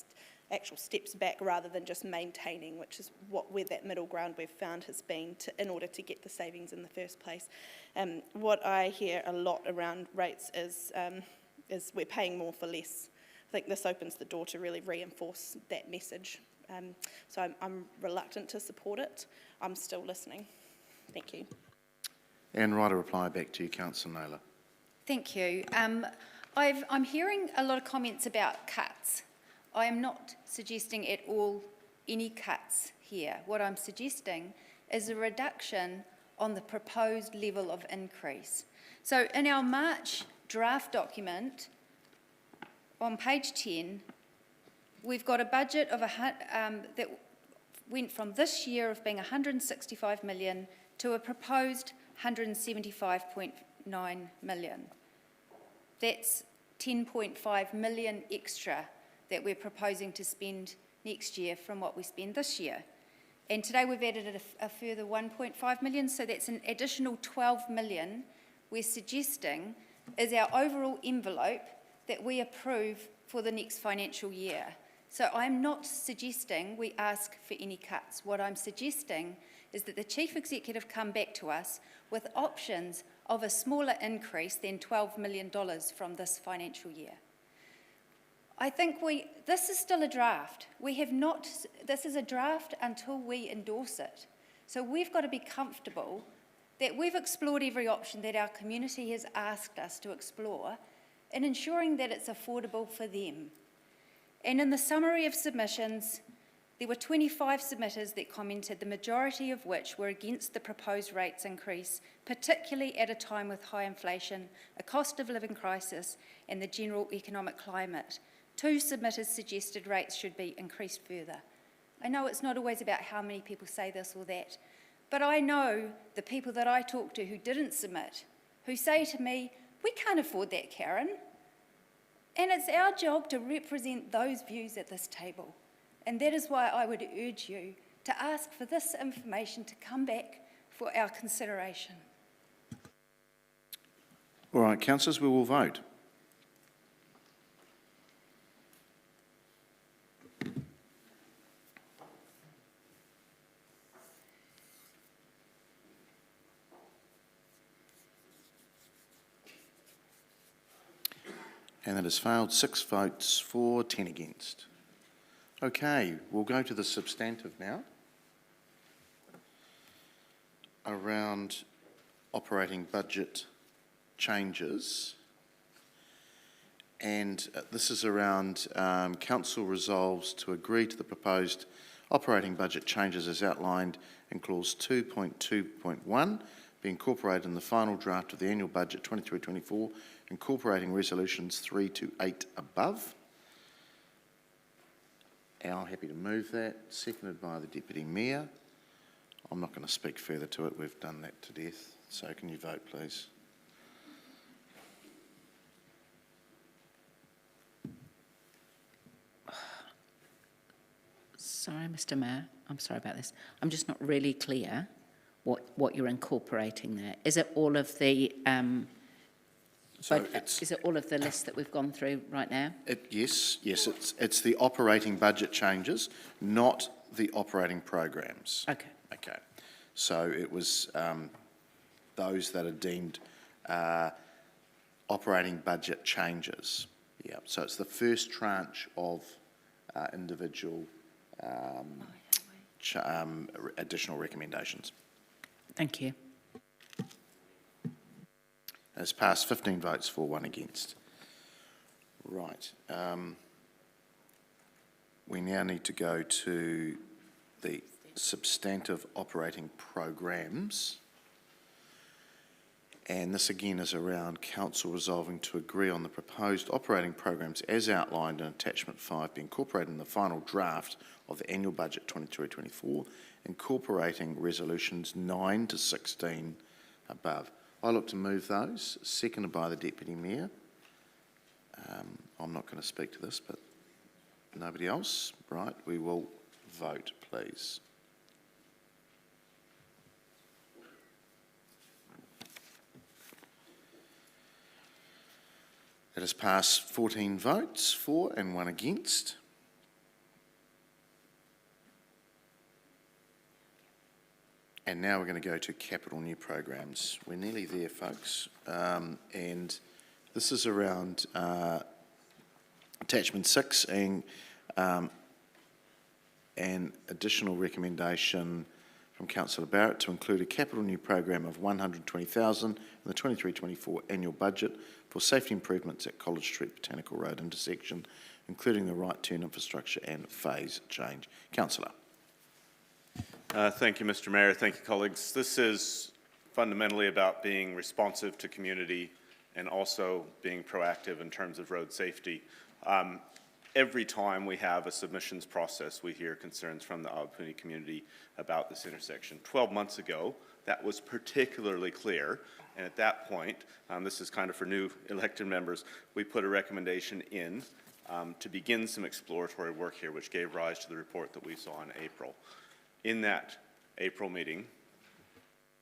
actual steps back rather than just maintaining, which is where that middle ground we've found has been in order to get the savings in the first place. What I hear a lot around rates is we're paying more for less. I think this opens the door to really reinforce that message. So I'm reluctant to support it. I'm still listening. Thank you. And right, a reply back to you, Councillor Naylor. Thank you. I'm hearing a lot of comments about cuts. I am not suggesting at all any cuts here. What I'm suggesting is a reduction on the proposed level of increase. So in our March draft document, on page 10, we've got a budget of that went from this year of being 165 million to a proposed 175.9 million. That's 10.5 million extra that we're proposing to spend next year from what we spend this year. And today we've added a further 1.5 million, so that's an additional 12 million we're suggesting is our overall envelope that we approve for the next financial year. So I'm not suggesting we ask for any cuts. What I'm suggesting is that the Chief Executive come back to us with options of a smaller increase than $12 million from this financial year. I think this is still a draft. This is a draft until we endorse it. So we've got to be comfortable that we've explored every option that our community has asked us to explore in ensuring that it's affordable for them. And in the summary of submissions, there were 25 submitters that commented, the majority of which were against the proposed rates increase, particularly at a time with high inflation, a cost of living crisis, and the general economic climate. 2 submitters suggested rates should be increased further. I know it's not always about how many people say this or that, but I know the people that I talk to who didn't submit, who say to me, we can't afford that, Karen. And it's our job to represent those views at this table. And that is why I would urge you to ask for this information to come back for our consideration. All right, councillors, we will vote. And that has failed. 6 votes for, 10 against. Okay, we'll go to the substantive now. Around operating budget changes. And this is around council resolves to agree to the proposed operating budget changes as outlined in clause 2.2.1, be incorporated in the final draft of the annual budget 23-24, incorporating resolutions 3 to 8 above. Al, happy to move that. Seconded by the Deputy Mayor. I'm not going to speak further to it. We've done that to death. So can you vote, please? Sorry, Mr. Mayor. I'm sorry about this. I'm just not really clear what you're incorporating there. Is it all of the is it all of the list that we've gone through right now? Yes, it's the operating budget changes, not the operating programs. Okay. Okay. So it was those that are deemed operating budget changes. Yeah. So it's the first tranche of individual additional recommendations. Thank you. It's passed 15 votes for, 1 against. Right. We now need to go to the substantive operating programs. And this again is around council resolving to agree on the proposed operating programs as outlined in attachment 5 be incorporated in the final draft of the annual budget 23-24, incorporating resolutions 9 to 16 above. I look to move those, seconded by the Deputy Mayor. I'm not going to speak to this, but nobody else? Right, we will vote, please. That has passed 14 votes for and 1 against. And now we're going to go to capital new programs. We're nearly there, folks. And this is around attachment 6 and an additional recommendation from Councillor Barrett to include a capital new program of $120,000 in the 23-24 annual budget for safety improvements at College Street Botanical Road intersection, including the right turn infrastructure and phase change. Councillor. Thank you, Mr. Mayor. Thank you, colleagues. This is fundamentally about being responsive to community and also being proactive in terms of road safety. Every time we have a submissions process, we hear concerns from the Awapuni community about this intersection. 12 months ago, that was particularly clear, and at that point, this is kind of for new elected members, we put a recommendation in to begin some exploratory work here, which gave rise to the report that we saw in April. In that April meeting,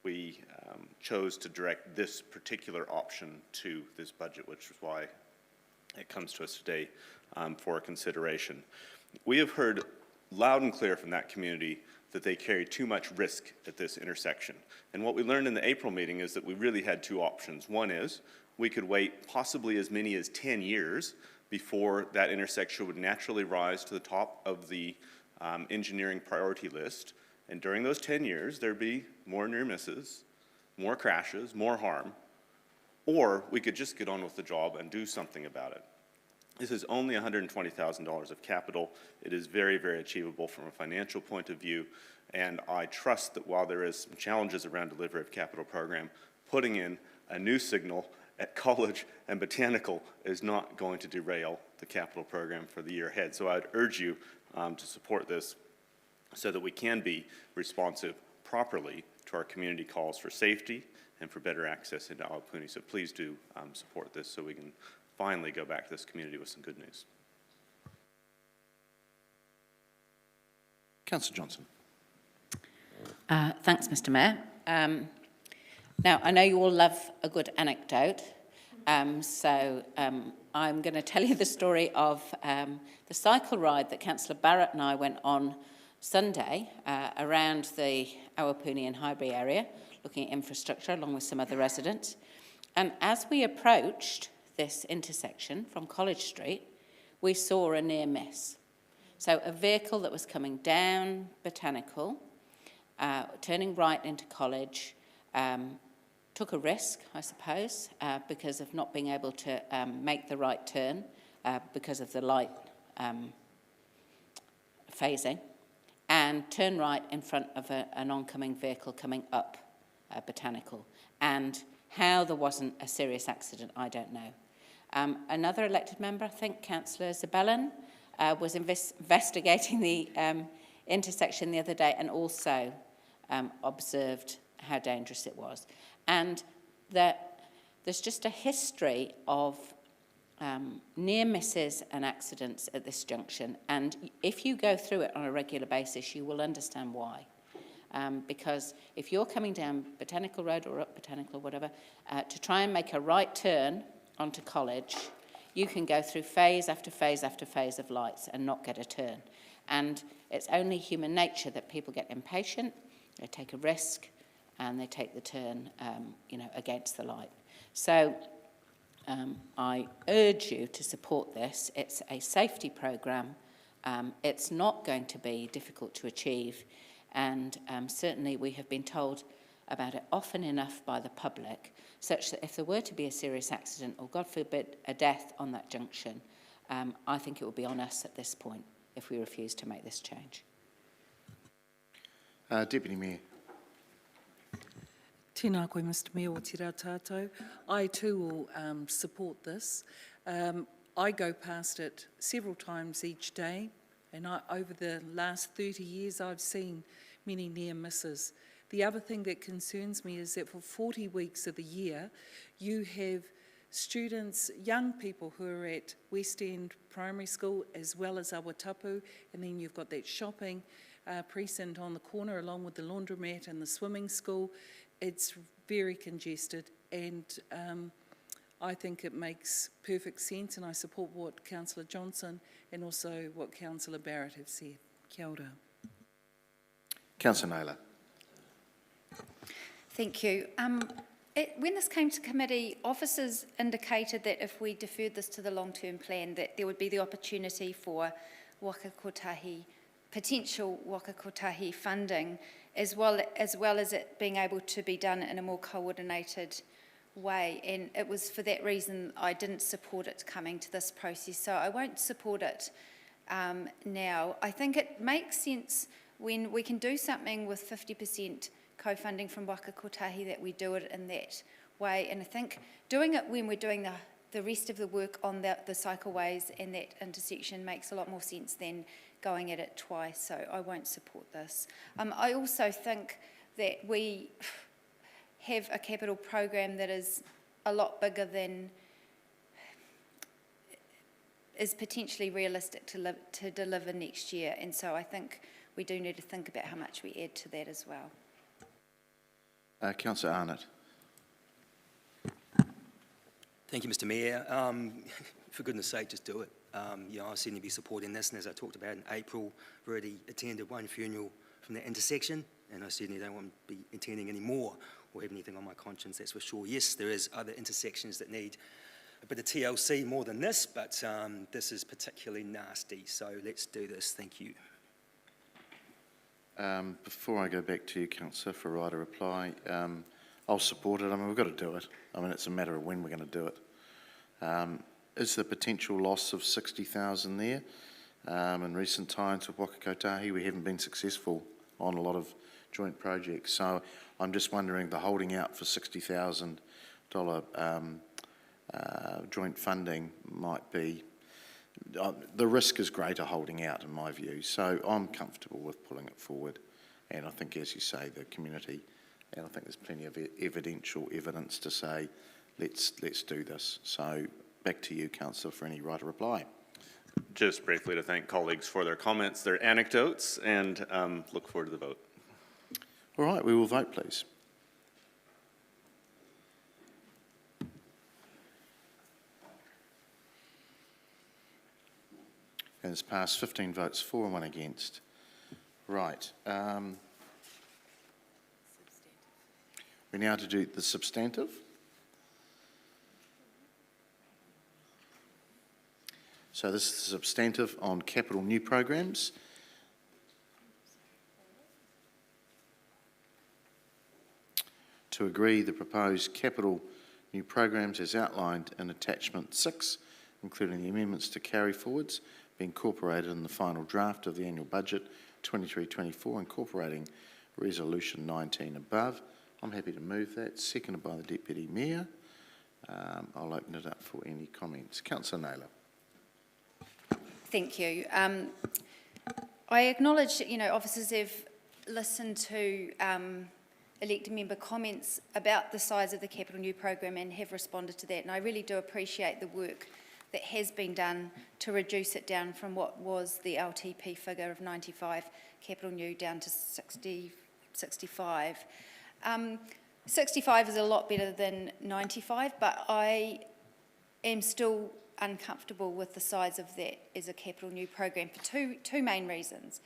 we chose to direct this particular option to this budget, which is why it comes to us today for consideration. We have heard loud and clear from that community that they carry too much risk at this intersection. And what we learned in the April meeting is that we really had two options. One is we could wait possibly as many as 10 years before that intersection would naturally rise to the top of the engineering priority list, and during those 10 years there'd be more near misses, more crashes, more harm, or we could just get on with the job and do something about it. This is only $120,000 of capital. It is very, very achievable from a financial point of view, and I trust that while there is some challenges around delivery of capital program, putting in a new signal at College and Botanical is not going to derail the capital program for the year ahead. So I'd urge you to support this so that we can be responsive properly to our community calls for safety and for better access into Awapuni. So please do support this so we can finally go back to this community with some good news. Councillor Johnson. Thanks, Mr. Mayor. Now, I know you all love a good anecdote, so I'm going to tell you the story of the cycle ride that Councillor Barrett and I went on Sunday around the Awapuni and Highbury area, looking at infrastructure along with some other residents. And as we approached this intersection from College Street, we saw a near miss. So a vehicle that was coming down Botanical, turning right into College, took a risk, I suppose, because of not being able to make the right turn because of the light phasing, and turn right in front of an oncoming vehicle coming up Botanical. And how there wasn't a serious accident, I don't know. Another elected member, I think Councillor Zabellan, was investigating the intersection the other day and also observed how dangerous it was. And there's just a history of near misses and accidents at this junction, and if you go through it on a regular basis, you will understand why. Because if you're coming down Botanical Road or up Botanical or whatever, to try and make a right turn onto College, you can go through phase after phase after phase of lights and not get a turn. And it's only human nature that people get impatient, they take a risk, and they take the turn, against the light. So I urge you to support this. It's a safety programme. It's not going to be difficult to achieve, and certainly we have been told about it often enough by the public, such that if there were to be a serious accident or, God forbid, a death on that junction, I think it would be on us at this point if we refuse to make this change. Deputy Mayor. Tēnā koe, Mr. Mayor, o tira tātou. I too will support this. I go past it several times each day, and over the last 30 years I've seen many near misses. The other thing that concerns me is that for 40 weeks of the year, you have students, young people who are at West End Primary School as well as Awatapu, and then you've got that shopping precinct on the corner along with the laundromat and the swimming school. It's very congested, and I think it makes perfect sense, and I support what Councillor Johnson and also what Councillor Barrett have said. Kia ora. Councillor Naylor. Thank you. When this came to committee, officers indicated that if we deferred this to the long-term plan, that there would be the opportunity for waka kotahi, potential waka kotahi funding, as well as it being able to be done in a more coordinated way. And it was for that reason I didn't support it coming to this process. So I won't support it now. I think it makes sense when we can do something with 50% co-funding from waka kotahi, that we do it in that way. And I think doing it when we're doing the rest of the work on the cycleways and that intersection makes a lot more sense than going at it twice. So I won't support this. I also think that we have a capital program that is a lot bigger than is potentially realistic to deliver next year. And so I think we do need to think about how much we add to that as well. Councillor Arnott. Thank you, Mr Mayor. For goodness sake, just do it. I'll certainly be supporting this, and as I talked about in April, I've already attended one funeral from that intersection, and I certainly don't want to be attending any more or have anything on my conscience, that's for sure. Yes, there is other intersections that need a bit of TLC more than this, but this is particularly nasty, so let's do this. Thank you. Before I go back to you, Councillor, for right of reply, I'll support it. I mean, we've got to do it. I mean, it's a matter of when we're going to do it. Is the potential loss of 60,000 there? In recent times with waka kotahi, we haven't been successful on a lot of joint projects. So I'm just wondering, the holding out for $60,000 joint funding might be, the risk is greater holding out in my view. So I'm comfortable with pulling it forward. And I think, as you say, the community, and I think there's plenty of evidential evidence to say, let's do this. So back to you, Councillor, for any right of reply. Just briefly to thank colleagues for their comments, their anecdotes, and look forward to the vote. All right, we will vote, please. And it's passed 15 votes for and 1 against. Right. We now to do the substantive. So this is the substantive on capital new programs. To agree the proposed capital new programs as outlined in attachment 6, including the amendments to carry forwards, be incorporated in the final draft of the annual budget 23-24, incorporating resolution 19 above. I'm happy to move that. Seconded by the Deputy Mayor. I'll open it up for any comments. Councillor Naylor. Thank you. I acknowledge that, officers have listened to elected member comments about the size of the capital new program and have responded to that. And I really do appreciate the work that has been done to reduce it down from what was the LTP figure of 95 capital new down to 65. 65 is a lot better than 95, but I am still uncomfortable with the size of that as a capital new program for two main reasons.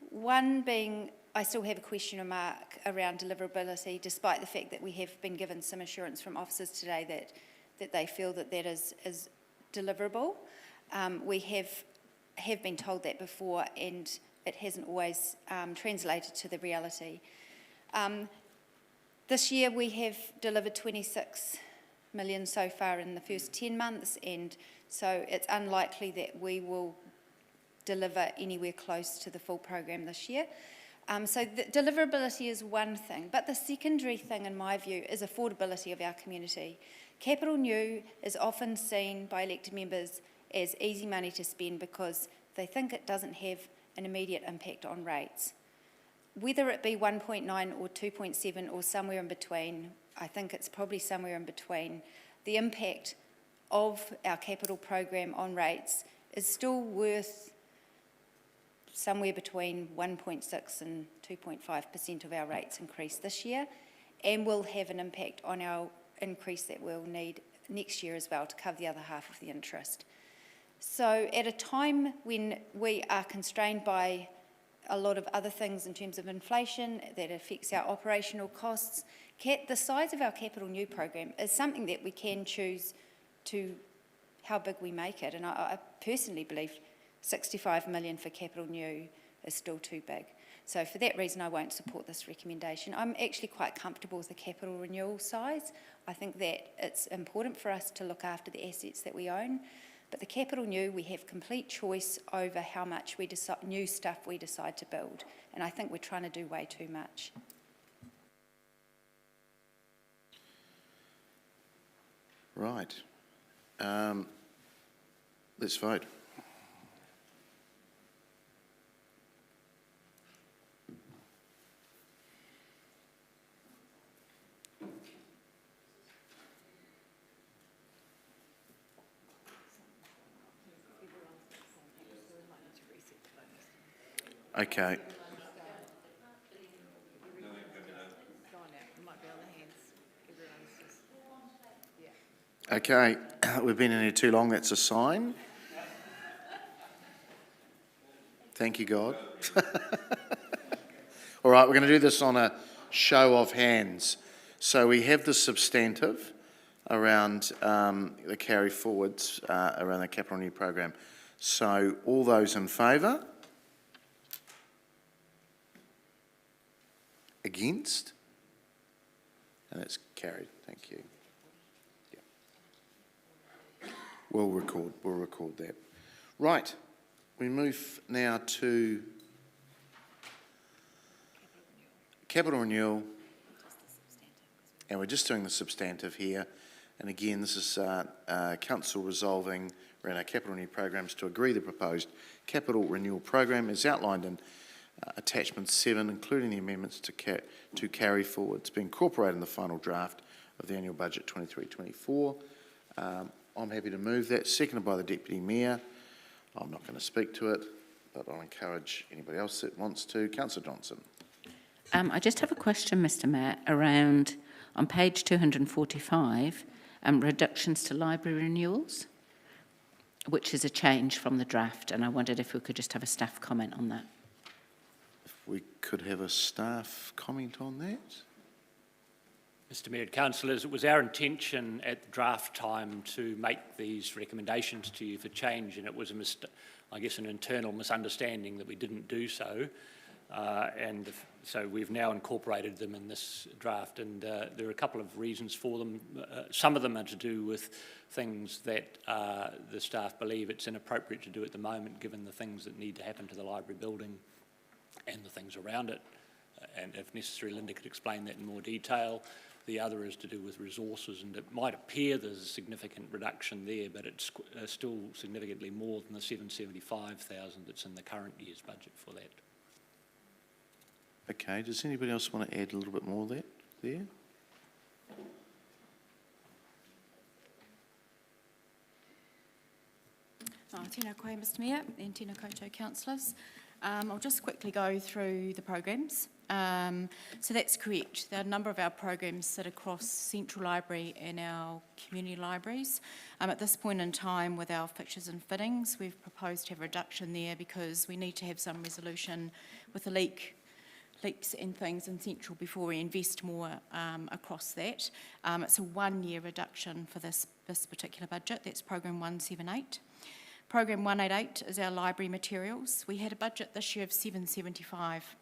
One being, I still have a question mark around deliverability, despite the fact that we have been given some assurance from officers today that they feel that is deliverable. We have been told that before, and it hasn't always translated to the reality. This year we have delivered 26 million so far in the first 10 months, and so it's unlikely that we will deliver anywhere close to the full program this year. So the deliverability is one thing, but the secondary thing, in my view, is affordability of our community. Capital new is often seen by elected members as easy money to spend because they think it doesn't have an immediate impact on rates. Whether it be 1.9 or 2.7 or somewhere in between, I think it's probably somewhere in between, the impact of our capital program on rates is still worth somewhere between 1.6 and 2.5% of our rates increase this year, and will have an impact on our increase that we'll need next year as well to cover the other half of the interest. So at a time when we are constrained by a lot of other things in terms of inflation that affects our operational costs, the size of our Capital New program is something that we can choose to how big we make it. And I personally believe 65 million for Capital New is still too big. So for that reason, I won't support this recommendation. I'm actually quite comfortable with the capital renewal size. I think that it's important for us to look after the assets that we own. But the Capital New, we have complete choice over how much new stuff we decide to build. And I think we're trying to do way too much. Right. Let's vote. Okay. Okay, we've been in here too long, that's a sign. Thank you, God. All right, we're going to do this on a show of hands. So we have the substantive around the carry forwards around the Capital New program. So all those in favour? Against? And it's carried, thank you. Yeah. We'll record that. Right, we move now to capital renewal, and we're just doing the substantive here. And again, this is Council resolving around our capital renewal programs to agree the proposed capital renewal program as outlined in Attachment 7, including the amendments to carry forwards, be incorporated in the final draft of the annual budget 23-24. I'm happy to move that, seconded by the Deputy Mayor. I'm not going to speak to it, but I'll encourage anybody else that wants to. Councillor Johnson. I just have a question, Mr Mayor, around on page 245, reductions to library renewals, which is a change from the draft, and I wondered if we could just have a staff comment on that. If we could have a staff comment on that. Mr Mayor and Councillors, it was our intention at the draft time to make these recommendations to you for change, and it was I guess an internal misunderstanding that we didn't do so. So we've now incorporated them in this draft, and there are a couple of reasons for them. Some of them are to do with things that the staff believe it's inappropriate to do at the moment, given the things that need to happen to the library building and the things around it. And if necessary, Linda could explain that in more detail. The other is to do with resources, and it might appear there's a significant reduction there, but it's still significantly more than the $775,000 that's in the current year's budget for that. Okay, does anybody else want to add a little bit more there? Tēnā koe, Mr Mayor, and tēnā koutou councillors. I'll just quickly go through the programs. So that's correct. There are a number of our programs sit across Central Library and our community libraries. At this point in time, with our fixtures and fittings, we've proposed to have a reduction there because we need to have some resolution with the leaks and things in Central before we invest more across that. It's a one-year reduction for this particular budget. That's Program 178. Program 188 is our library materials. We had a budget this year of 775.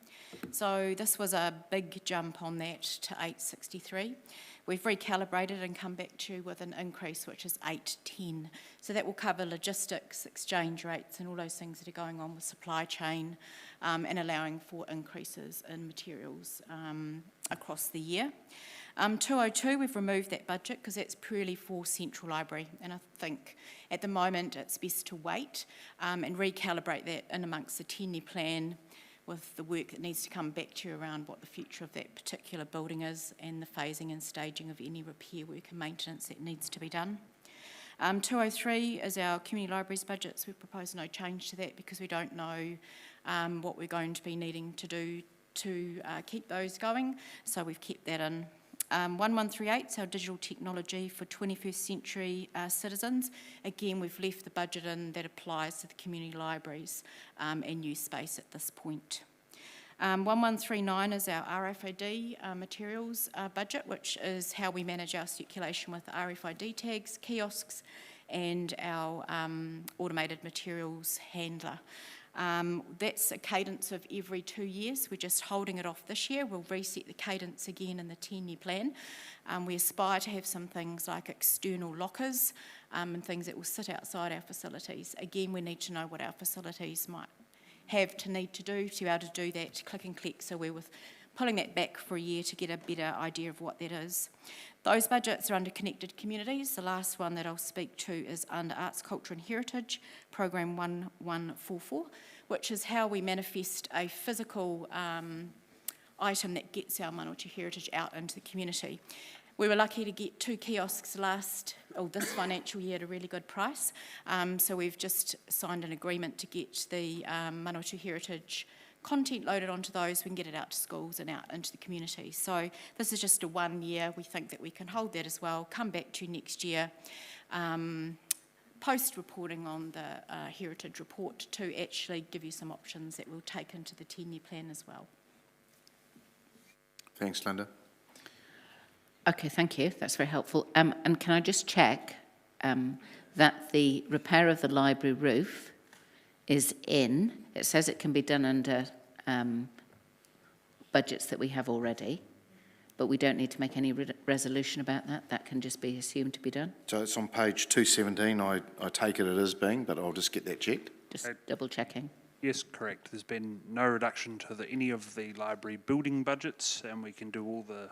So this was a big jump on that to 863. We've recalibrated and come back to you with an increase, which is 810. So that will cover logistics, exchange rates, and all those things that are going on with supply chain, and allowing for increases in materials across the year. 202, we've removed that budget because that's purely for Central Library, and I think at the moment it's best to wait and recalibrate that in amongst the 10-year plan with the work that needs to come back to you around what the future of that particular building is and the phasing and staging of any repair work and maintenance that needs to be done. 203 is our community libraries budgets. We've proposed no change to that because we don't know what we're going to be needing to do to keep those going, so we've kept that in. 1138 is our digital technology for 21st century citizens. Again, we've left the budget in that applies to the community libraries and new space at this point. 1139 is our RFID materials budget, which is how we manage our circulation with RFID tags, kiosks, and our automated materials handler. That's a cadence of every 2 years. We're just holding it off this year. We'll reset the cadence again in the 10-year plan. We aspire to have some things like external lockers and things that will sit outside our facilities. Again, we need to know what our facilities might have to need to do to be able to do that click and collect. So we're pulling that back for a year to get a better idea of what that is. Those budgets are under Connected Communities. The last one that I'll speak to is under Arts, Culture and Heritage, Program 1144, which is how we manifest a physical item that gets our Manawatu heritage out into the community. We were lucky to get 2 kiosks this financial year at a really good price. So we've just signed an agreement to get the Manawatu heritage content loaded onto those. We can get it out to schools and out into the community. So this is just a 1 year. We think that we can hold that as well, come back to next year, post-reporting on the heritage report to actually give you some options that we'll take into the 10-year plan as well. Thanks, Linda. Okay, thank you. That's very helpful. And can I just check that the repair of the library roof is in? It says it can be done under budgets that we have already, but we don't need to make any resolution about that. That can just be assumed to be done. So it's on page 217. I take it is being, but I'll just get that checked. Just double checking. Yes, correct. There's been no reduction to any of the library building budgets, and we can do all the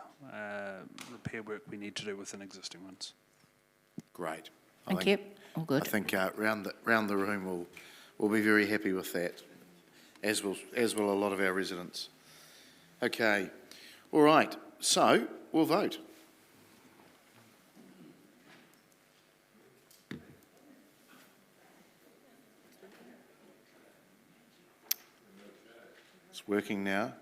repair work we need to do within existing ones. Great. Thank you. All good. I think round the room we'll be very happy with that, as will a lot of our residents. Okay. All right. So we'll vote. It's working now.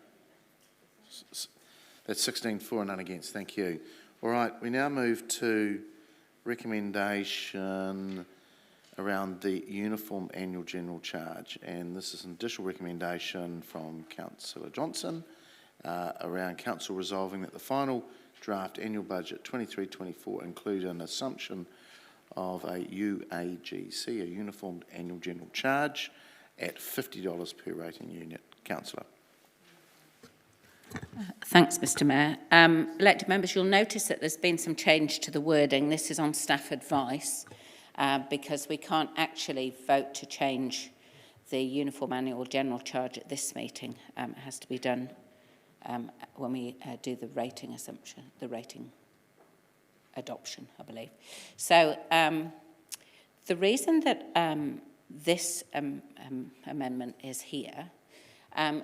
That's 16 for and none against. Thank you. All right, we now move to recommendation around the uniform annual general charge, and this is an additional recommendation from Councillor Johnson around Council resolving that the final draft annual budget 23-24 include an assumption of a UAGC, a uniform annual general charge, at $50 per rating unit. Councillor. Thanks, Mr Mayor. Elected members, you'll notice that there's been some change to the wording. This is on staff advice because we can't actually vote to change the uniform annual general charge at this meeting. It has to be done when we do the rating assumption, the rating adoption, I believe. So the reason that this amendment is here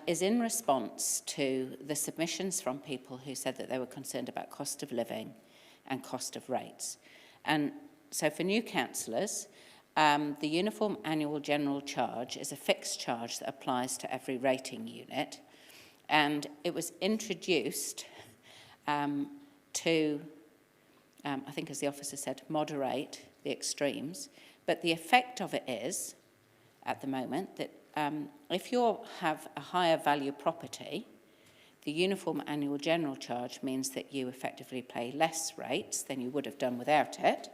is in response to the submissions from people who said that they were concerned about cost of living and cost of rates. And so for new councillors, the uniform annual general charge is a fixed charge that applies to every rating unit, and it was introduced to, I think as the officer said, moderate the extremes, but the effect of it is, at the moment, that if you have a higher value property, the uniform annual general charge means that you effectively pay less rates than you would have done without it.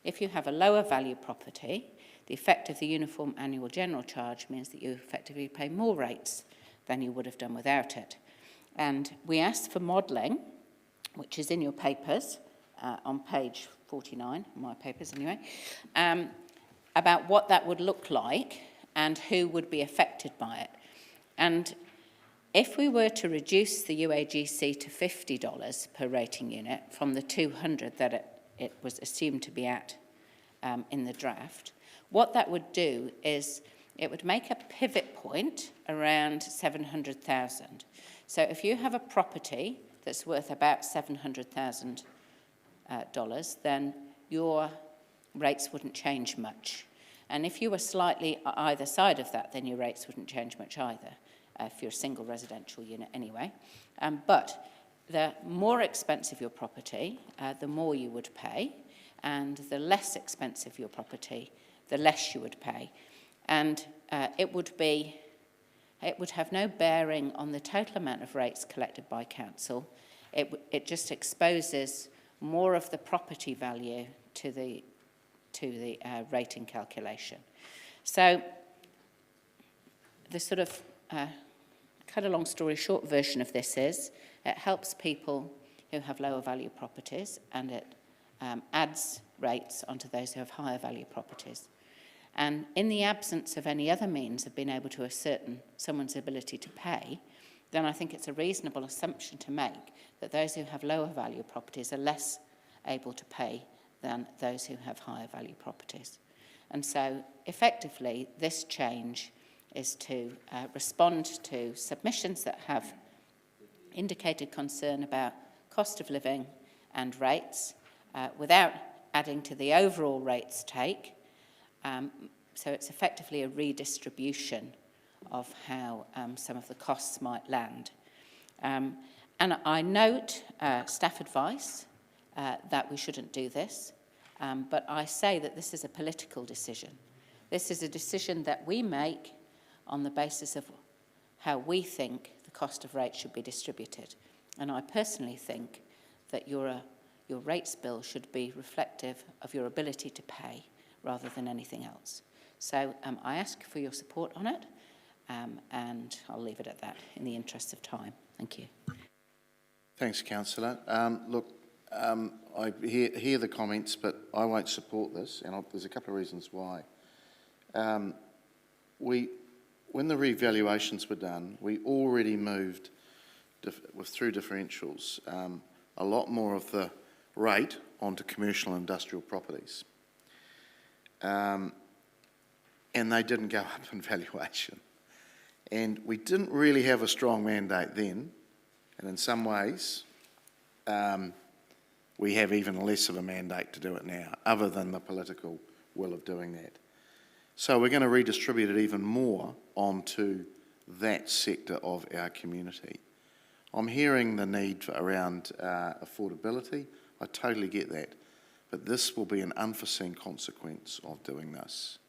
If you have a lower value property, the effect of the uniform annual general charge means that you effectively pay more rates than you would have done without it. And we asked for modelling, which is in your papers, on page 49, my papers anyway, about what that would look like and who would be affected by it. And if we were to reduce the UAGC to $50 per rating unit from the $200 that it was assumed to be at in the draft, what that would do is it would make a pivot point around $700,000. So if you have a property that's worth about $700,000, then your rates wouldn't change much. And if you were slightly either side of that, then your rates wouldn't change much either, if you're a single residential unit anyway. But the more expensive your property, the more you would pay, and the less expensive your property, the less you would pay. And it would have no bearing on the total amount of rates collected by council. It just exposes more of the property value to the rating calculation. So the sort of cut a long story short version of this is it helps people who have lower value properties, and it adds rates onto those who have higher value properties. And in the absence of any other means of being able to ascertain someone's ability to pay, then I think it's a reasonable assumption to make that those who have lower value properties are less able to pay than those who have higher value properties. And so effectively this change is to respond to submissions that have indicated concern about cost of living and rates without adding to the overall rates take. So it's effectively a redistribution of how some of the costs might land. And I note staff advice that we shouldn't do this, but I say that this is a political decision. This is a decision that we make on the basis of how we think the cost of rates should be distributed. And I personally think that your rates bill should be reflective of your ability to pay rather than anything else. So I ask for your support on it, and I'll leave it at that in the interest of time. Thank you. Thanks, Councillor. I hear the comments, but I won't support this, and there's a couple of reasons why. When the revaluations were done, we already moved, through differentials, a lot more of the rate onto commercial and industrial properties. And they didn't go up in valuation. And we didn't really have a strong mandate then, and in some ways, we have even less of a mandate to do it now, other than the political will of doing that. So we're going to redistribute it even more onto that sector of our community. I'm hearing the need around affordability. I totally get that. But this will be an unforeseen consequence of doing this.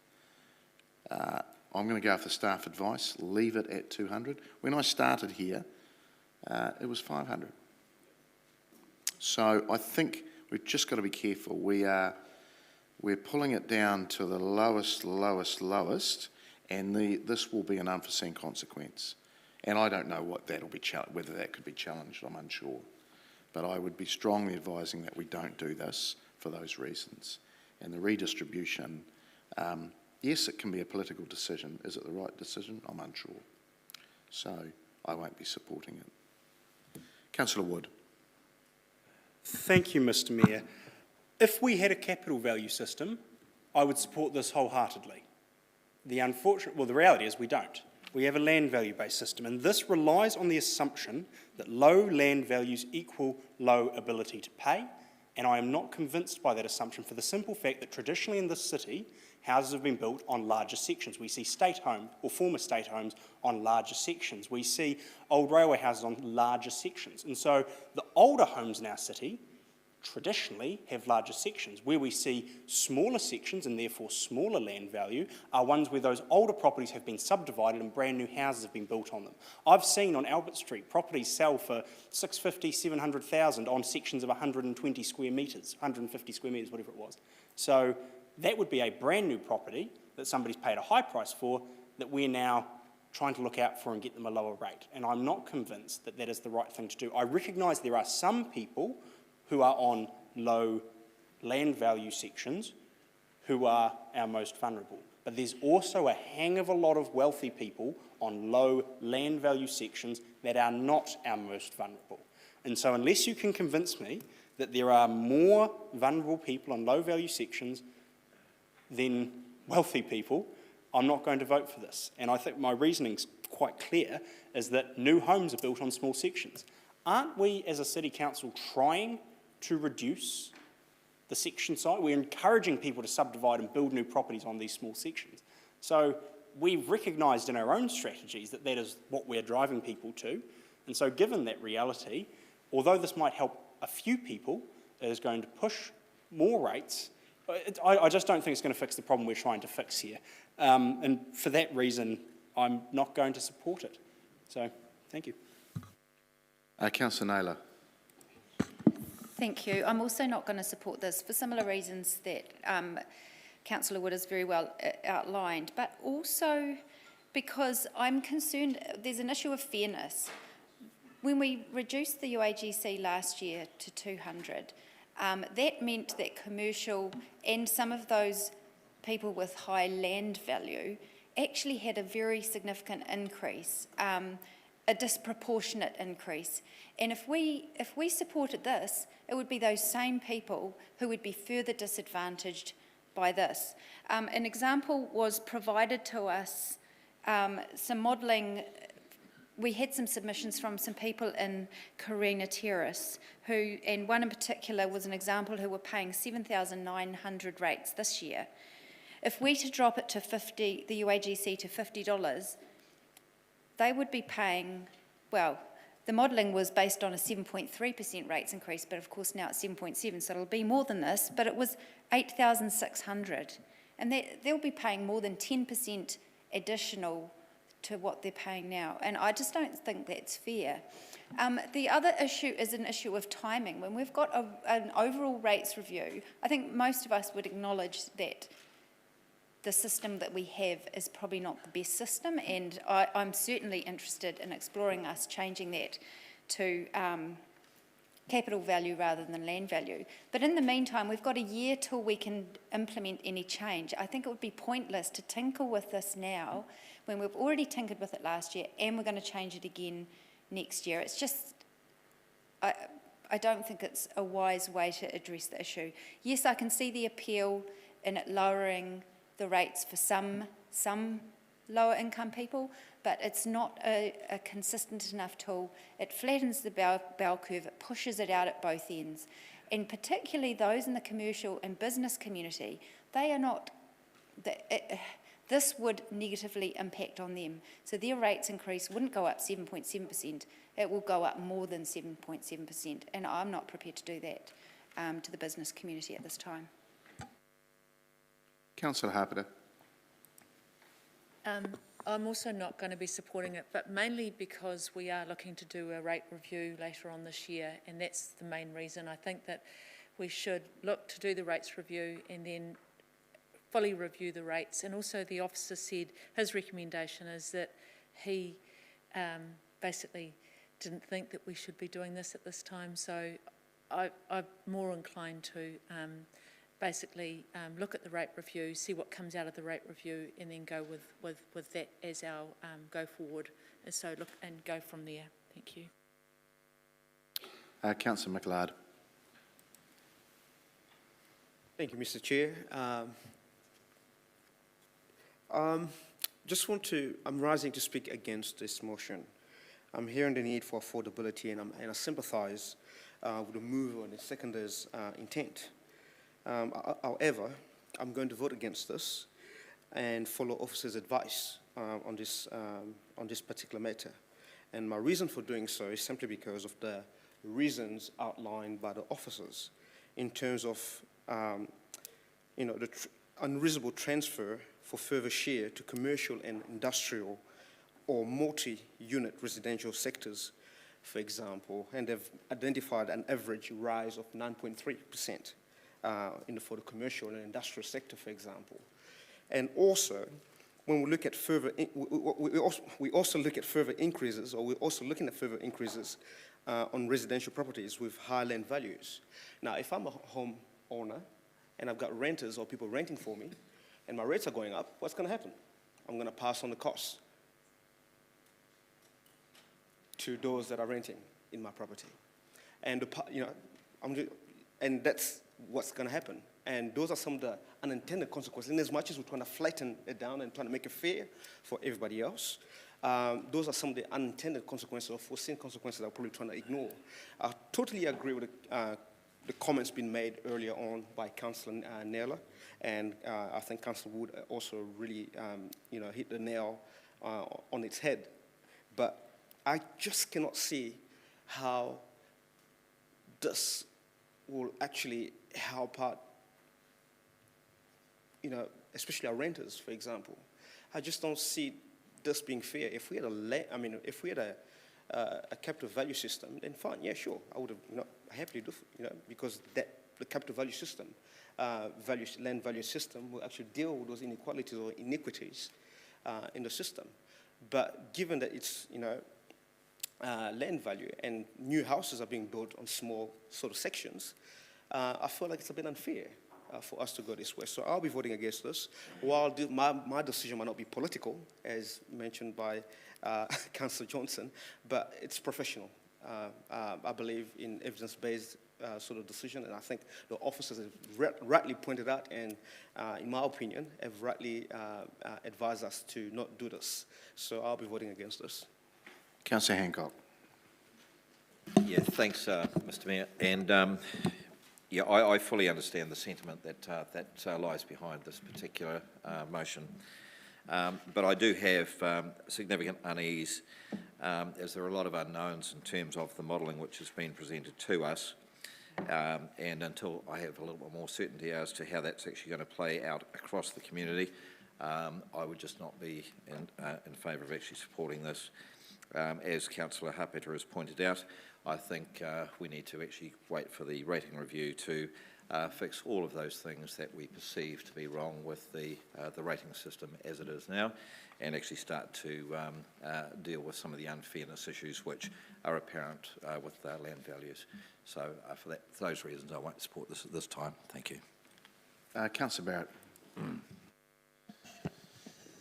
I'm going to go for staff advice, leave it at 200. When I started here, it was 500. So I think we've just got to be careful. We're pulling it down to the lowest, and this will be an unforeseen consequence. And I don't know what that'll be whether that could be challenged. I'm unsure. But I would be strongly advising that we don't do this for those reasons. And the redistribution, yes, it can be a political decision. Is it the right decision? I'm unsure. So I won't be supporting it. Councillor Wood. Thank you, Mr. Mayor. If we had a capital value system, I would support this wholeheartedly. The reality is we don't. We have a land value-based system, and this relies on the assumption that low land values equal low ability to pay, and I am not convinced by that assumption for the simple fact that traditionally in this city, houses have been built on larger sections. We see state home or former state homes on larger sections. We see old railway houses on larger sections. And so the older homes in our city traditionally have larger sections. Where we see smaller sections and therefore smaller land value are ones where those older properties have been subdivided and brand new houses have been built on them. I've seen on Albert Street properties sell for 650, 700,000 on sections of 120 square metres, 150 square metres, whatever it was. So that would be a brand new property that somebody's paid a high price for that we're now trying to look out for and get them a lower rate. And I'm not convinced that that is the right thing to do. I recognise there are some people who are on low land value sections who are our most vulnerable. But there's also a hang of a lot of wealthy people on low land value sections that are not our most vulnerable. And so unless you can convince me that there are more vulnerable people on low value sections than wealthy people, I'm not going to vote for this. And I think my reasoning's quite clear, is that new homes are built on small sections. Aren't we as a city council trying to reduce the section size? We're encouraging people to subdivide and build new properties on these small sections. So we've recognised in our own strategies that that is what we're driving people to. And so given that reality, although this might help a few people, it is going to push more rates. I just don't think it's going to fix the problem we're trying to fix here. And for that reason, I'm not going to support it. So, thank you. Councillor Naylor. Thank you. I'm also not going to support this for similar reasons that Councillor Wood has very well outlined, but also because I'm concerned there's an issue of fairness. When we reduced the UAGC last year to 200, that meant that commercial and some of those people with high land value actually had a very significant increase, a disproportionate increase. And if we supported this, it would be those same people who would be further disadvantaged by this. An example was provided to us, some modelling. We had some submissions from some people in Carina Terrace, who, and one in particular was an example who were paying 7,900 rates this year. If we to drop it to 50, the UAGC to $50, they would be paying, well, the modelling was based on a 7.3% rates increase, but of course now it's 7.7, so it'll be more than this, but it was 8,600. And they'll be paying more than 10% additional to what they're paying now. And I just don't think that's fair. The other issue is an issue of timing. When we've got an overall rates review, I think most of us would acknowledge that the system that we have is probably not the best system, and I'm certainly interested in exploring us changing that to capital value rather than land value. But in the meantime, we've got a year till we can implement any change. I think it would be pointless to tinker with this now when we've already tinkered with it last year and we're going to change it again next year. It's just, I don't think it's a wise way to address the issue. Yes, I can see the appeal in it lowering the rates for some lower income people, but it's not a consistent enough tool. It flattens the bell curve, it pushes it out at both ends. And particularly those in the commercial and business community, they are not, this would negatively impact on them. So their rates increase wouldn't go up 7.7%, it will go up more than 7.7%. And I'm not prepared to do that to the business community at this time. Councillor Harpiter. I'm also not going to be supporting it, but mainly because we are looking to do a rate review later on this year, and that's the main reason. I think that we should look to do the rates review and then fully review the rates. And also the officer said his recommendation is that he basically didn't think that we should be doing this at this time, so I'm more inclined to basically look at the rate review, see what comes out of the rate review, and then go with that as our go forward. And so look and go from there. Thank you. Councillor McLeod. Thank you, Mr. Chair. I'm rising to speak against this motion. I'm hearing the need for affordability, and I sympathise with the mover and the seconder's intent. However, I'm going to vote against this and follow officer's advice on this particular matter. And my reason for doing so is simply because of the reasons outlined by the officers in terms of the unreasonable transfer for further share to commercial and industrial or multi-unit residential sectors, for example, and they've identified an average rise of 9.3%. For the commercial and industrial sector, for example. And also, when we look at further, we also look at further increases, or we're also looking at further increases on residential properties with high land values. Now, if I'm a home owner and I've got renters or people renting for me, and my rates are going up, what's going to happen? I'm going to pass on the costs to those that are renting in my property, and and that's what's going to happen. And those are some of the unintended consequences. And as much as we're trying to flatten it down and trying to make it fair for everybody else, those are some of the unintended consequences or foreseen consequences that I'm probably trying to ignore. I totally agree with the comments being made earlier on by Councillor Naylor, and I think Councillor Wood also really hit the nail on its head. But I just cannot see how this will actually help out, you know, especially our renters, for example. I just don't see this being fair. If we had if we had a capital value system, then fine, yeah, sure, I would have, you know, happily do, you know, because the capital value system, land value system will actually deal with those inequalities or iniquities in the system. But given that it's, you know, land value and new houses are being built on small sort of sections, I feel like it's a bit unfair for us to go this way. So I'll be voting against this. While my decision might not be political, as mentioned by Councillor Johnson, but it's professional. I believe in evidence-based sort of decision, and I think the officers have rightly pointed out and, in my opinion, have rightly advised us to not do this. So I'll be voting against this. Councillor Hancock. Yeah, thanks, Mr Mayor. And yeah, I fully understand the sentiment that lies behind this particular motion. But I do have significant unease, as there are a lot of unknowns in terms of the modelling which has been presented to us. And until I have a little bit more certainty as to how that's actually going to play out across the community, I would just not be in favour of actually supporting this. As Councillor Harpeter has pointed out, I think we need to actually wait for the rating review to fix all of those things that we perceive to be wrong with the rating system as it is now, and actually start to deal with some of the unfairness issues which are apparent with land values. So for those reasons, I won't support this at this time. Thank you. Councillor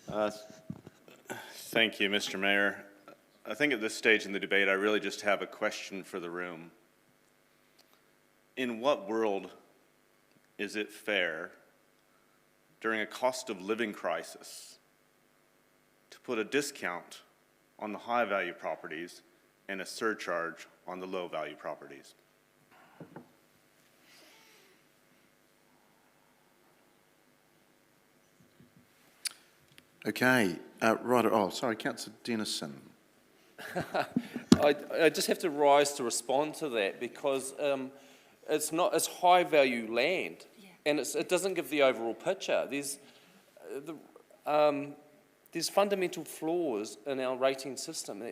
Barrett. Thank you, Mr Mayor. I think at this stage in the debate, I really just have a question for the room. In what world is it fair, during a cost of living crisis, to put a discount on the high value properties and a surcharge on the low value properties? Okay, right. Oh, sorry, Councillor Dennison. I just have to rise to respond to that because it's high value land, and it doesn't give the overall picture. There's fundamental flaws in our rating system.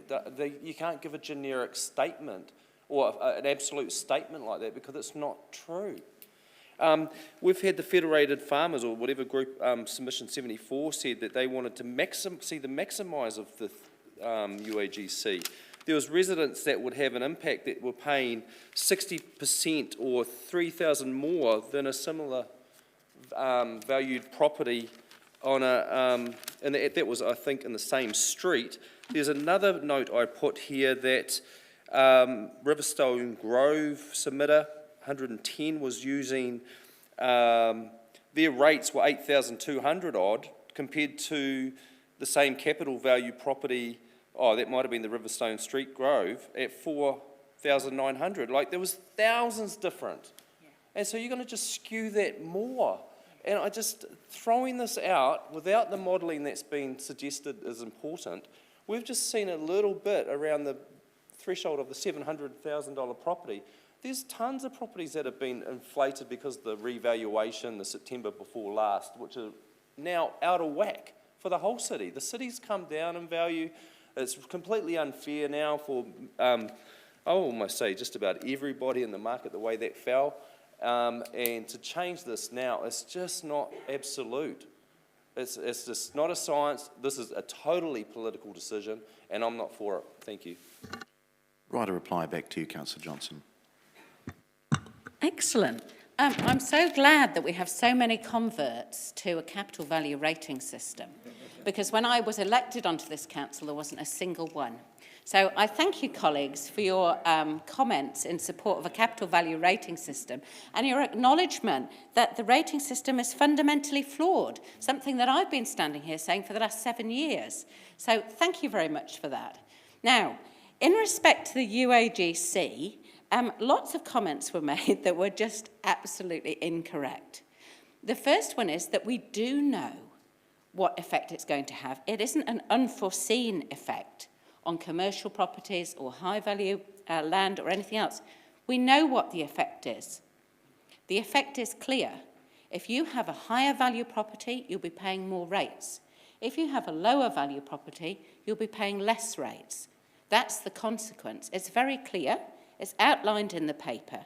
You can't give a generic statement or an absolute statement like that because it's not true. We've had the Federated Farmers, or whatever group, Submission 74 said that they wanted to see the maximise of the UAGC. There was residents that would have an impact that were paying 60% or 3,000 more than a similar valued property on and that was, I think, in the same street. There's another note I put here that Riverstone Grove submitter 110 was using their rates were 8,200 odd compared to the same capital value property. Oh, that might have been the Riverstone Street Grove at 4,900. Like there was thousands different. Yeah. And so you're going to just skew that more. And I just, throwing this out without the modelling that's been suggested is important. We've just seen a little bit around the threshold of the $700,000 property. There's tons of properties that have been inflated because of the revaluation the September before last, which are now out of whack for the whole city. The city's come down in value. It's completely unfair now for, I almost say just about everybody in the market, the way that fell. And to change this now, it's just not absolute. It's just not a science. This is a totally political decision, and I'm not for it. Thank you. Right, a reply back to you, Councillor Johnson. Excellent. I'm so glad that we have so many converts to a capital value rating system, because when I was elected onto this council, there wasn't a single one. So I thank you, colleagues, for your comments in support of a capital value rating system and your acknowledgement that the rating system is fundamentally flawed, something that I've been standing here saying for the last 7 years. So thank you very much for that. Now, in respect to the UAGC, lots of comments were made that were just absolutely incorrect. The first one is that we do know what effect it's going to have. It isn't an unforeseen effect on commercial properties or high-value land or anything else. We know what the effect is. The effect is clear. If you have a higher value property, you'll be paying more rates. If you have a lower value property, you'll be paying less rates. That's the consequence. It's very clear. It's outlined in the paper.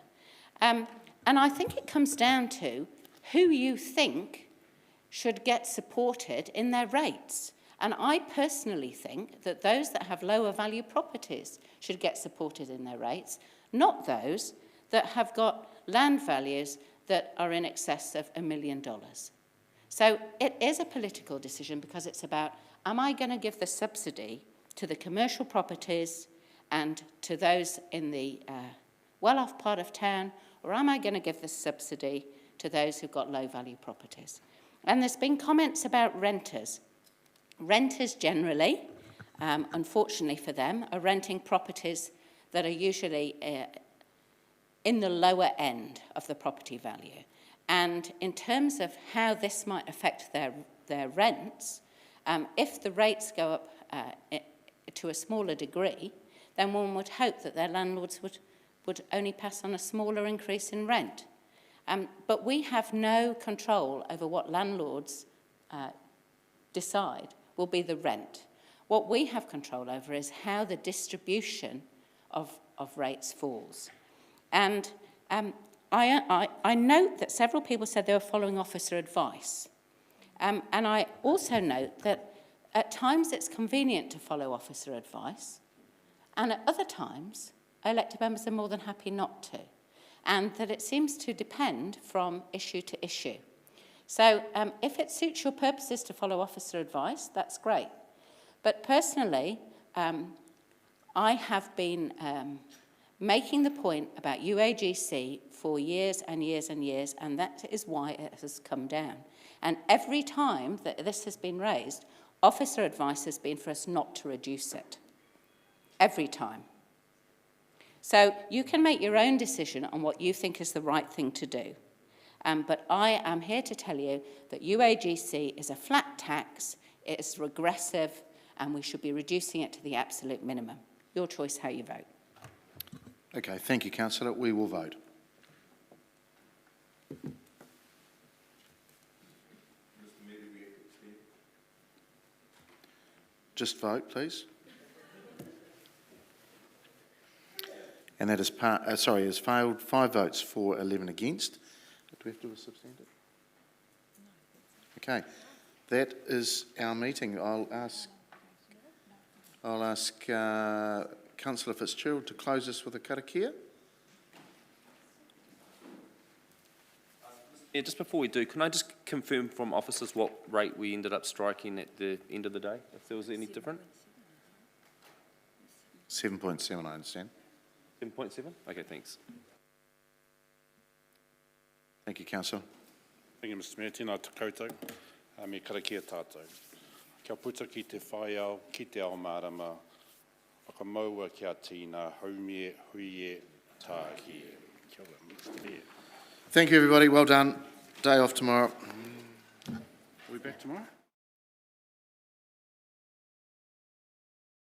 And I think it comes down to who you think should get supported in their rates. And I personally think that those that have lower value properties should get supported in their rates, not those that have got land values that are in excess of $1 million. So it is a political decision because it's about, am I going to give the subsidy to the commercial properties and to those in the well-off part of town, or am I going to give the subsidy to those who've got low-value properties? And there's been comments about renters. Renters generally, unfortunately for them, are renting properties that are usually in the lower end of the property value. And in terms of how this might affect their rents, if the rates go up to a smaller degree, then one would hope that their landlords would only pass on a smaller increase in rent. But we have no control over what landlords decide will be the rent. What we have control over is how the distribution of rates falls. And I note that several people said they were following officer advice. And I also note that at times it's convenient to follow officer advice, and at other times elected members are more than happy not to, and that it seems to depend from issue to issue. So if it suits your purposes to follow officer advice, that's great. But personally, I have been making the point about UAGC for years and years and years, and that is why it has come down. And every time that this has been raised, officer advice has been for us not to reduce it. Every time. So you can make your own decision on what you think is the right thing to do. But I am here to tell you that UAGC is a flat tax, it is regressive, and we should be reducing it to the absolute minimum. Your choice how you vote. Okay, thank you, Councillor. We will vote. Just vote, please. And that is has failed. 5 votes for, 11 against. Do we have to do a substantive? Okay, that is our meeting. I'll ask Councillor Fitzgerald to close us with a karakia. Yeah, just before we do, can I just confirm from officers what rate we ended up striking at the end of the day, if there was any different? 7.7, I understand. 7.7? Okay, thanks. Thank you, Councillor. Thank you, Mr Mayor. Tēnā te koutou. Me karakia tātou. Kia puta ki te whaiau, ki te ao marama, whakamaua kia tīna, haumie, huie, tākie. Kia ora, Mr Mayor. Thank you, everybody. Well done. Day off tomorrow. Are we back tomorrow?